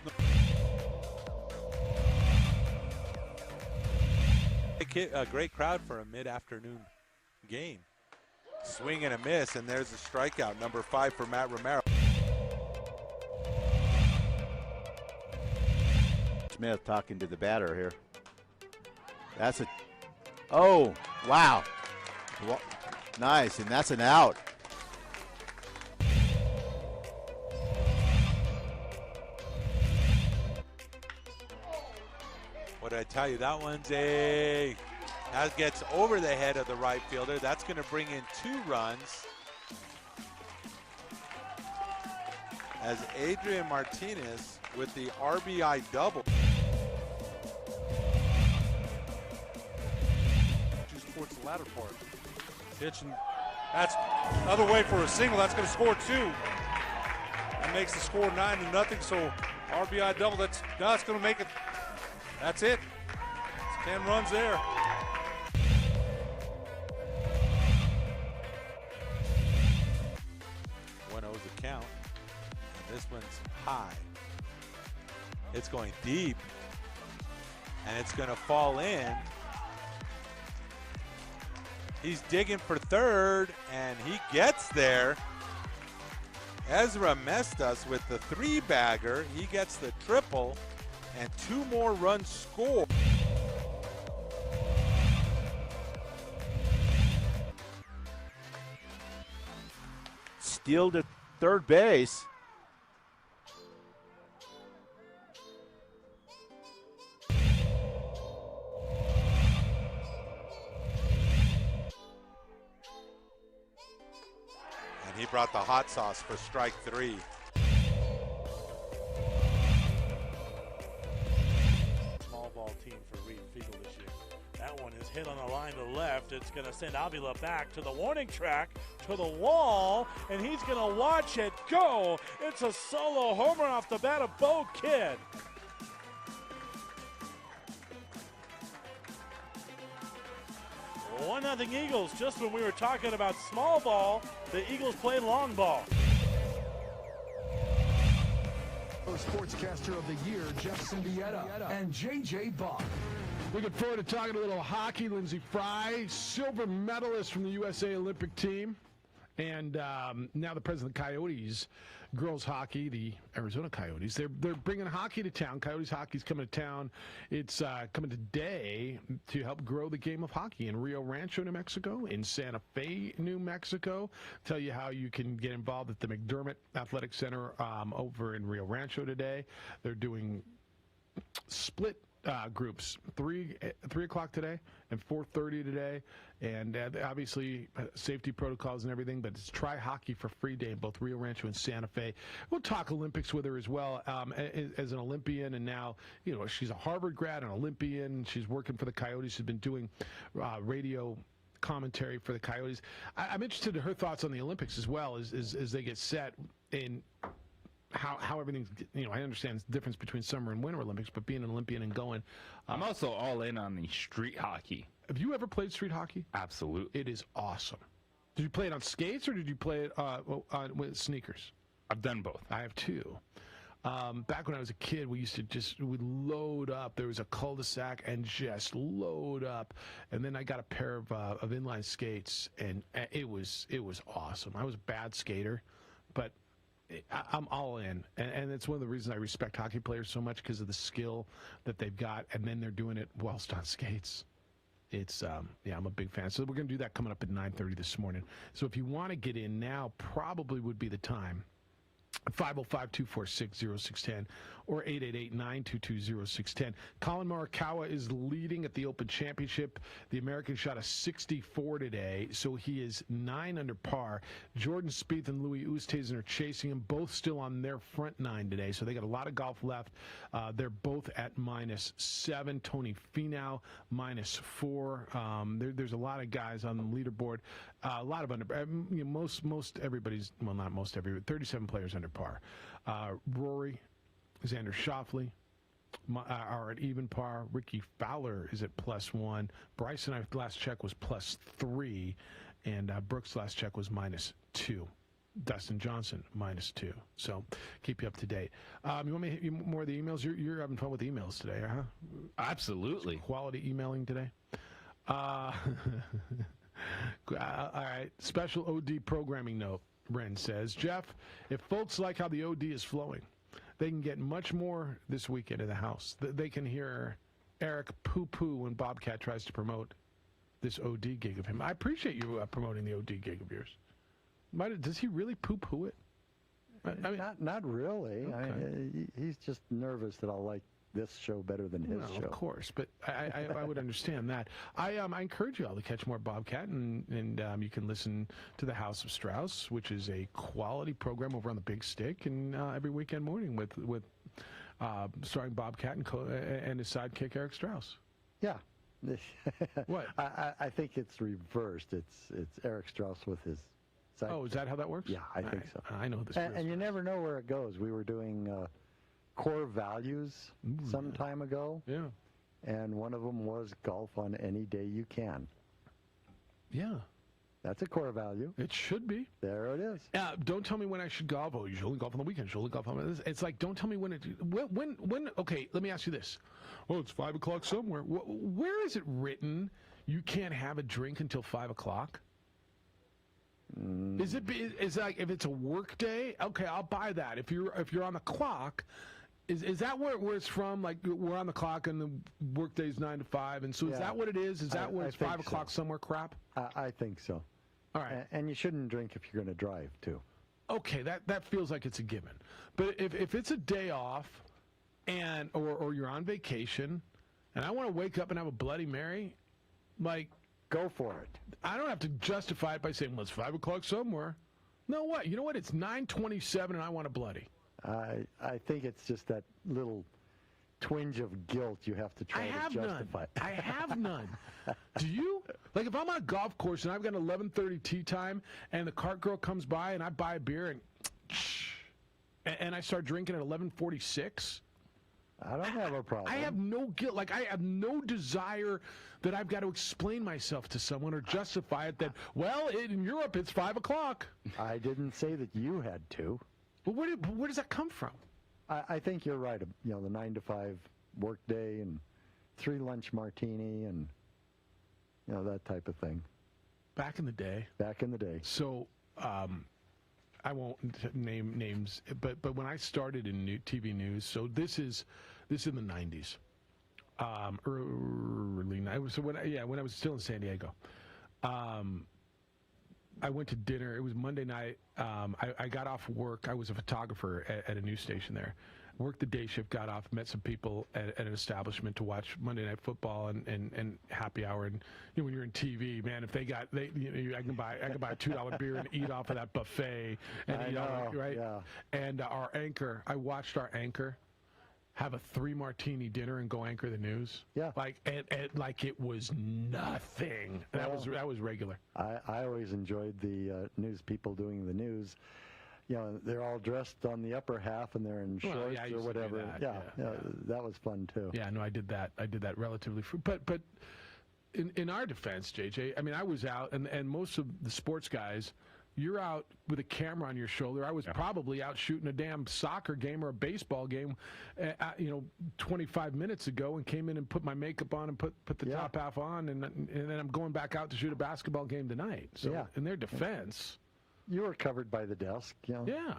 A great crowd for a mid-afternoon game. Swing and a miss, and there's a strikeout, number 5 for Matt Romero. Smith talking to the batter here. That's a... Oh, wow. Nice, and that's an out. What did I tell you? That one's that gets over the head of the right fielder. That's going to bring in 2 runs. As Adrian Martinez with the RBI double. Towards the latter part. Pitch, and that's another way for a single. That's going to score 2. That makes the score 9-0. So RBI double. That's going to make it. That's it. It's 10 runs there. One owes the count. And this one's high. It's going deep. And it's going to fall in. He's digging for third, and he gets there. Ezra Mestas with the 3-bagger. He gets the triple, and 2 more runs scored. Steal to third base. He brought the hot sauce for strike 3. Small ball team for Reed Fiegel this year. That one is hit on the line to left. It's going to send Avila back to the warning track, to the wall, and he's going to watch it go. It's a solo homer off the bat of Bo Kidd. One nothing Eagles. Just when we were talking about small ball, the Eagles play long ball. Sportscaster of the Year, Jeff Siembieda, and J.J. Buck. Looking forward to talking a little hockey. Lindsey Fry, silver medalist from the USA Olympic team. And now the president of the Coyotes, girls hockey, the Arizona Coyotes. They're bringing hockey to town. Coyotes hockey's coming to town. It's coming today to help grow the game of hockey in Rio Rancho, New Mexico, in Santa Fe, New Mexico. Tell you how you can get involved at the McDermott Athletic Center over in Rio Rancho today. They're doing split groups, 3 o'clock today and 4:30 today, and obviously safety protocols and everything, but it's Try Hockey for Free Day in both Rio Rancho and Santa Fe. We'll talk Olympics with her as well, as an Olympian, and now, you know, she's a Harvard grad, an Olympian. She's working for the Coyotes. She's been doing radio commentary for the Coyotes. I'm interested in her thoughts on the Olympics as well, as they get set in how everything's, you know, I understand the difference between summer and winter Olympics, but being an Olympian and going. I'm also all in on the street hockey. Have you ever played street hockey? Absolutely. It is awesome. Did you play it on skates or did you play it with sneakers? I've done both. I have too. Back when I was a kid, we'd load up. There was a cul-de-sac and just load up. And then I got a pair of inline skates, and it was awesome. I was a bad skater, but I'm all in, and it's one of the reasons I respect hockey players so much, because of the skill that they've got, and then they're doing it whilst on skates. It's yeah, I'm a big fan. So we're going to do that coming up at 9:30 this morning. So if you want to get in now, probably would be the time. 505-246-0610 or 888-922-0610. Colin Morikawa is leading at the Open Championship. The American shot a 64 today, so he is 9 under par. Jordan Spieth and Louis Oosthuizen are chasing him, both still on their front 9 today, so they got a lot of golf left. They're both at -7. Tony Finau -4. There's a lot of guys on the leaderboard. A lot of most everybody's, well, not most everybody, 37 players under par. Rory, Xander Schauffele are at even par. Ricky Fowler is at +1. Bryson, last check, was +3. And Brooks, last check, was -2. Dustin Johnson, -2. So keep you up to date. You want me to hit you more of the emails? You're having fun with the emails today, huh? Absolutely. It's quality emailing today. All right. Special OD programming note. Ren says, Jeff, if folks like how the OD is flowing, they can get much more this weekend in the house. They can hear Eric poo-poo when Bobcat tries to promote this OD gig of him. I appreciate you promoting the OD gig of yours. Does he really poo-poo it? I mean, not really. Okay. He's just nervous that I'll like this show better than his show. Of course, but I would understand that. I encourage you all to catch more Bobcat, and you can listen to the House of Strauss, which is a quality program over on the Big Stick, and every weekend morning with starring Bobcat and his sidekick Eric Strauss. Yeah. What? I think it's reversed. It's Eric Strauss with his sidekick. Oh, is that how that works? Yeah, I think so. I know this. And you never know where it goes. We were doing core values some time ago. Yeah. And one of them was golf on any day you can. Yeah. That's a core value. It should be. There it is. Don't tell me when I should golf. Oh, you should only golf on the weekend. You should only golf on this. It's like, don't tell me when when. Okay, let me ask you this. Oh, it's 5 o'clock somewhere. Where is it written you can't have a drink until 5 o'clock? Is like if it's a work day? Okay, I'll buy that. If you're on the clock. Is that where it's from? Like, we're on the clock and the work day's 9 to 5, and so is that what it is? Is that where it's 5 o'clock somewhere crap? I think so. All right. And you shouldn't drink if you're going to drive, too. Okay, that feels like it's a given. But if it's a day off, or you're on vacation, and I want to wake up and have a Bloody Mary, like, go for it. I don't have to justify it by saying, well, it's 5 o'clock somewhere. No, what? You know what? It's 9:27 and I want a Bloody. I think it's just that little twinge of guilt you have to try to justify. I have none. Do you? Like, if I'm on a golf course and I've got an 11:30 tee time and the cart girl comes by and I buy a beer and I start drinking at 11:46, I don't have a problem. I have no guilt. Like, I have no desire that I've got to explain myself to someone or justify it that, well, in Europe it's 5 o'clock. I didn't say that you had to. Well, where does that come from? I think you're right. You know, the 9 to 5 work day and 3 lunch martini and, you know, that type of thing. Back in the day. Back in the day. So, I won't name names, but when I started in TV news, so this is in the 90s, early 90s. So when I was still in San Diego, I went to dinner. It was Monday night. I got off work. I was a photographer at a news station there. Worked the day shift, got off, met some people at an establishment to watch Monday Night Football and happy hour. And you know, when you're in TV, man, if I can buy a $2 beer and eat off of that buffet. And right? Yeah. And I watched our anchor have a 3 martini dinner and go anchor the news. Yeah. Like like it was nothing. That was regular. I always enjoyed the news people doing the news. You know, they're all dressed on the upper half and they're in shorts or whatever. That was fun too. Yeah, no, I did that relatively free. But in our defense, JJ, I mean, I was out, and most of the sports guys, you're out with a camera on your shoulder. I was probably out shooting a damn soccer game or a baseball game, 25 minutes ago, and came in and put my makeup on and put the top half on, and then I'm going back out to shoot a basketball game tonight. So in their defense, you were covered by the desk. You know? Yeah.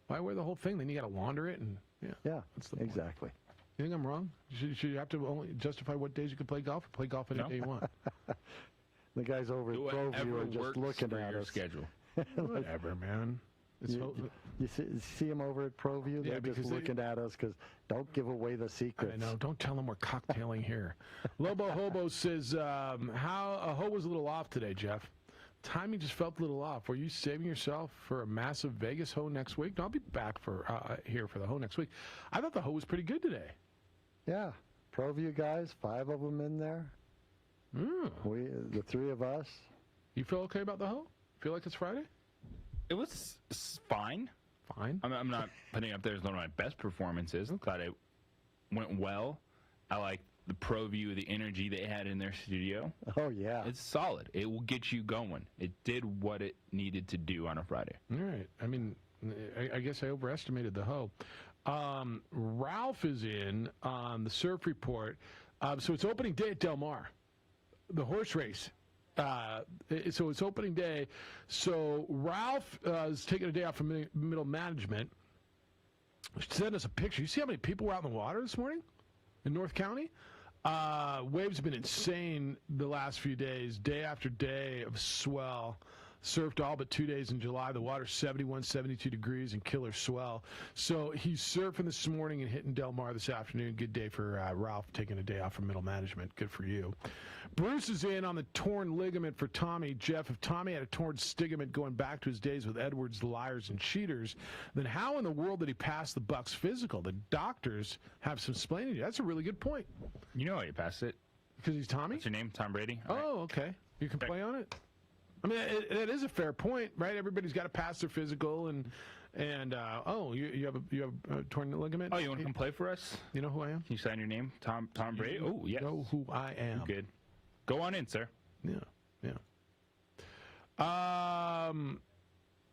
Why wear the whole thing? Then you got to launder it, and that's the exactly. You think I'm wrong? Should you have to only justify what days you can play golf? Play golf any day you want. The guys over at ProView are just looking at us. Schedule. Whatever, man. You see them over at ProView? They're just looking at us because don't give away the secrets. I know. Don't tell them we're cocktailing here. Lobo Hobo says, how a hoe was a little off today, Jeff. Timing just felt a little off. Were you saving yourself for a massive Vegas hoe next week? No, I'll be back here for the hoe next week. I thought the hoe was pretty good today. Yeah. ProView guys, 5 of them in there. The 3 of us. You feel okay about the hoe? Feel like it's Friday? It was fine. Fine. I'm not putting up there as one of my best performances. I'm glad it went well. I like the ProView, the energy they had in their studio. Oh, yeah. It's solid. It will get you going. It did what it needed to do on a Friday. All right. I mean, I guess I overestimated the hoe. Ralph is in on the Surf Report. So it's opening day at Del Mar, the horse race. So it's opening day. So Ralph is taking a day off from middle management. Send us a picture. You see how many people were out in the water this morning in North County? Waves have been insane the last few days, day after day of swell. Surfed all but 2 days in July. The water's 71, 72 degrees and killer swell. So he's surfing this morning and hitting Del Mar this afternoon. Good day for Ralph taking a day off from middle management. Good for you. Bruce is in on the torn ligament for Tommy. Jeff, if Tommy had a torn ligament going back to his days with Edwards, liars, and cheaters, then how in the world did he pass the Bucks physical? The doctors have some explaining to you. That's a really good point. You know how he passed it. Because he's Tommy? What's your name? Tom Brady? Oh, okay. You can play on it? I mean, it is a fair point, right? Everybody's got to pass their physical, and you have a torn ligament. Oh, you want to come play for us? You know who I am? Can you sign your name, Tom Brady? Oh, yes. You know who I am. You're good. Go on in, sir. Yeah.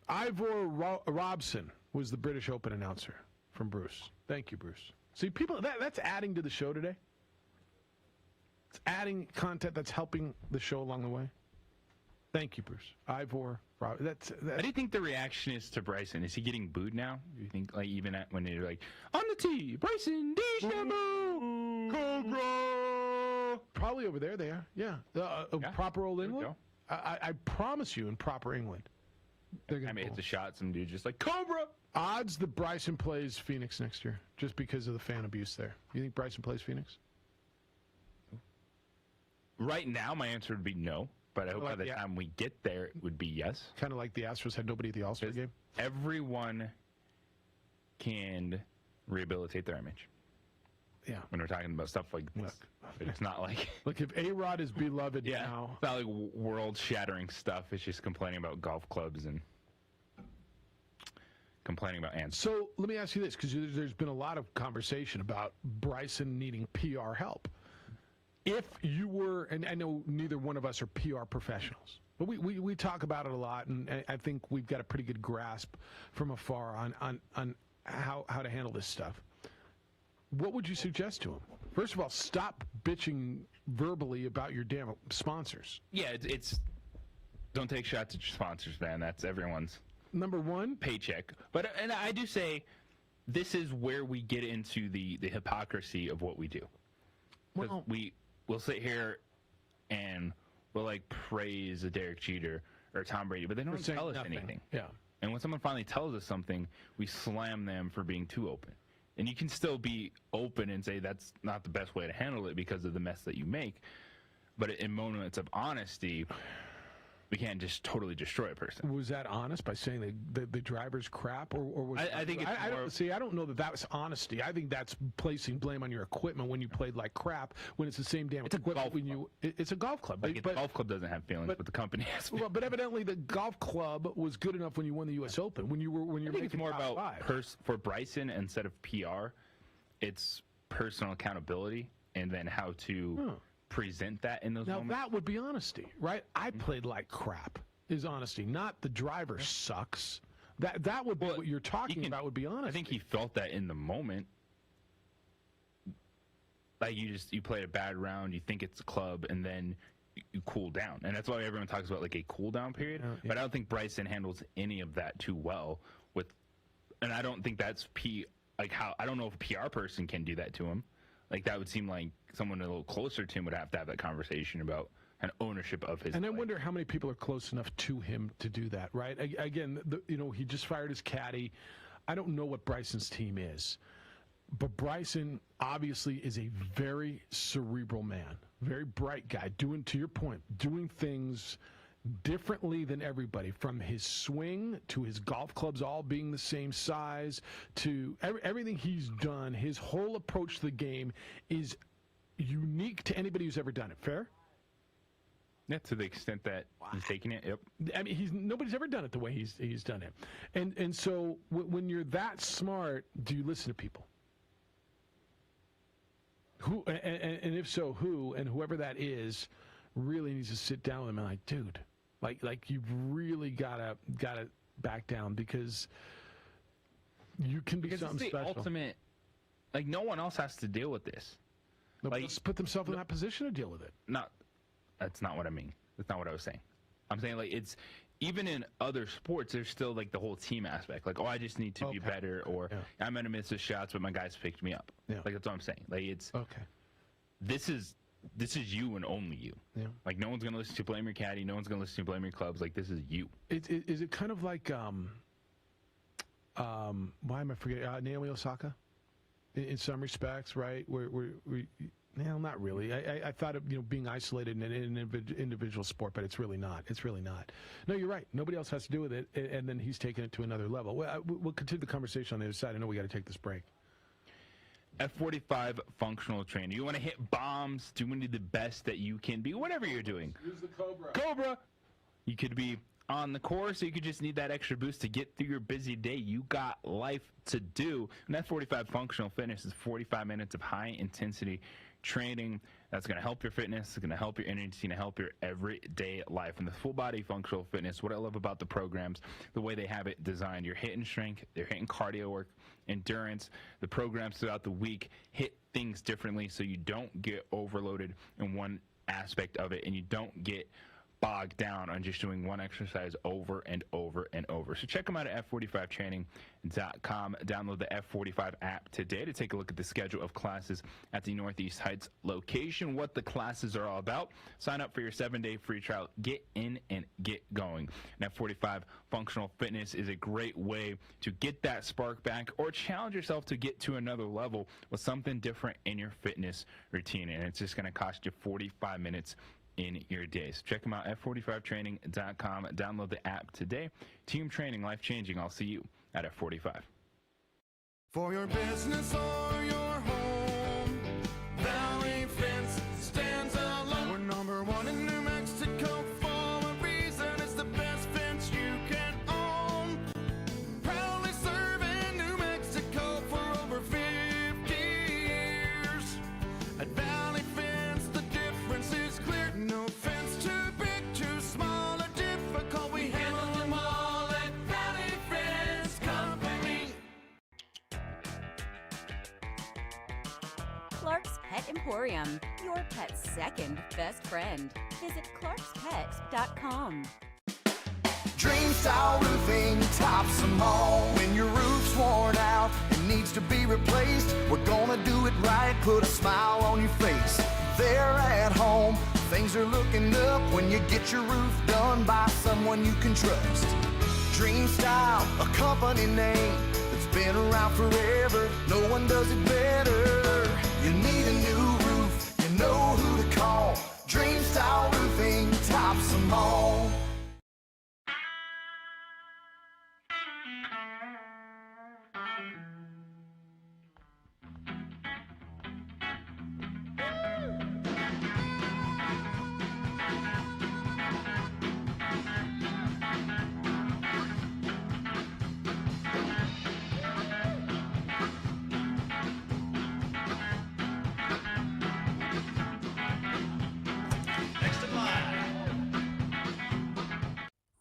Ivor Robson was the British Open announcer from Bruce. Thank you, Bruce. See, people, that's adding to the show today. It's adding content that's helping the show along the way. Thank you, Bruce. Ivor. That's. How do you think the reaction is to Bryson? Is he getting booed now? Do you think, like, even when they're like, on the tee, Bryson DeChambeau, Cobra? Probably over there they are. Yeah. Proper old England? I promise you, in proper England. They're going to hit the shot, some dude just like, Cobra! Odds that Bryson plays Phoenix next year, just because of the fan abuse there. You think Bryson plays Phoenix? Right now, my answer would be no. But I hope by the time we get there, it would be yes. Kind of like the Astros had nobody at the All-Star game? Everyone can rehabilitate their image. Yeah. When we're talking about stuff like this. But it's not like... Look, if A-Rod is beloved now... It's not like world-shattering stuff. It's just complaining about golf clubs and complaining about ants. So let me ask you this, because there's been a lot of conversation about Bryson needing PR help. If you were, and I know neither one of us are PR professionals, but we talk about it a lot, and I think we've got a pretty good grasp from afar on how to handle this stuff, what would you suggest to him? First of all, stop bitching verbally about your damn sponsors. Yeah, it's don't take shots at your sponsors, man. That's everyone's number one paycheck. And I do say this is where we get into the hypocrisy of what we do. Well, we'll sit here and we'll like praise a Derek Jeter or Tom Brady, but they don't tell us anything. Yeah. And when someone finally tells us something, we slam them for being too open. And you can still be open and say that's not the best way to handle it because of the mess that you make. But in moments of honesty, we can't just totally destroy a person. Was that honest by saying the driver's crap, or was I think it's I don't know that was honesty. I think that's placing blame on your equipment when you played like crap when it's the same damn equipment. It's a golf club. Like the golf club doesn't have feelings, but the company has. Well, but evidently the golf club was good enough when you won the U.S. Open. When you're making it's more top about for Bryson instead of PR, it's personal accountability and then how to present that in those moments. Now that would be honesty, right? I played like crap is honesty, not the driver sucks. That would be what you're talking about. Would be honesty. I think he felt that in the moment. Like you played a bad round, you think it's a club, and then you cool down, and that's why everyone talks about like a cool down period. But I don't think Bryson handles any of that too well and I don't think that's I don't know if a PR person can do that to him. Like that would seem like someone a little closer to him would have to have that conversation about an ownership of his. And play. I wonder how many people are close enough to him to do that, right? Again, he just fired his caddy. I don't know what Bryson's team is, but Bryson obviously is a very cerebral man, very bright guy. To your point, doing things differently than everybody, from his swing to his golf clubs all being the same size to everything he's done. His whole approach to the game is unique to anybody who's ever done it. Fair? Yeah, to the extent that he's taking it. Yep. I mean, nobody's ever done it the way he's done it. And so when you're that smart, do you listen to people? Who and if so, who and whoever that is really needs to sit down with him and like, dude, like you've really gotta back down because you can be something it's the special. Ultimate, like no one else has to deal with this. Nobody else put themselves in that position to deal with it. That's not what I mean. That's not what I was saying. I'm saying like it's even in other sports, there's still like the whole team aspect. Like, I just need to be better, or I'm gonna miss the shots, but my guys picked me up. Yeah. Like that's what I'm saying. Like it's okay. This is you and only you. Yeah. Like no one's gonna listen to blame your caddy. No one's gonna listen to blame your clubs. Like this is you. Is it kind of like why am I forgetting Naomi Osaka? In some respects, right? Where no, not really. I thought of being isolated in an individual sport, but it's really not. It's really not. No, you're right. Nobody else has to do with it, and then he's taken it to another level. We'll continue the conversation on the other side. I know we got to take this break. F45 functional trainer. You want to hit bombs, doing the best that you can be, whatever you're doing. Use the Cobra. Cobra! You could be on the course, or you could just need that extra boost to get through your busy day. You got life to do. And F45 functional fitness is 45 minutes of high-intensity training that's going to help your fitness, it's going to help your energy, it's going to help your everyday life. And the full body functional fitness, what I love about the programs, the way they have it designed, you're hitting strength, they're hitting cardio work, endurance. The programs throughout the week hit things differently so you don't get overloaded in one aspect of it and you don't get bogged down on just doing one exercise over and over and over. So check them out at F45training.com. Download the F45 app today to take a look at the schedule of classes at the Northeast Heights location, what the classes are all about. Sign up for your 7-day free trial. Get in and get going. And F45 Functional Fitness is a great way to get that spark back or challenge yourself to get to another level with something different in your fitness routine. And it's just going to cost you 45 minutes in your days. Check them out at F45training.com. Download the app today. Team training, life changing. I'll see you at F45. For your business or your home, Valley Fence stands alone. We're number one in New Mexico for a reason. It's the best fence you can own. Proudly serving New Mexico for over 50 years. At Valley Fence, the difference is clear. No fence too big, too small, or difficult. We handle them all at Valley Fence Company. Emporium, your pet's second best friend. Visit clarkspet.com. Dream Style Roofing tops them all. When your roof's worn out and needs to be replaced, we're gonna do it right, put a smile on your face. They're at home, things are looking up when you get your roof done by someone you can trust. Dream Style, a company name that's been around forever. No one does it better. You need a new roof, you know who to call. Dream Style Roofing tops them all.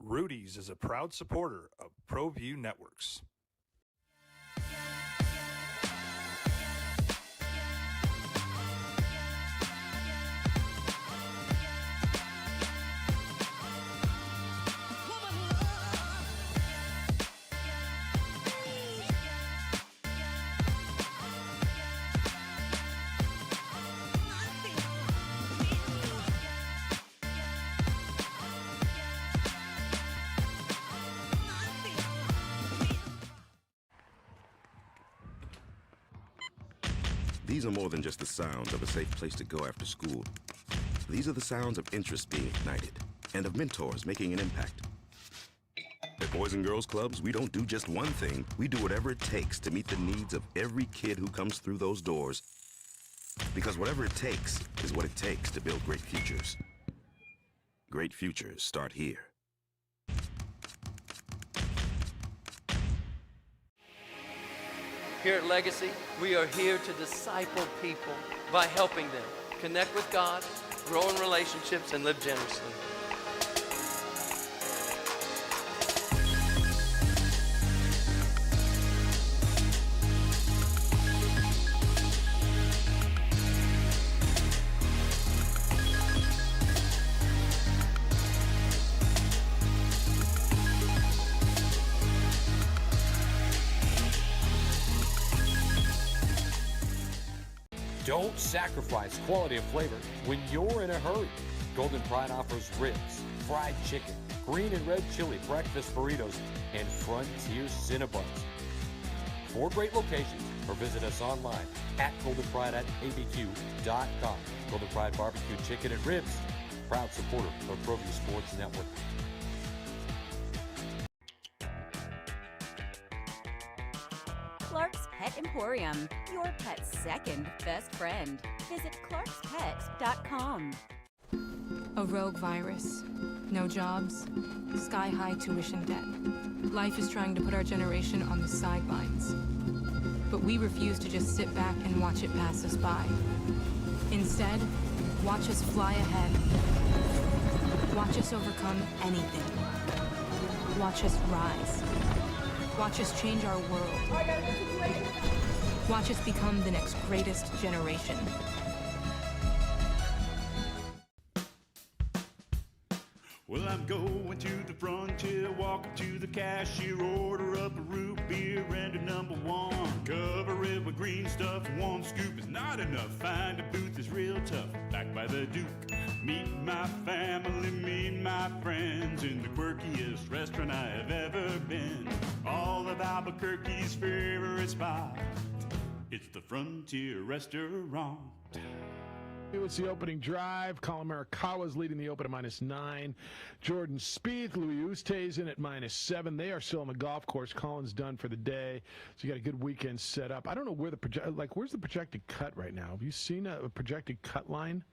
Rudy's is a proud supporter of ProView Networks. These are more than just the sounds of a safe place to go after school. These are the sounds of interest being ignited and of mentors making an impact. At Boys and Girls Clubs, we don't do just one thing. We do whatever it takes to meet the needs of every kid who comes through those doors. Because whatever it takes is what it takes to build great futures. Great futures start here. Here at Legacy, we are here to disciple people by helping them connect with God, grow in relationships, and live generously. Don't sacrifice quality of flavor when you're in a hurry. Golden Pride offers ribs, fried chicken, green and red chili breakfast burritos, and Frontier Cinnabons. 4 great locations, or visit us online at goldenpride@abq.com. Golden Pride Barbecue Chicken and Ribs, proud supporter of ProView Sports Network. Clark's Pet Emporium, your pet's second best friend. Visit clarkspet.com. A rogue virus, no jobs, sky-high tuition debt. Life is trying to put our generation on the sidelines. But we refuse to just sit back and watch it pass us by. Instead, watch us fly ahead. Watch us overcome anything. Watch us rise. Watch us change our world. Watch us become the next greatest generation. Well, I'm going to the frontier, walking to the cashier, order up a root beer and a #1. Cover it with green stuff, one scoop is not enough. Find a booth is real tough, back by the Duke. Meet my family, meet my friends in the quirkiest restaurant I have ever been. All of Albuquerque's favorite spot, it's the Frontier Restaurant. It's the opening drive. Colin Morikawa's leading the Open at -9. Jordan Spieth, Louis Oosthuizen at -7. They are still on the golf course. Colin's done for the day, so you got a good weekend set up. I don't know where where's the projected cut right now? Have you seen a projected cut line?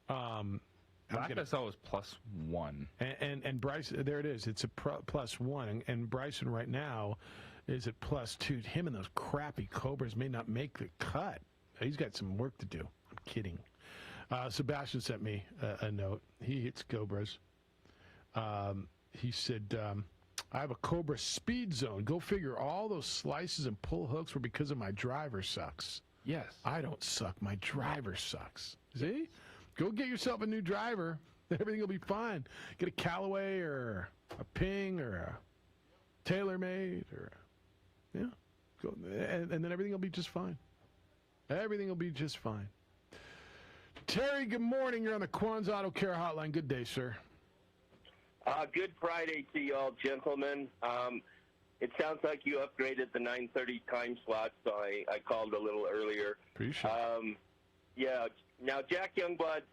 Last I saw was +1. And Bryce, there it is. It's a +1, and Bryson right now is at +2. Him and those crappy Cobras may not make the cut. He's got some work to do. I'm kidding. Sebastian sent me a note. He hits Cobras. He said, I have a Cobra speed zone. Go figure, all those slices and pull hooks were because of my driver sucks. Yes. I don't suck. My driver sucks. See? Go get yourself a new driver. Everything will be fine. Get a Callaway or a Ping or a TaylorMade or, go, and then everything will be just fine. Everything will be just fine. Terry, good morning. You're on the Quan's Auto Care Hotline. Good day, sir. Good Friday to you all, gentlemen. It sounds like you upgraded the 9:30 time slot, so I called a little earlier. Appreciate it. Yeah. Now, Jack Youngblood,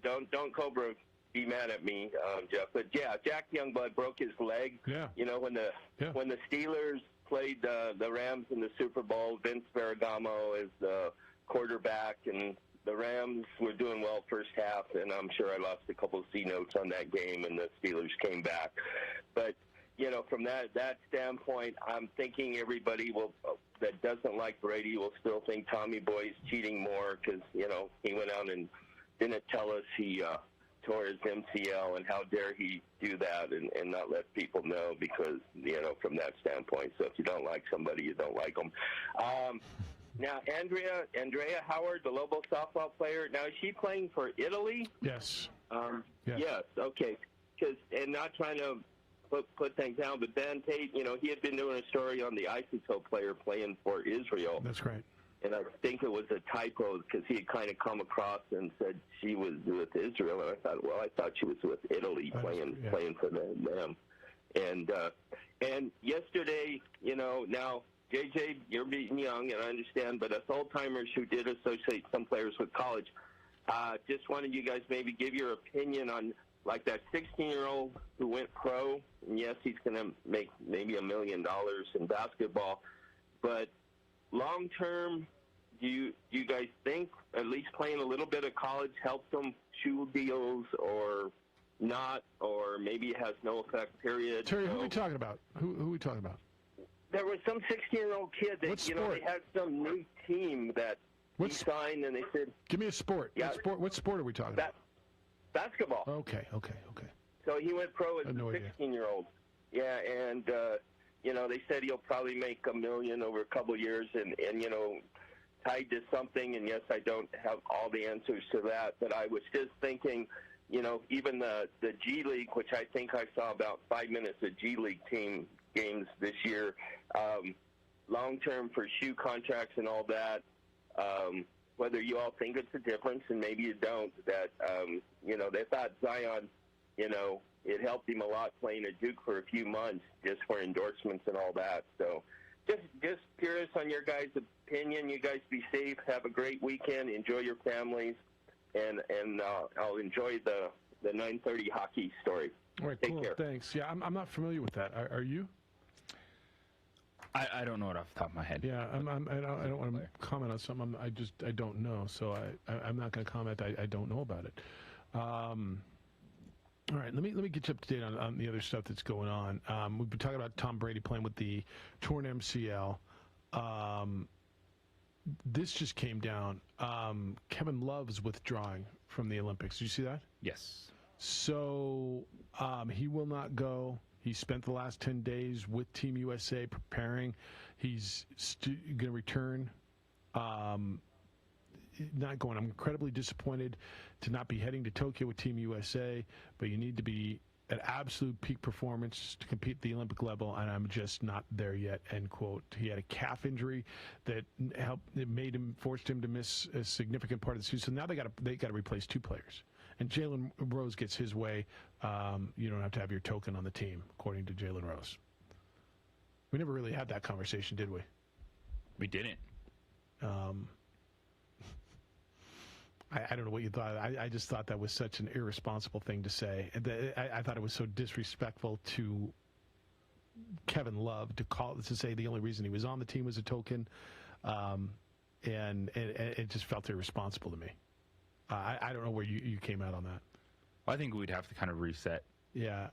don't Cobra be mad at me, Jeff, but yeah, Jack Youngblood broke his leg. Yeah. You know, when the Steelers played the Rams in the Super Bowl, Vince Ferragamo is the quarterback, and the Rams were doing well first half, and I'm sure I lost a couple of C-notes on that game, and the Steelers came back. But, you know, from that standpoint, I'm thinking everybody that doesn't like Brady will still think Tommy Boy's cheating more because, you know, he went out and didn't tell us he tore his MCL, and how dare he do that and not let people know because, you know, from that standpoint. So if you don't like somebody, you don't like them. Now, Andrea Howard, the Lobo softball player, now is she playing for Italy? Yes. Yes, okay. And not trying to put things down, but Ben Tate, you know, he had been doing a story on the Isotope player playing for Israel. That's right. And I think it was a typo because he had kind of come across and said she was with Israel, and I thought, well, I thought she was with Italy playing for them. And yesterday, you know, now JJ, you're being young, and I understand, but us old-timers who did associate some players with college, just wanted you guys maybe give your opinion on, like, that 16-year-old who went pro, and yes, he's going to make maybe $1 million in basketball, but long-term, do you guys think at least playing a little bit of college helps them shoe deals or not, or maybe it has no effect, period? Terry, who are we talking about? Who are we talking about? There was some 16-year-old kid that, you know, they had some new team that he signed, and they said... Give me a sport. Yeah, What sport are we talking about? Basketball. Okay. So he went pro as a 16-year-old. Yeah, and, you know, they said he'll probably make $1 million over a couple of years and, you know, tied to something. And, yes, I don't have all the answers to that, but I was just thinking, you know, even the G League, which I think I saw about 5 minutes of G League team games this year, long-term for shoe contracts and all that, whether you all think it's a difference, and maybe you don't, that, you know, they thought Zion, you know, it helped him a lot playing at Duke for a few months just for endorsements and all that. So just curious on your guys' opinion. You guys be safe. Have a great weekend. Enjoy your families. And I'll enjoy the 9:30 hockey story. All right, Take care. Thanks. Yeah, I'm not familiar with that. Are you? I don't know it off the top of my head. Yeah, I don't want to comment on something. I don't know, so I'm not going to comment. I don't know about it. All right, let me get you up to date on the other stuff that's going on. We've been talking about Tom Brady playing with the torn MCL. This just came down. Kevin Love's withdrawing from the Olympics. Did you see that? Yes. So he will not go. He spent the last 10 days with Team USA preparing. He's going to return. Not going. I'm incredibly disappointed to not be heading to Tokyo with Team USA, but you need to be at absolute peak performance to compete at the Olympic level, and I'm just not there yet, end quote. He had a calf injury that forced him to miss a significant part of the season. So now they got to replace 2 players. And Jalen Rose gets his way. You don't have to have your token on the team, according to Jalen Rose. We never really had that conversation, did we? We didn't. I don't know what you thought. I just thought that was such an irresponsible thing to say. I thought it was so disrespectful to Kevin Love to say the only reason he was on the team was a token, and it just felt irresponsible to me. I don't know where you came out on that. Well, I think we'd have to kind of reset. Yeah.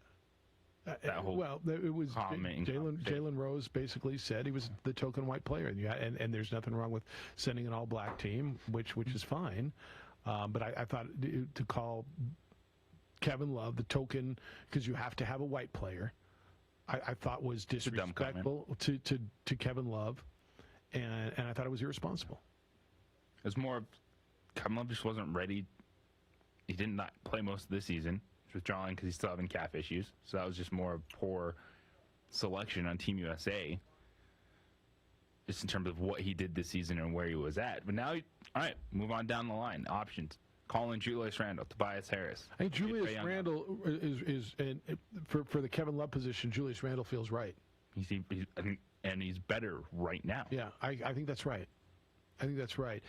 That whole it was comment. Jalen Rose basically said he was the token white player, and there's nothing wrong with sending an all-black team, which is fine. But I thought to call Kevin Love the token because you have to have a white player, I thought was disrespectful to Kevin Love, and I thought it was irresponsible. It was more, Kevin Love just wasn't ready. He did not play most of the season. He's withdrawing because he's still having calf issues. So that was just more poor selection on Team USA, just in terms of what he did this season and where he was at. But now, all right, move on down the line. Options. Call in Julius Randle, Tobias Harris. I think Julius Randle is for the Kevin Love position, Julius Randle feels right. He's better right now. Yeah, I think that's right. I think that's right.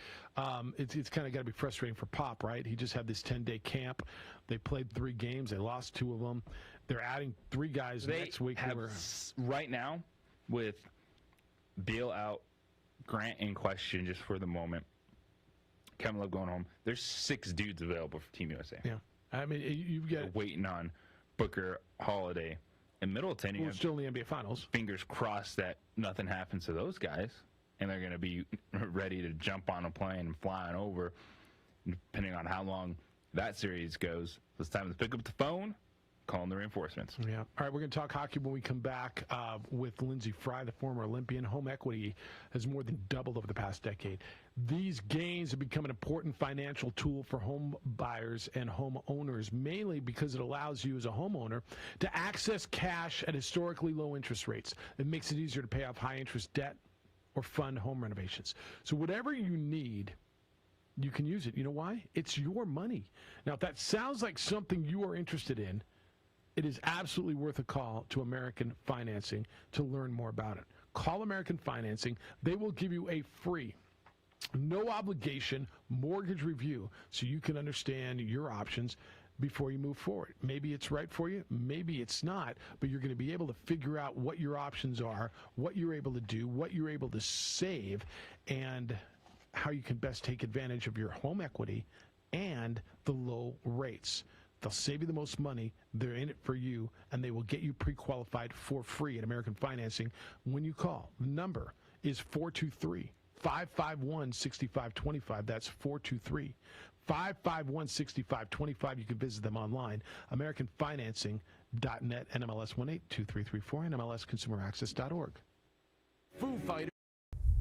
It's kind of got to be frustrating for Pop, right? He just had this 10-day camp. They played 3 games. They lost 2 of them. They're adding 3 guys next week. Right now, with Beal out, Grant in question just for the moment, Kevin Love going home, there's 6 dudes available for Team USA. Yeah. I mean, you've got... They're waiting on Booker, Holiday, and Middleton. Who's still in the NBA Finals. Fingers crossed that nothing happens to those guys, and they're going to be ready to jump on a plane and fly on over, depending on how long that series goes. It's time to pick up the phone, call in the reinforcements. Yeah. All right, we're going to talk hockey when we come back with Lindsey Fry, the former Olympian. Home equity has more than doubled over the past decade. These gains have become an important financial tool for home buyers and home owners, mainly because it allows you as a homeowner to access cash at historically low interest rates. It makes it easier to pay off high-interest debt or fund home renovations. So whatever you need, you can use it. You know why? It's your money. Now, if that sounds like something you are interested in, it is absolutely worth a call to American Financing to learn more about it. Call American Financing. They will give you a free, no obligation mortgage review so you can understand your options before you move forward. Maybe it's right for you, maybe it's not, but you're going to be able to figure out what your options are, what you're able to do, what you're able to save, and how you can best take advantage of your home equity and the low rates. They'll save you the most money, they're in it for you, and they will get you pre-qualified for free at American Financing when you call. The number is 423-551-6525. That's 423-551-6525. You can visit them online, AmericanFinancing.net, NMLS 182334, and MLSConsumerAccess.org. Foo Fighters.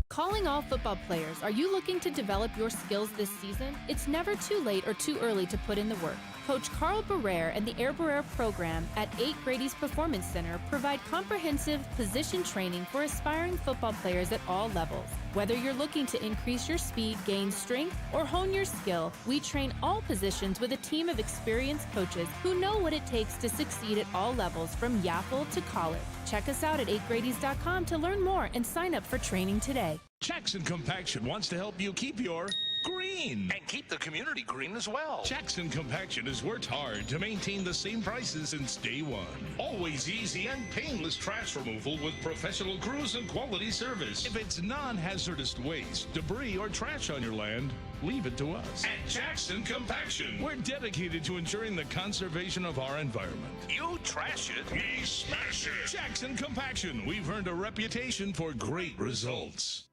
Calling all football players, are you looking to develop your skills this season? It's never too late or too early to put in the work. Coach Carl Barrere and the Air Barrere program at 8 Grady's Performance Center provide comprehensive position training for aspiring football players at all levels. Whether you're looking to increase your speed, gain strength, or hone your skill, we train all positions with a team of experienced coaches who know what it takes to succeed at all levels from Yaffle to college. Check us out at 8gradys.com to learn more and sign up for training today. Jackson Compaction wants to help you keep your green and keep the community green as well. Jackson Compaction has worked hard to maintain the same prices since day one. Always easy and painless trash removal with professional crews and quality service. If it's non-hazardous waste, debris, or trash on your land, leave it to us. At Jackson Compaction, we're dedicated to ensuring the conservation of our environment. You trash it, we smash it. Jackson Compaction, we've earned a reputation for great results.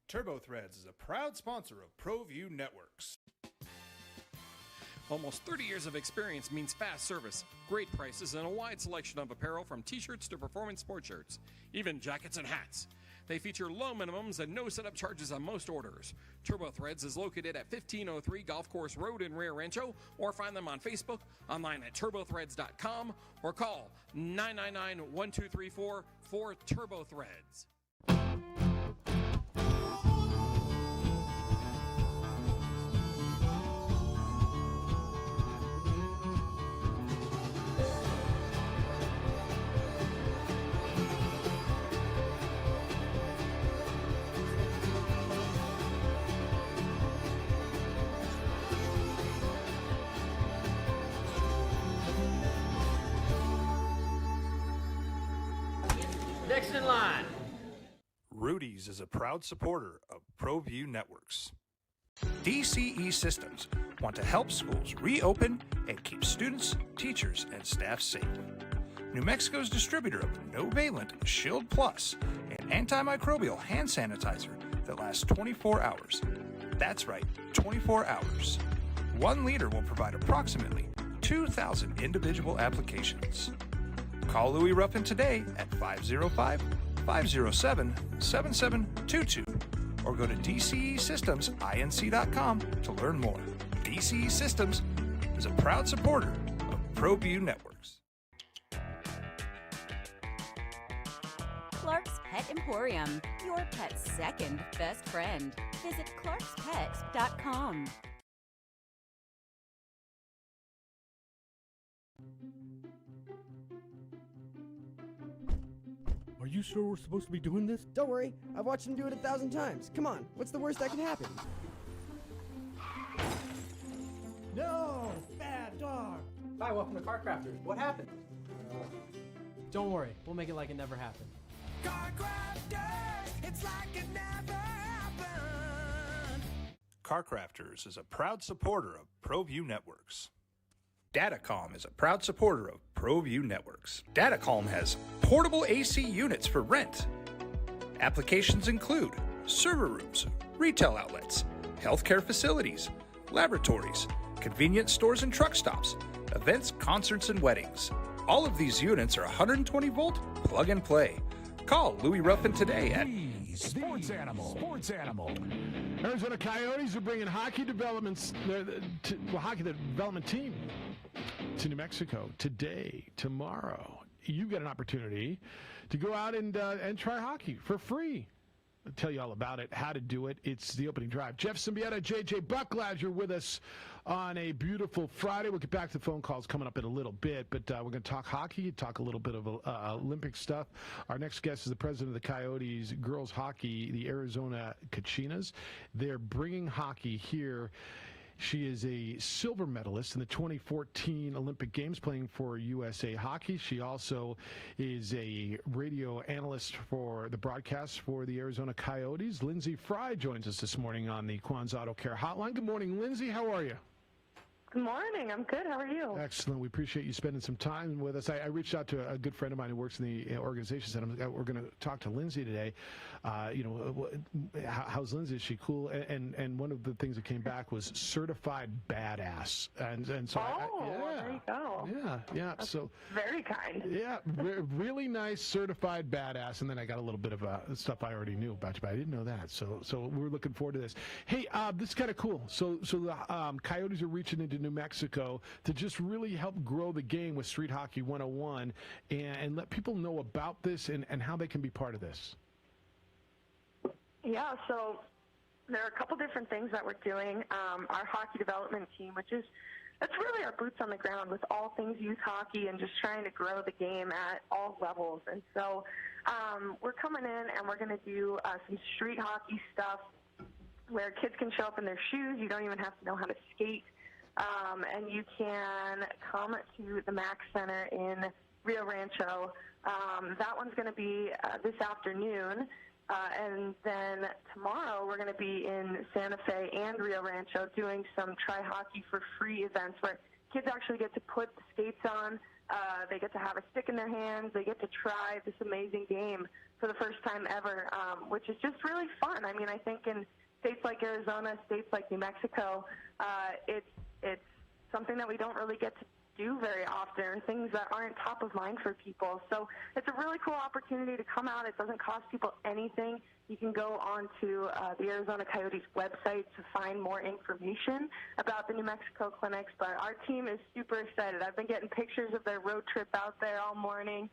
Turbo Threads is a proud sponsor of ProView Networks. Almost 30 years of experience means fast service, great prices, and a wide selection of apparel from t-shirts to performance sport shirts, even jackets and hats. They feature low minimums and no setup charges on most orders. Turbo Threads is located at 1503 Golf Course Road in Rio Rancho, or find them on Facebook, online at turbothreads.com, or call 999-1234 for Turbo Threads. Next in line. Rudy's is a proud supporter of ProView Networks. DCE Systems want to help schools reopen and keep students, teachers, and staff safe. New Mexico's distributor of no-valent Shield Plus, an antimicrobial hand sanitizer that lasts 24 hours. That's right, 24 hours. 1 liter will provide approximately 2,000 individual applications. Call Louis Ruffin today at 505-507-7722 or go to DCESystemsInc.com to learn more. DCE Systems is a proud supporter of ProView Networks. Clark's Pet Emporium, your pet's second best friend. Visit clarkspet.com. Are you sure we're supposed to be doing this? Don't worry, I've watched him do it 1,000 times. Come on, what's the worst that can happen? No! Bad dog! Hi, welcome to Car Crafters. What happened? Don't worry, we'll make it like it never happened. Car Crafters, it's like it never happened. Car Crafters is a proud supporter of ProView Networks. Datacom is a proud supporter of ProView Networks. Datacom has portable AC units for rent. Applications include server rooms, retail outlets, healthcare facilities, laboratories, convenience stores and truck stops, events, concerts, and weddings. All of these units are 120 volt plug and play. Call Louis Ruffin today at Sports Animal. Arizona Coyotes are bringing hockey development team to New Mexico today, tomorrow. You've got an opportunity to go out and try hockey for free. I'll tell you all about it, how to do it. It's the opening drive. Jeff Siembieda, JJ Buck, glad you're with us on a beautiful Friday. We'll get back to the phone calls coming up in a little bit, but we're going to talk hockey, talk a little bit of Olympic stuff. Our next guest is the president of the Coyotes girls hockey, the Arizona Cachinas. They're bringing hockey here. She is a silver medalist in the 2014 Olympic Games playing for USA Hockey. She also is a radio analyst for the broadcast for the Arizona Coyotes. Lindsay Fry joins us this morning on the Quan's Auto Care Hotline. Good morning, Lindsay. How are you? Good morning. I'm good. How are you? Excellent. We appreciate you spending some time with us. I reached out to a good friend of mine who works in the organization. Said we're going to talk to Lindsay today. How's Lindsay? Is she cool? And one of the things that came back was certified badass. And so there you go. Yeah. That's so very kind. Yeah, really nice certified badass. And then I got a little bit of stuff I already knew about you, but I didn't know that. So we're looking forward to this. Hey, this is kind of cool. So the Coyotes are reaching into New Mexico to just really help grow the game with Street Hockey 101 and let people know about this and how they can be part of this. Yeah, so there are a couple different things that we're doing. Our hockey development team, that's really our boots on the ground with all things youth hockey and just trying to grow the game at all levels. And so we're coming in and we're going to do some street hockey stuff where kids can show up in their shoes. You don't even have to know how to skate. And you can come to the Max Center in Rio Rancho. That one's going to be this afternoon. And then tomorrow we're going to be in Santa Fe and Rio Rancho doing some Try Hockey for Free events where kids actually get to put the skates on. They get to have a stick in their hands. They get to try this amazing game for the first time ever, which is just really fun. I mean, I think in states like Arizona, states like New Mexico, it's something that we don't really get to do very often, things that aren't top of mind for people. So it's a really cool opportunity to come out. It doesn't cost people anything. You can go on to the Arizona Coyotes website to find more information about the New Mexico clinics, but our team is super excited. I've been getting pictures of their road trip out there all morning.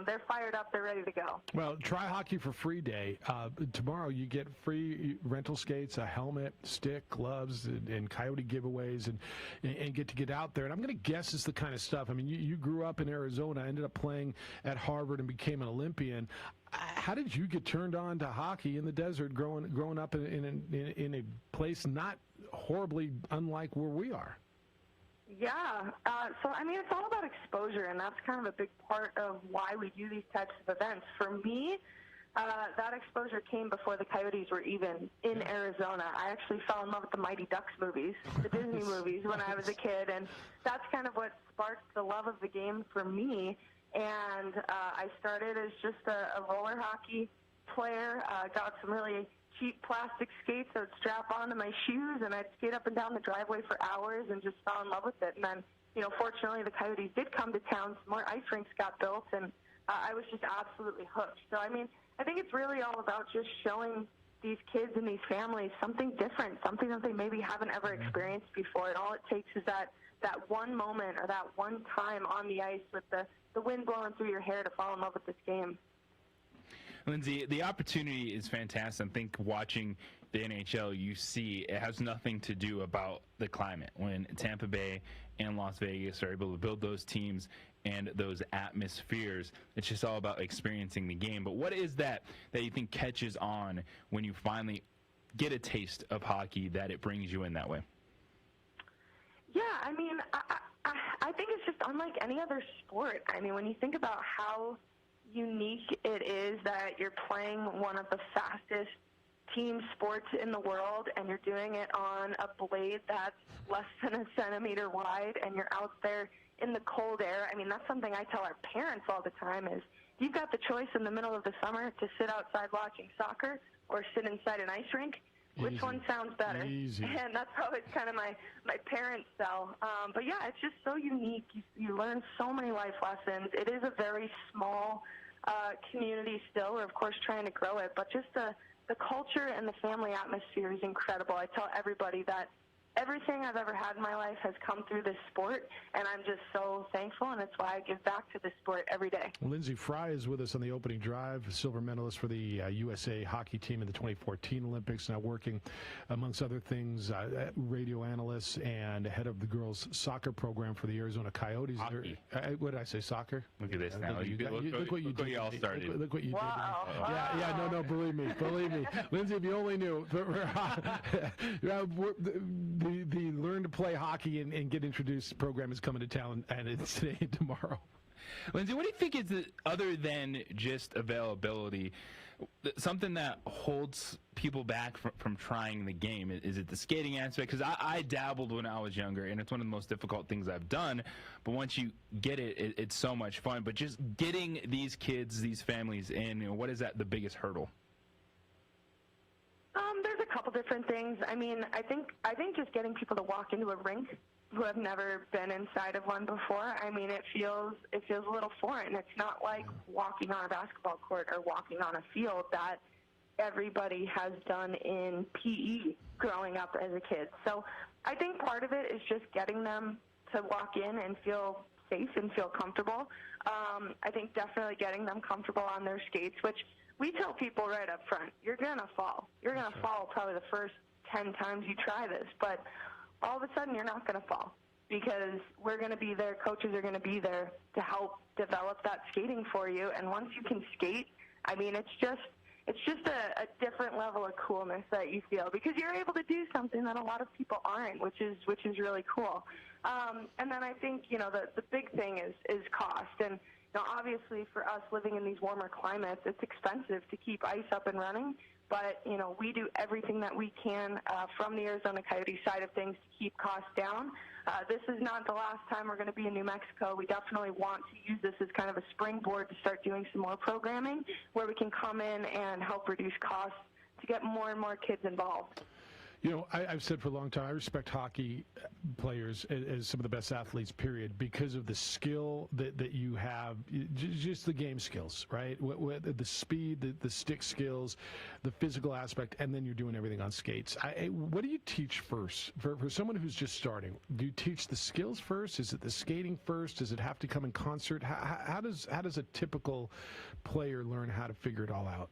They're fired up. They're ready to go. Well, Try Hockey for Free Day. Tomorrow you get free rental skates, a helmet, stick, gloves, and Coyote giveaways, and get out there. And I'm going to guess it's the kind of stuff. I mean, you grew up in Arizona, ended up playing at Harvard, and became an Olympian. How did you get turned on to hockey in the desert, growing up in a place not horribly unlike where we are? Yeah. So, I mean, it's all about exposure, and that's kind of a big part of why we do these types of events. For me, that exposure came before the Coyotes were even in Arizona. I actually fell in love with the Mighty Ducks movies, the Disney movies, when I was a kid, and that's kind of what sparked the love of the game for me. And I started as just a roller hockey player, got some really cheap plastic skates I would strap onto my shoes, and I'd skate up and down the driveway for hours and just fell in love with it. And then, fortunately the Coyotes did come to town, some more ice rinks got built, and I was just absolutely hooked. So, I mean, I think it's really all about just showing these kids and these families something different, something that they maybe haven't ever experienced before. And all it takes is that one moment or that one time on the ice with the wind blowing through your hair to fall in love with this game. Lindsay, the opportunity is fantastic. I think watching the NHL, you see it has nothing to do about the climate. When Tampa Bay and Las Vegas are able to build those teams and those atmospheres, it's just all about experiencing the game. But what is that you think catches on when you finally get a taste of hockey that it brings you in that way? Yeah, I mean, I think it's just unlike any other sport. I mean, when you think about how unique it is that you're playing one of the fastest team sports in the world, and you're doing it on a blade that's less than a centimeter wide, and you're out there in the cold air. I mean, that's something I tell our parents all the time is, you've got the choice in the middle of the summer to sit outside watching soccer or sit inside an ice rink. Which one sounds better? Easy. And that's always kind of my parents' sell. But yeah, it's just so unique. You learn so many life lessons. It is a very small community still. We're, of course, trying to grow it. But just the culture and the family atmosphere is incredible. I tell everybody that everything I've ever had in my life has come through this sport, and I'm just so thankful, and it's why I give back to this sport every day. Lindsay Fry is with us on the opening drive, silver medalist for the USA hockey team in the 2014 Olympics, now working, amongst other things, radio analyst and head of the girls' soccer program for the Arizona Coyotes. What did I say, soccer? Look at this now. Look what you did. You all started. Look what you Wow. did. Yeah, no, believe me. Lindsay, if you only knew. The Learn to Play Hockey and Get Introduced program is coming to town, and it's today and tomorrow. Lindsay, what do you think is, other than just availability, something that holds people back from trying the game? Is it the skating aspect? Because I dabbled when I was younger, and it's one of the most difficult things I've done. But once you get it, it's so much fun. But just getting these kids, these families in, what is the biggest hurdle? There's a couple different things. I mean, I think just getting people to walk into a rink who have never been inside of one before. I mean, it feels a little foreign. It's not like walking on a basketball court or walking on a field that everybody has done in PE growing up as a kid. So I think part of it is just getting them to walk in and feel safe and feel comfortable. I think definitely getting them comfortable on their skates, which we tell people right up front, you're going to fall. You're going to fall probably the first 10 times you try this, but all of a sudden you're not going to fall because we're going to be there, coaches are going to be there to help develop that skating for you. And once you can skate, I mean, it's just a different level of coolness that you feel because you're able to do something that a lot of people aren't, which is really cool. And then I think, the big thing is cost. And obviously for us living in these warmer climates, it's expensive to keep ice up and running. But, we do everything that we can from the Arizona Coyote side of things to keep costs down. This is not the last time we're going to be in New Mexico. We definitely want to use this as kind of a springboard to start doing some more programming where we can come in and help reduce costs to get more and more kids involved. I've said for a long time, I respect hockey players as some of the best athletes, period, because of the skill that you have, just the game skills, right? The speed, the stick skills, the physical aspect, and then you're doing everything on skates. What do you teach first? For someone who's just starting, do you teach the skills first? Is it the skating first? Does it have to come in concert? How does a typical player learn how to figure it all out?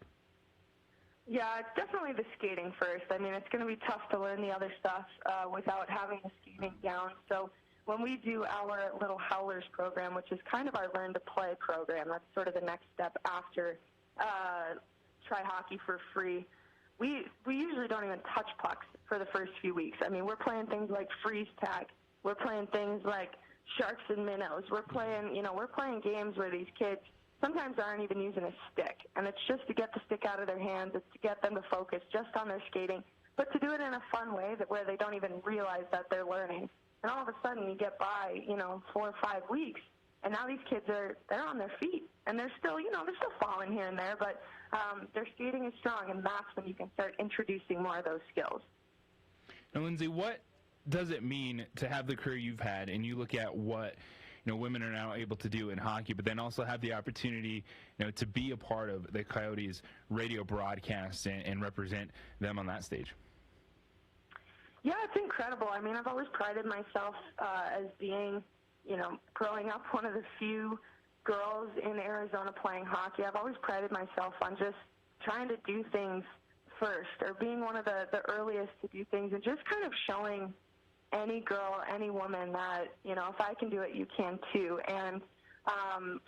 Yeah, it's definitely the skating first. I mean, it's going to be tough to learn the other stuff without having the skating down. So when we do our little Howlers program, which is kind of our Learn to Play program, that's sort of the next step after Try Hockey for Free, we usually don't even touch pucks for the first few weeks. I mean, we're playing things like freeze tag. We're playing things like sharks and minnows. We're playing games where these kids sometimes aren't even using a stick, and it's just to get the stick out of their hands. It's to get them to focus just on their skating, but to do it in a fun way where they don't even realize that they're learning. And all of a sudden, you get by, 4 or 5 weeks, and now these kids they're on their feet, and they're still falling here and there, but their skating is strong, and that's when you can start introducing more of those skills. Now, Lindsay, what does it mean to have the career you've had, and you look at what women are now able to do in hockey, but then also have the opportunity, to be a part of the Coyotes radio broadcast and represent them on that stage? Yeah, it's incredible. I mean, I've always prided myself as being, growing up one of the few girls in Arizona playing hockey. I've always prided myself on just trying to do things first, or being one of the earliest to do things, and just kind of showing any girl, any woman that, if I can do it, you can too. And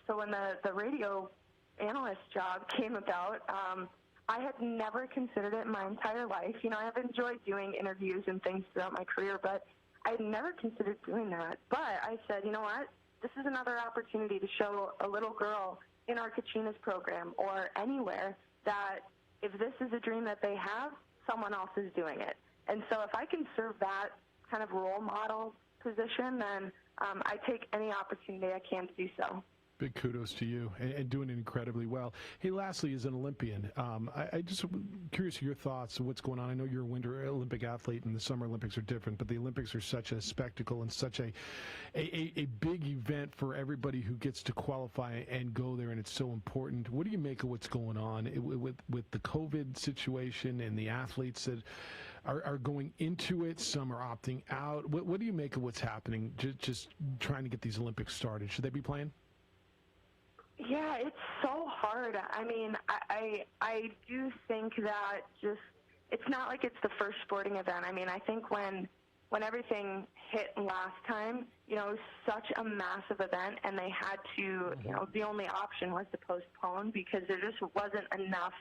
so when the radio analyst job came about, I had never considered it in my entire life. I've enjoyed doing interviews and things throughout my career, but I had never considered doing that. But I said, you know what? This is another opportunity to show a little girl in our Kachina's program or anywhere that if this is a dream that they have, someone else is doing it. And so if I can serve that kind of role model position, then I take any opportunity I can to do so. Big kudos to you, and doing it incredibly well. Hey, lastly, as an Olympian, I just curious of your thoughts of what's going on. I know you're a Winter Olympic athlete, and the Summer Olympics are different, but the Olympics are such a spectacle and such a big event for everybody who gets to qualify and go there, and it's so important. What do you make of what's going on with the COVID situation and the athletes that are going into it? Some are opting out. What do you make of what's happening? Just trying to get these Olympics started. Should they be playing? Yeah, it's so hard. I mean, I do think that it's not like it's the first sporting event. I mean, I think when everything hit last time, it was such a massive event, and they had to, the only option was to postpone because there just wasn't enough,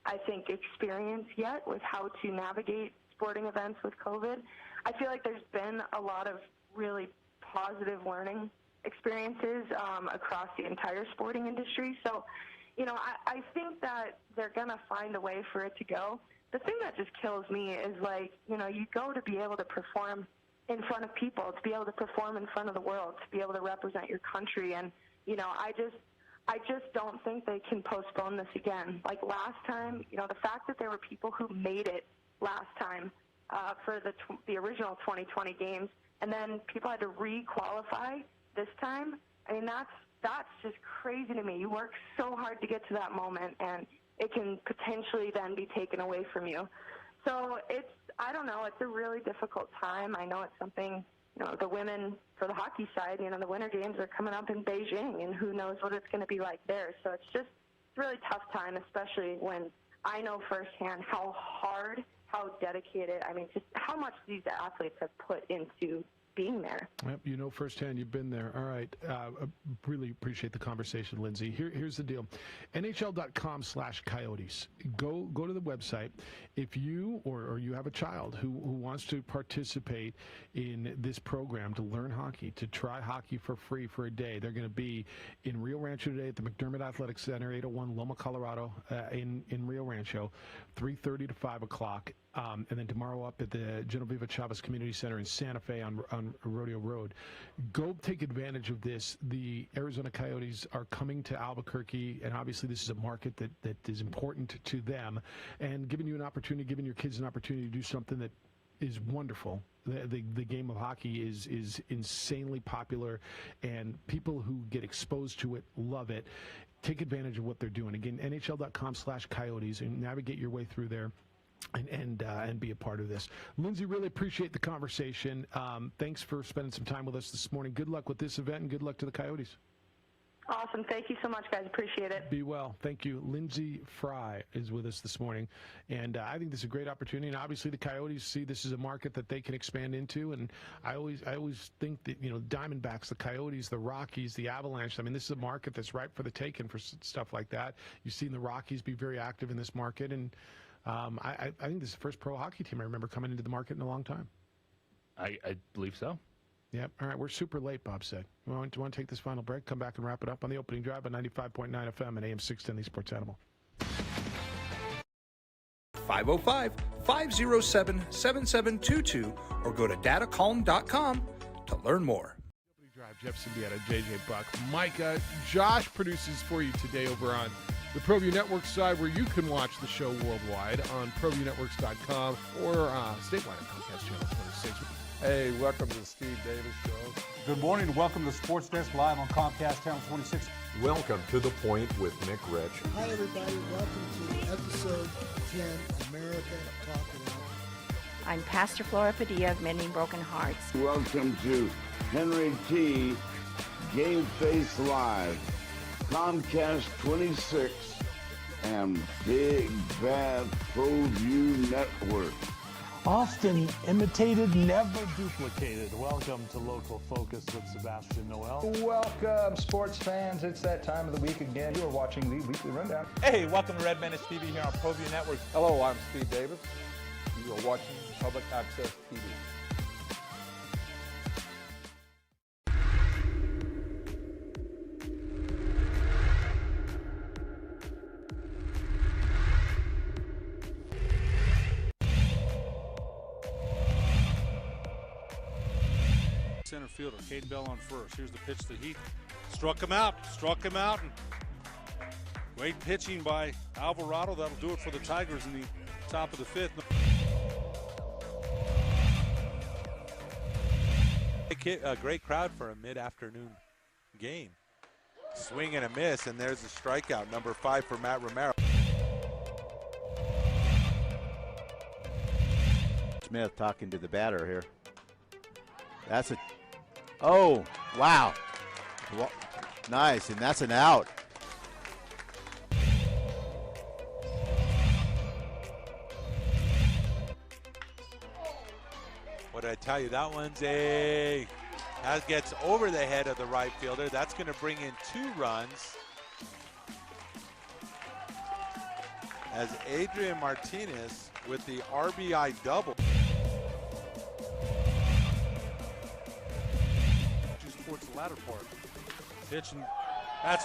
I think, experience yet with how to navigate sporting events with COVID. I feel like there's been a lot of really positive learning experiences across the entire sporting industry. So, I think that they're going to find a way for it to go. The thing that just kills me is, you go to be able to perform in front of people, to be able to perform in front of the world, to be able to represent your country. And, I just don't think they can postpone this again. Like last time, the fact that there were people who made it last time for the original 2020 games, and then people had to re-qualify this time, I mean, that's just crazy to me. You work so hard to get to that moment, and it can potentially then be taken away from you. So I don't know, it's a really difficult time. I know it's something, the women, for the hockey side, the Winter Games are coming up in Beijing, and who knows what it's going to be like there. So it's just a really tough time, especially when I know firsthand how hard, how dedicated, I mean, just how much these athletes have put into being there. Yep, firsthand, you've been there. All right. Really appreciate the conversation, Lindsay. Here's the deal. NHL.com/Coyotes. Go to the website. If you or you have a child who wants to participate in this program to learn hockey, to try hockey for free for a day, they're going to be in Rio Rancho today at the McDermott Athletic Center, 801 Loma, Colorado, in Rio Rancho, 3:30 to 5 o'clock. And then tomorrow up at the Genoveva Chavez Community Center in Santa Fe on Rodeo Road. Go take advantage of this. The Arizona Coyotes are coming to Albuquerque, and obviously this is a market that is important to them, and giving you an opportunity, giving your kids an opportunity to do something that is wonderful. The game of hockey is insanely popular, and people who get exposed to it love it. Take advantage of what they're doing. Again, NHL.com/Coyotes, and navigate your way through there. And be a part of this. Lindsay, really appreciate the conversation. Thanks for spending some time with us this morning. Good luck with this event, and good luck to the Coyotes. Awesome. Thank you so much, guys. Appreciate it. Be well. Thank you. Lindsay Fry is with us this morning, and I think this is a great opportunity. And obviously, the Coyotes see this as a market that they can expand into. And I always think that Diamondbacks, the Coyotes, the Rockies, the Avalanche. I mean, this is a market that's ripe for the taking for stuff like that. You've seen the Rockies be very active in this market, and I think this is the first pro hockey team I remember coming into the market in a long time. I believe so. Yep. All right, we're super late, Bob said. Do you want to take this final break, come back and wrap it up on the opening drive on 95.9 FM and AM 610, the Sports Animal. 505-507-7722 or go to datacalm.com to learn more. Opening drive, Jeff Siembieda, JJ Buck, Micah. Josh produces for you today over on the ProView Network side, where you can watch the show worldwide on ProViewNetworks.com or statewide at Comcast Channel 26. Hey, welcome to the Steve Davis Show. Good morning and welcome to Sports Desk Live on Comcast Channel 26. Welcome to The Point with Nick Rich. Hi, everybody. Welcome to episode 10, America Talking Out. I'm Pastor Flora Padilla of Mending Broken Hearts. Welcome to Henry T. Game Face Live, Comcast 26, and Big Bad ProView Network. Often imitated, never duplicated. Welcome to Local Focus with Sebastian Noel. Welcome, sports fans. It's that time of the week again. You are watching the Weekly Rundown. Hey, welcome to Red Menace TV here on ProView Network. Hello, I'm Steve Davis. You are watching Public Access TV. Center fielder, Caden Bell on first. Here's the pitch to Heath. Struck him out. And great pitching by Alvarado. That'll do it for the Tigers in the top of the fifth. A great crowd for a mid-afternoon game. Swing and a miss, and there's a strikeout, number 5 for Matt Romero. Smith talking to the batter here. That's a, oh, wow. Nice, and that's an out. What did I tell you? That one's that gets over the head of the right fielder. That's going to bring in 2 runs. As Adrian Martinez with the RBI double. Towards the latter part. Pitch, and that's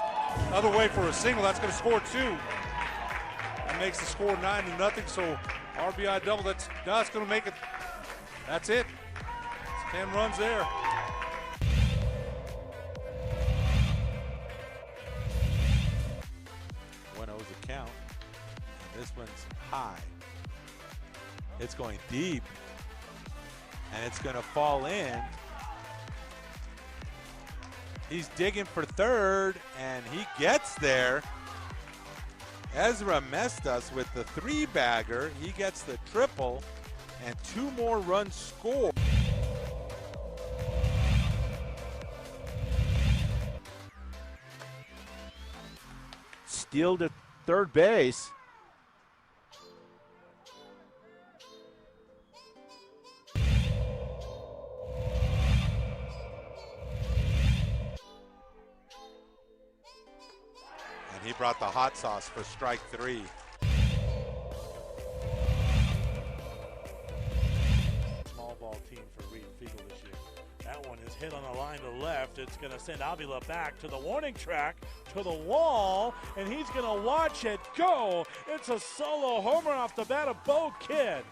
other way for a single. That's going to score 2. That makes the score 9-0. So RBI double. That's going to make it. That's it. It's 10 runs there. 1-0's the count. This one's high. It's going deep, and it's going to fall in. He's digging for third, and he gets there. Ezra Mestas with the 3-bagger. He gets the triple, and 2 more runs scored. Steal to third base. He brought the hot sauce for strike 3. Small ball team for Reed Fiegel this year. That one is hit on the line to left. It's going to send Avila back to the warning track, to the wall, and he's going to watch it go. It's a solo homer off the bat of Bo Kidd.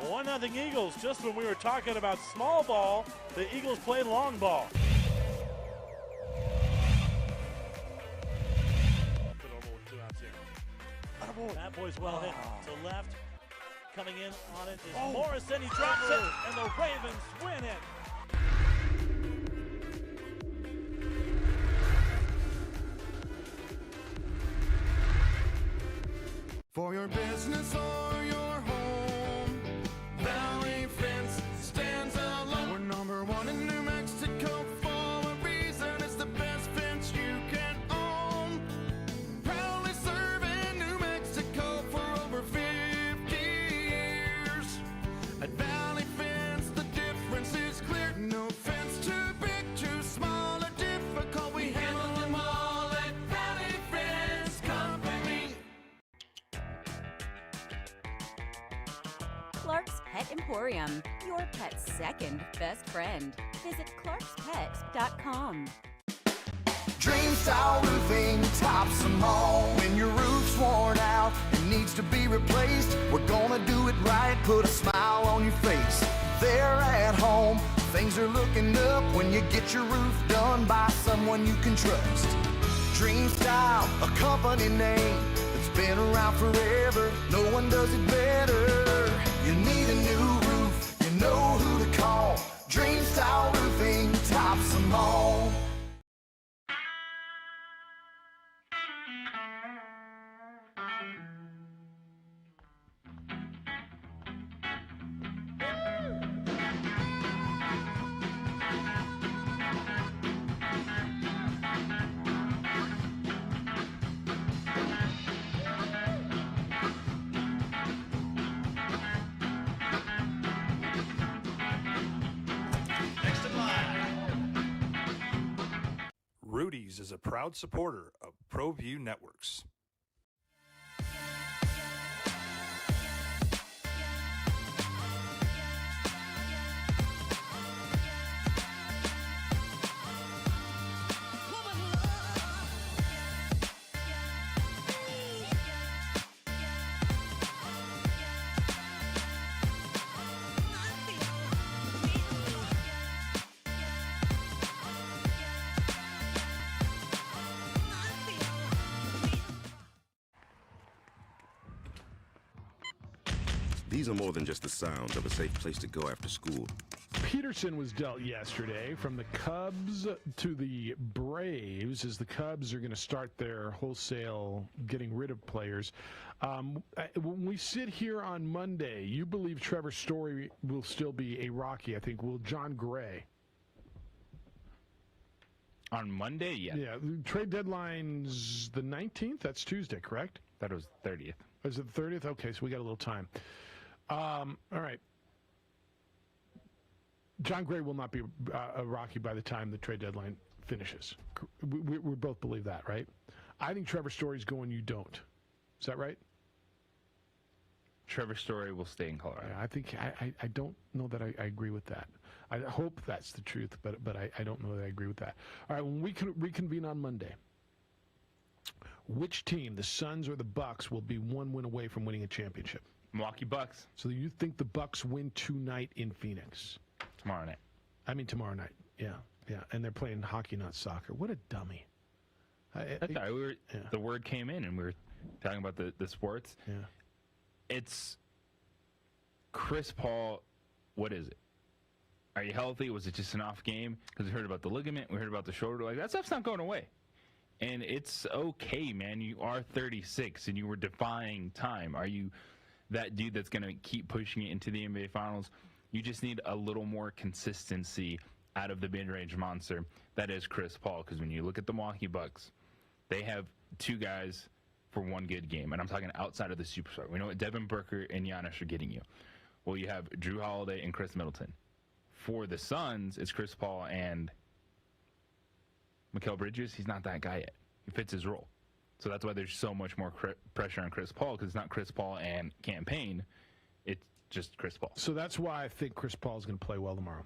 One nothing Eagles. Just when we were talking about small ball, the Eagles play long ball. That boy's well hit to left. Coming in on it is Morrison. He drops it, and the Ravens win it. For your business or your home, Valley Fence stands alone. We're number 1 in New Mexico for a reason. It's the best fence you can own. Proudly serving New Mexico for over 50 years. At Valley Fence, the difference is clear. No fence too big, too small, or difficult. We handle them all at Valley Fence Company. Clark's Pet Emporium, your pet's second best friend. Visit clarkspet.com. Dream Style Roofing tops them all. When your roof's worn out and needs to be replaced, we're gonna do it right, put a smile on your face. They're at home, things are looking up when you get your roof done by someone you can trust. Dream Style, a company name that's been around forever, no one does it better. You need a new roof, you know who to call. Dream Style Roofing tops them all. Rudy's is a proud supporter of ProView Networks. These are more than just the sounds of a safe place to go after school. Peterson was dealt yesterday from the Cubs to the Braves as the Cubs are going to start their wholesale getting rid of players. When we sit here on Monday, you believe Trevor Story will still be a Rocky, I think. Will John Gray? On Monday, yeah. Yeah, trade deadline's the 19th. That's Tuesday, correct? That was 30th. Is it the 30th? Okay, so we got a little time. All right. John Gray will not be a Rocky by the time the trade deadline finishes. We both believe that, right? I think Trevor Story's going, you don't. Is that right? Trevor Story will stay in Colorado. Yeah, I think I don't know that I agree with that. I hope that's the truth, but I don't know that I agree with that. All right, when we can reconvene on Monday, which team, the Suns or the Bucks, will be one win away from winning a championship? Milwaukee Bucks. So you think the Bucks win tonight in Phoenix? Tomorrow night. I mean tomorrow night. Yeah. And they're playing hockey, not soccer. What a dummy. The word came in, and we were talking about the sports. Yeah. It's Chris Paul. What is it? Are you healthy? Was it just an off game? Because we heard about the ligament. We heard about the shoulder. Like, that stuff's not going away. And it's okay, man. You are 36, and you were defying time. Are you that dude that's going to keep pushing it into the NBA Finals? You just need a little more consistency out of the mid-range monster that is Chris Paul. Because when you look at the Milwaukee Bucks, they have two guys for one good game. And I'm talking outside of the superstar. We know what Devin Booker and Giannis are getting you. Well, you have Drew Holiday and Chris Middleton. For the Suns, it's Chris Paul and Mikal Bridges. He's not that guy yet. He fits his role. So that's why there's so much more pressure on Chris Paul, because it's not Chris Paul and campaign. It's just Chris Paul. So that's why I think Chris Paul is going to play well tomorrow.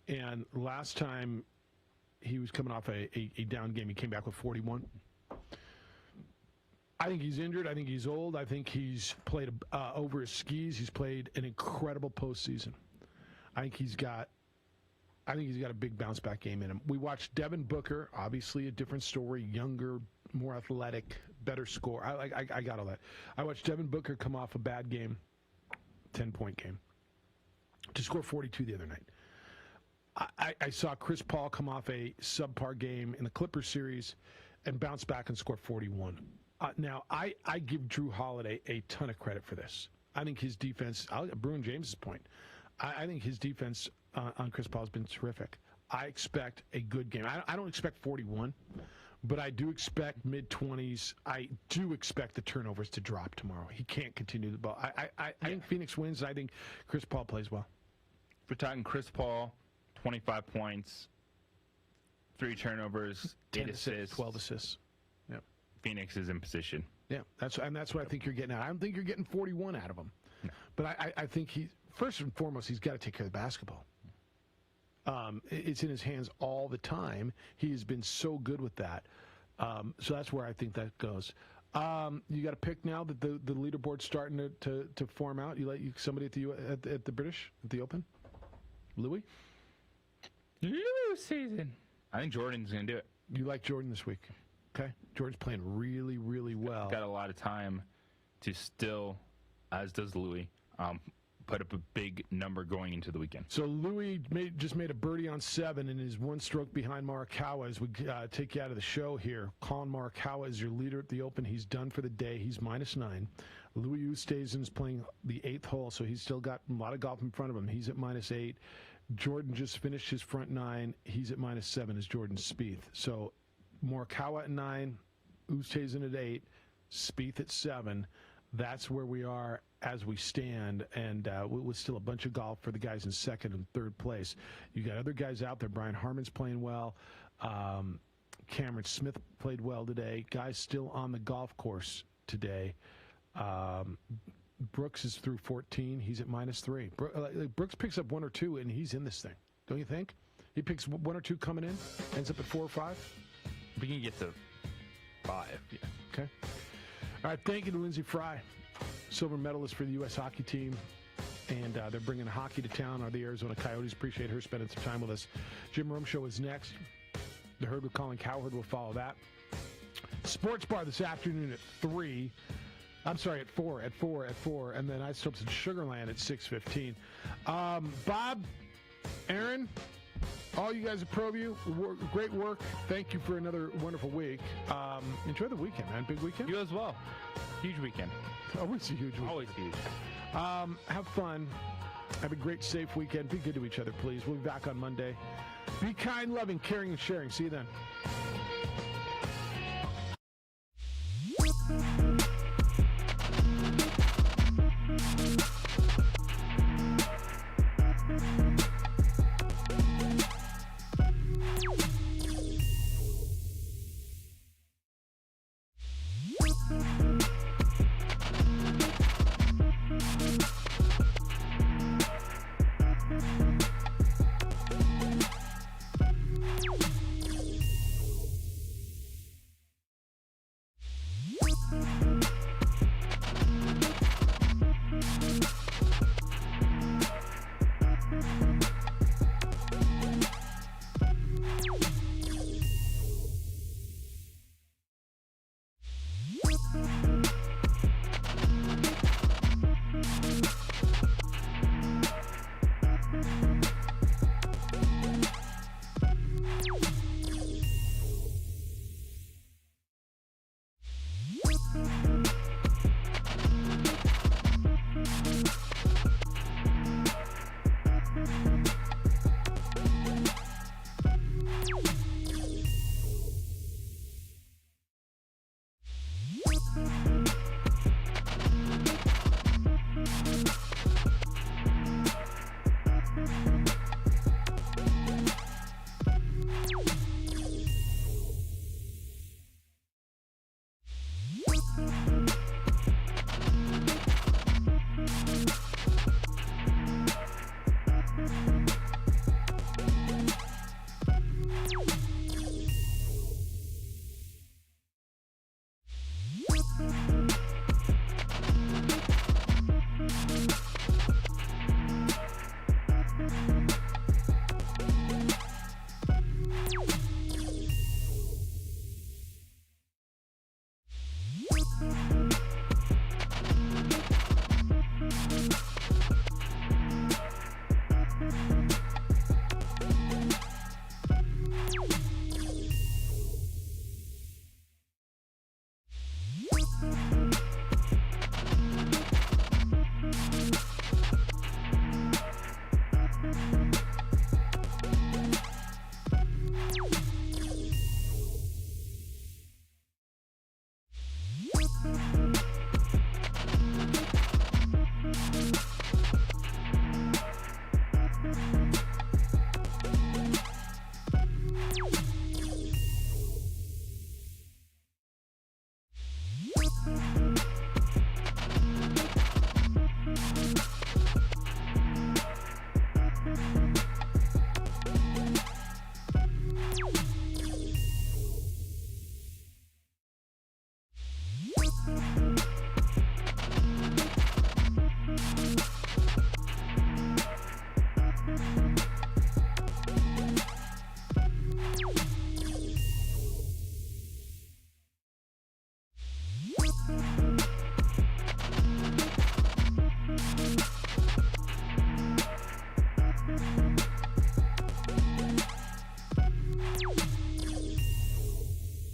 And last time he was coming off a down game, he came back with 41. I think he's injured. I think he's old. I think he's played over his skis. He's played an incredible postseason. I think he's got a big bounce back game in him. We watched Devin Booker, obviously a different story, younger, more athletic, better score. I got all that. I watched Devin Booker come off a bad game, 10-point game, to score 42 the other night. I saw Chris Paul come off a subpar game in the Clippers series and bounce back and score 41. Now, I give Drew Holiday a ton of credit for this. I think his defense, Bruin James's point, I think his defense on Chris Paul has been terrific. I expect a good game. I don't expect 41, but I do expect mid-20s. I do expect the turnovers to drop tomorrow. He can't continue the ball. I think Phoenix wins, and I think Chris Paul plays well. If we're talking Chris Paul, 25 points, 3 turnovers, 8 assists. 12 assists. Yeah. Phoenix is in position. Yeah, that's what I think you're getting at. I don't think you're getting 41 out of him. No. But I think first and foremost, he's got to take care of the basketball. It's in his hands all the time. He has been so good with that. So that's where I think that goes. You got to pick now that the leaderboard's starting to form out. You let somebody at the British at the Open? Louis season. I think Jordan's going to do it. You like Jordan this week? Okay. Jordan's playing really, really well. Got a lot of time to still, as does Louis, put up a big number going into the weekend. So Louis just made a birdie on 7 and is 1 stroke behind Morikawa as we take you out of the show here. Colin Morikawa is your leader at the Open. He's done for the day. He's -9. Louis Oosthuizen is playing the 8th hole, so he's still got a lot of golf in front of him. He's at -8. Jordan just finished his front 9. He's at -7 as Jordan Spieth. So Morikawa at 9, Oosthuizen at 8, Spieth at 7. That's where we are as we stand, and with still a bunch of golf for the guys in 2nd and 3rd place. You got other guys out there. Brian Harmon's playing well. Cameron Smith played well today. Guys still on the golf course today. Brooks is through 14. He's at -3. Brooks picks up 1 or 2, and he's in this thing. Don't you think? He picks 1 or 2 coming in, ends up at 4 or 5. We can get to 5. Yeah. Okay. All right. Thank you to Lindsey Fry, silver medalist for the U.S. hockey team. And they're bringing hockey to town. The Arizona Coyotes. Appreciate her spending some time with us. Jim Rome Show is next. The Herd with Colin Cowherd will follow that. Sports Bar this afternoon at 3. I'm sorry, at 4. And then Isotopes at Sugarland at 6:15. Bob, Aaron, all you guys at ProView, great work. Thank you for another wonderful week. Enjoy the weekend, man. Big weekend. You as well. Huge weekend. Always a huge weekend. Always huge. Have fun. Have a great, safe weekend. Be good to each other, please. We'll be back on Monday. Be kind, loving, caring, and sharing. See you then.